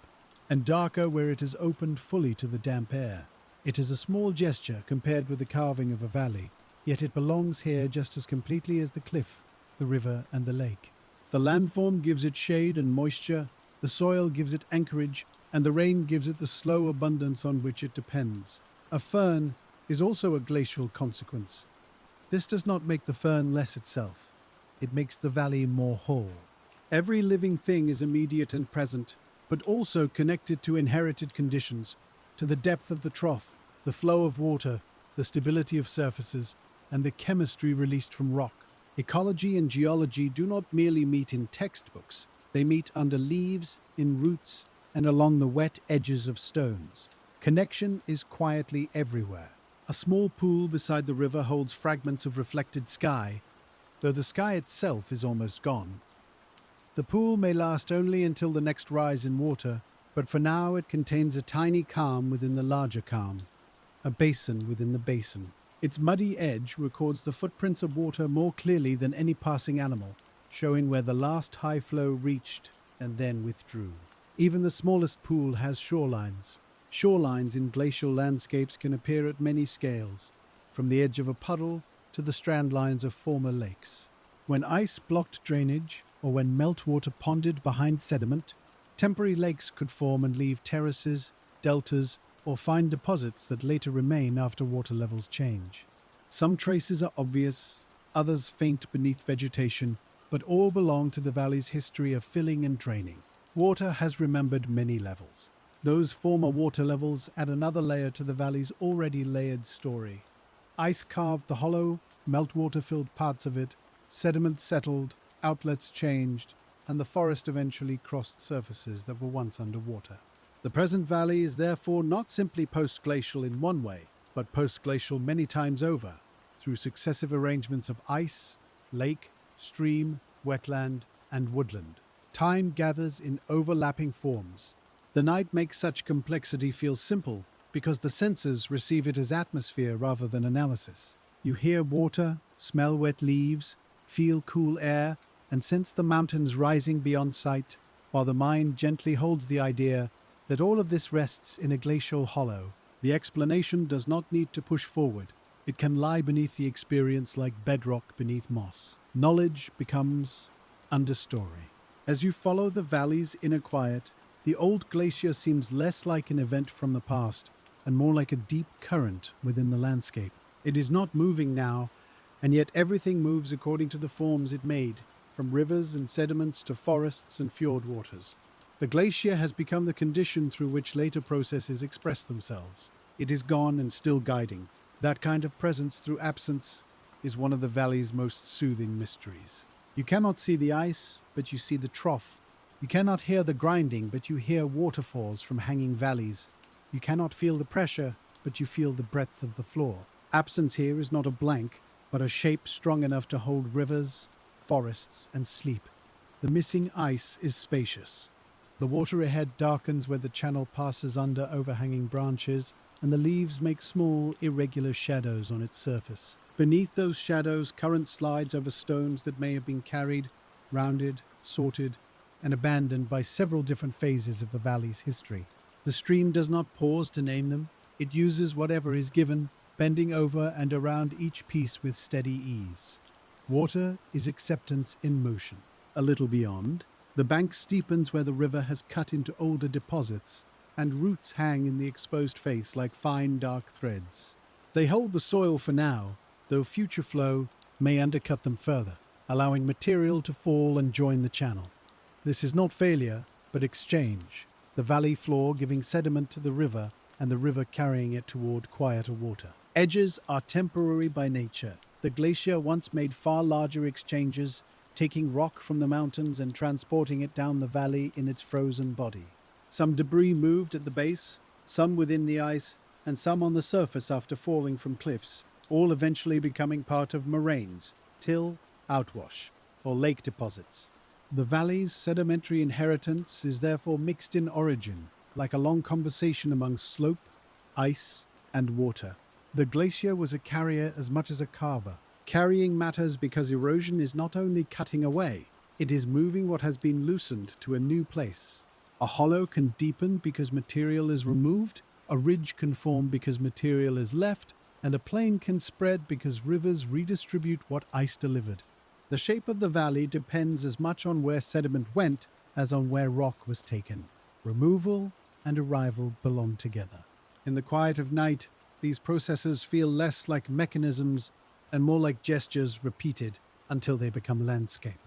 and darker where it is opened fully to the damp air. It is a small gesture compared with the carving of a valley, yet it belongs here just as completely as the cliff, the river, and the lake. The landform gives it shade and moisture, the soil gives it anchorage, and the rain gives it the slow abundance on which it depends. A fern is also a glacial consequence. This does not make the fern less itself. It makes the valley more whole. Every living thing is immediate and present, but also connected to inherited conditions, to the depth of the trough, the flow of water, the stability of surfaces, and the chemistry released from rock. Ecology and geology do not merely meet in textbooks. They meet under leaves, in roots, and along the wet edges of stones. Connection is quietly everywhere. A small pool beside the river holds fragments of reflected sky, though the sky itself is almost gone. The pool may last only until the next rise in water, but for now it contains a tiny calm within the larger calm, a basin within the basin. Its muddy edge records the footprints of water more clearly than any passing animal, showing where the last high flow reached and then withdrew. Even the smallest pool has shorelines. Shorelines in glacial landscapes can appear at many scales, from the edge of a puddle to the strand lines of former lakes. When ice blocked drainage, or when meltwater ponded behind sediment, temporary lakes could form and leave terraces, deltas, or fine deposits that later remain after water levels change. Some traces are obvious, others faint beneath vegetation, but all belong to the valley's history of filling and draining. Water has remembered many levels. Those former water levels add another layer to the valley's already layered story. Ice carved the hollow, meltwater filled parts of it, sediment settled, outlets changed, and the forest eventually crossed surfaces that were once underwater. The present valley is therefore not simply post-glacial in one way, but post-glacial many times over, through successive arrangements of ice, lake, stream, wetland, and woodland. Time gathers in overlapping forms. The night makes such complexity feel simple because the senses receive it as atmosphere rather than analysis. You hear water, smell wet leaves, feel cool air, and sense the mountains rising beyond sight, while the mind gently holds the idea that all of this rests in a glacial hollow. The explanation does not need to push forward. It can lie beneath the experience like bedrock beneath moss. Knowledge becomes understory. As you follow the valley's inner quiet, the old glacier seems less like an event from the past and more like a deep current within the landscape. It is not moving now, and yet everything moves according to the forms it made, from rivers and sediments to forests and fjord waters. The glacier has become the condition through which later processes express themselves. It is gone and still guiding. That kind of presence through absence is one of the valley's most soothing mysteries. You cannot see the ice, but you see the trough. You cannot hear the grinding, but you hear waterfalls from hanging valleys. You cannot feel the pressure, but you feel the breadth of the floor. Absence here is not a blank, but a shape strong enough to hold rivers, forests, and sleep. The missing ice is spacious. The water ahead darkens where the channel passes under overhanging branches, and the leaves make small, irregular shadows on its surface. Beneath those shadows, current slides over stones that may have been carried, rounded, sorted, and abandoned by several different phases of the valley's history. The stream does not pause to name them. It uses whatever is given, bending over and around each piece with steady ease. Water is acceptance in motion. A little beyond, the bank steepens where the river has cut into older deposits, and roots hang in the exposed face like fine dark threads. They hold the soil for now, though future flow may undercut them further, allowing material to fall and join the channel. This is not failure, but exchange, the valley floor giving sediment to the river and the river carrying it toward quieter water. Edges are temporary by nature. The glacier once made far larger exchanges, taking rock from the mountains and transporting it down the valley in its frozen body. Some debris moved at the base, some within the ice, and some on the surface after falling from cliffs, all eventually becoming part of moraines, till, outwash, or lake deposits. The valley's sedimentary inheritance is therefore mixed in origin, like a long conversation among slope, ice, and water. The glacier was a carrier as much as a carver. Carrying matters because erosion is not only cutting away, it is moving what has been loosened to a new place. A hollow can deepen because material is removed, a ridge can form because material is left, and a plain can spread because rivers redistribute what ice delivered. The shape of the valley depends as much on where sediment went as on where rock was taken. Removal and arrival belong together. In the quiet of night, these processes feel less like mechanisms and more like gestures repeated until they become landscape.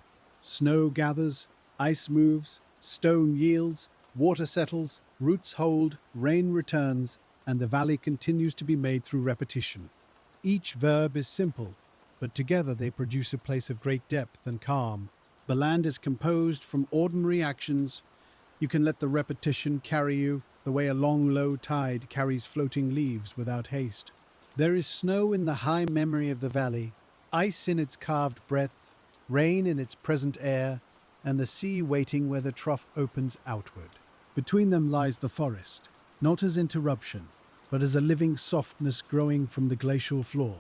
Snow gathers, ice moves, stone yields, water settles, roots hold, rain returns, and the valley continues to be made through repetition. Each verb is simple, but together they produce a place of great depth and calm. The land is composed from ordinary actions. You can let the repetition carry you the way a long, low tide carries floating leaves without haste. There is snow in the high memory of the valley, ice in its carved breadth, rain in its present air, and the sea waiting where the trough opens outward. Between them lies the forest, not as interruption, but as a living softness growing from the glacial floor.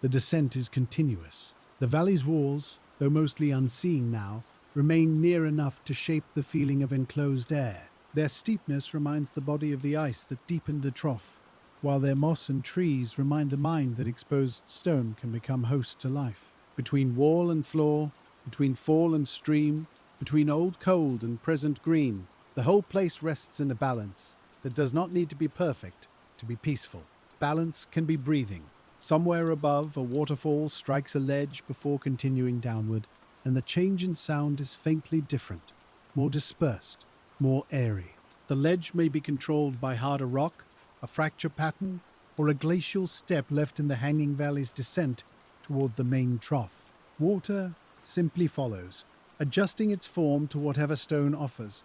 The descent is continuous. The valley's walls, though mostly unseen now, remain near enough to shape the feeling of enclosed air. Their steepness reminds the body of the ice that deepened the trough, while their moss and trees remind the mind that exposed stone can become host to life. Between wall and floor, between fall and stream, between old cold and present green, the whole place rests in a balance that does not need to be perfect to be peaceful. Balance can be breathing. Somewhere above, a waterfall strikes a ledge before continuing downward, and the change in sound is faintly different, more dispersed, more airy. The ledge may be controlled by harder rock, a fracture pattern, or a glacial step left in the hanging valley's descent toward the main trough. Water simply follows, adjusting its form to whatever stone offers,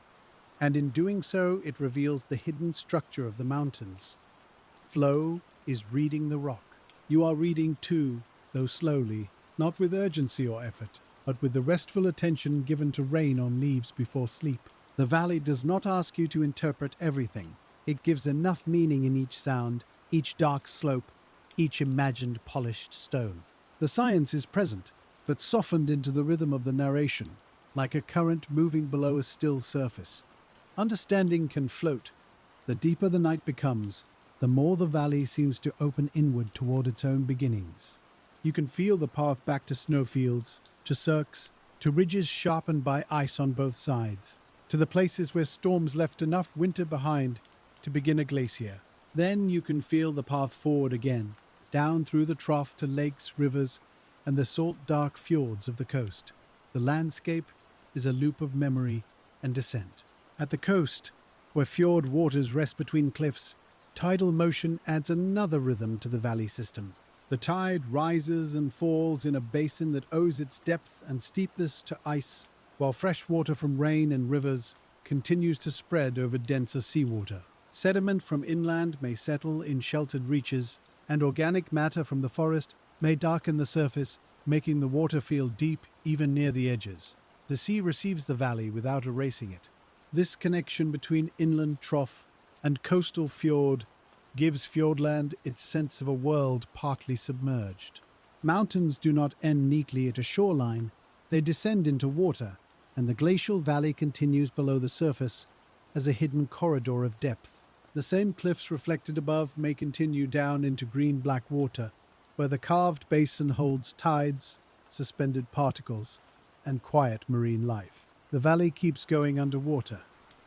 and in doing so it reveals the hidden structure of the mountains. Flow is reading the rock. You are reading too, though slowly, not with urgency or effort, but with the restful attention given to rain on leaves before sleep. The valley does not ask you to interpret everything. It gives enough meaning in each sound, each dark slope, each imagined polished stone. The science is present, but softened into the rhythm of the narration, like a current moving below a still surface. Understanding can float. The deeper the night becomes, the more the valley seems to open inward toward its own beginnings. You can feel the path back to snowfields, to cirques, to ridges sharpened by ice on both sides, to the places where storms left enough winter behind to begin a glacier. Then you can feel the path forward again, down through the trough to lakes, rivers, and the salt-dark fjords of the coast. The landscape is a loop of memory and descent. At the coast, where fjord waters rest between cliffs, tidal motion adds another rhythm to the valley system. The tide rises and falls in a basin that owes its depth and steepness to ice, while fresh water from rain and rivers continues to spread over denser seawater. Sediment from inland may settle in sheltered reaches, and organic matter from the forest may darken the surface, making the water feel deep even near the edges. The sea receives the valley without erasing it. This connection between inland trough and coastal fjord gives Fjordland its sense of a world partly submerged. Mountains do not end neatly at a shoreline, they descend into water, and the glacial valley continues below the surface as a hidden corridor of depth. The same cliffs reflected above may continue down into green-black water, where the carved basin holds tides, suspended particles, and quiet marine life. The valley keeps going underwater,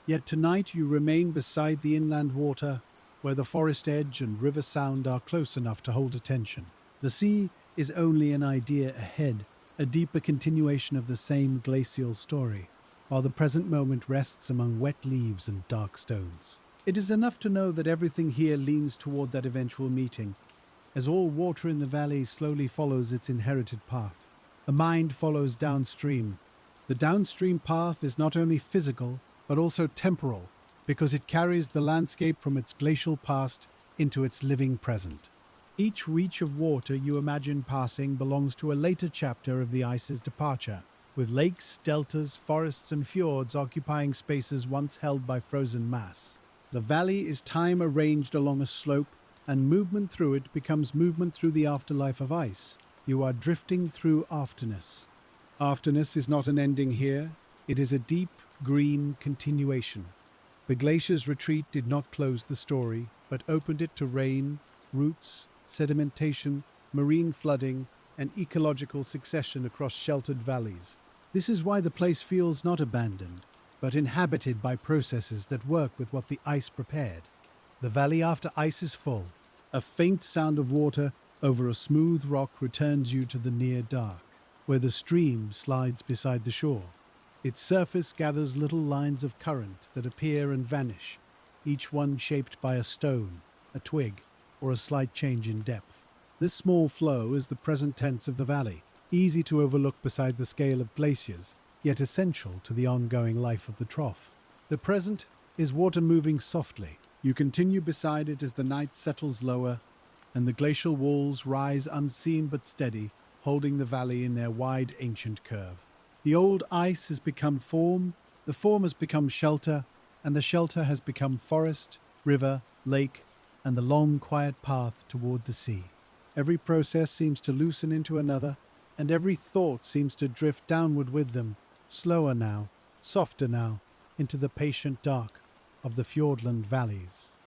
yet tonight you remain beside the inland water, where the forest edge and river sound are close enough to hold attention. The sea is only an idea ahead, a deeper continuation of the same glacial story, while the present moment rests among wet leaves and dark stones. It is enough to know that everything here leans toward that eventual meeting, as all water in the valley slowly follows its inherited path. The mind follows downstream. The downstream path is not only physical, but also temporal, because it carries the landscape from its glacial past into its living present. Each reach of water you imagine passing belongs to a later chapter of the ice's departure, with lakes, deltas, forests, and fjords occupying spaces once held by frozen mass. The valley is time arranged along a slope, and movement through it becomes movement through the afterlife of ice. You are drifting through afterness. Afterness is not an ending here, it is a deep, green continuation. The glacier's retreat did not close the story, but opened it to rain, roots, sedimentation, marine flooding, and ecological succession across sheltered valleys. This is why the place feels not abandoned, but inhabited by processes that work with what the ice prepared. The valley after ice is full. A faint sound of water over a smooth rock returns you to the near dark, where the stream slides beside the shore. Its surface gathers little lines of current that appear and vanish, each one shaped by a stone, a twig, or a slight change in depth. This small flow is the present tense of the valley, easy to overlook beside the scale of glaciers, yet essential to the ongoing life of the trough. The present is water moving softly. You continue beside it as the night settles lower, and the glacial walls rise unseen but steady, holding the valley in their wide ancient curve. The old ice has become form, the form has become shelter, and the shelter has become forest, river, lake, and the long, quiet path toward the sea. Every process seems to loosen into another, and every thought seems to drift downward with them, slower now, softer now, into the patient dark of the Fjordland valleys.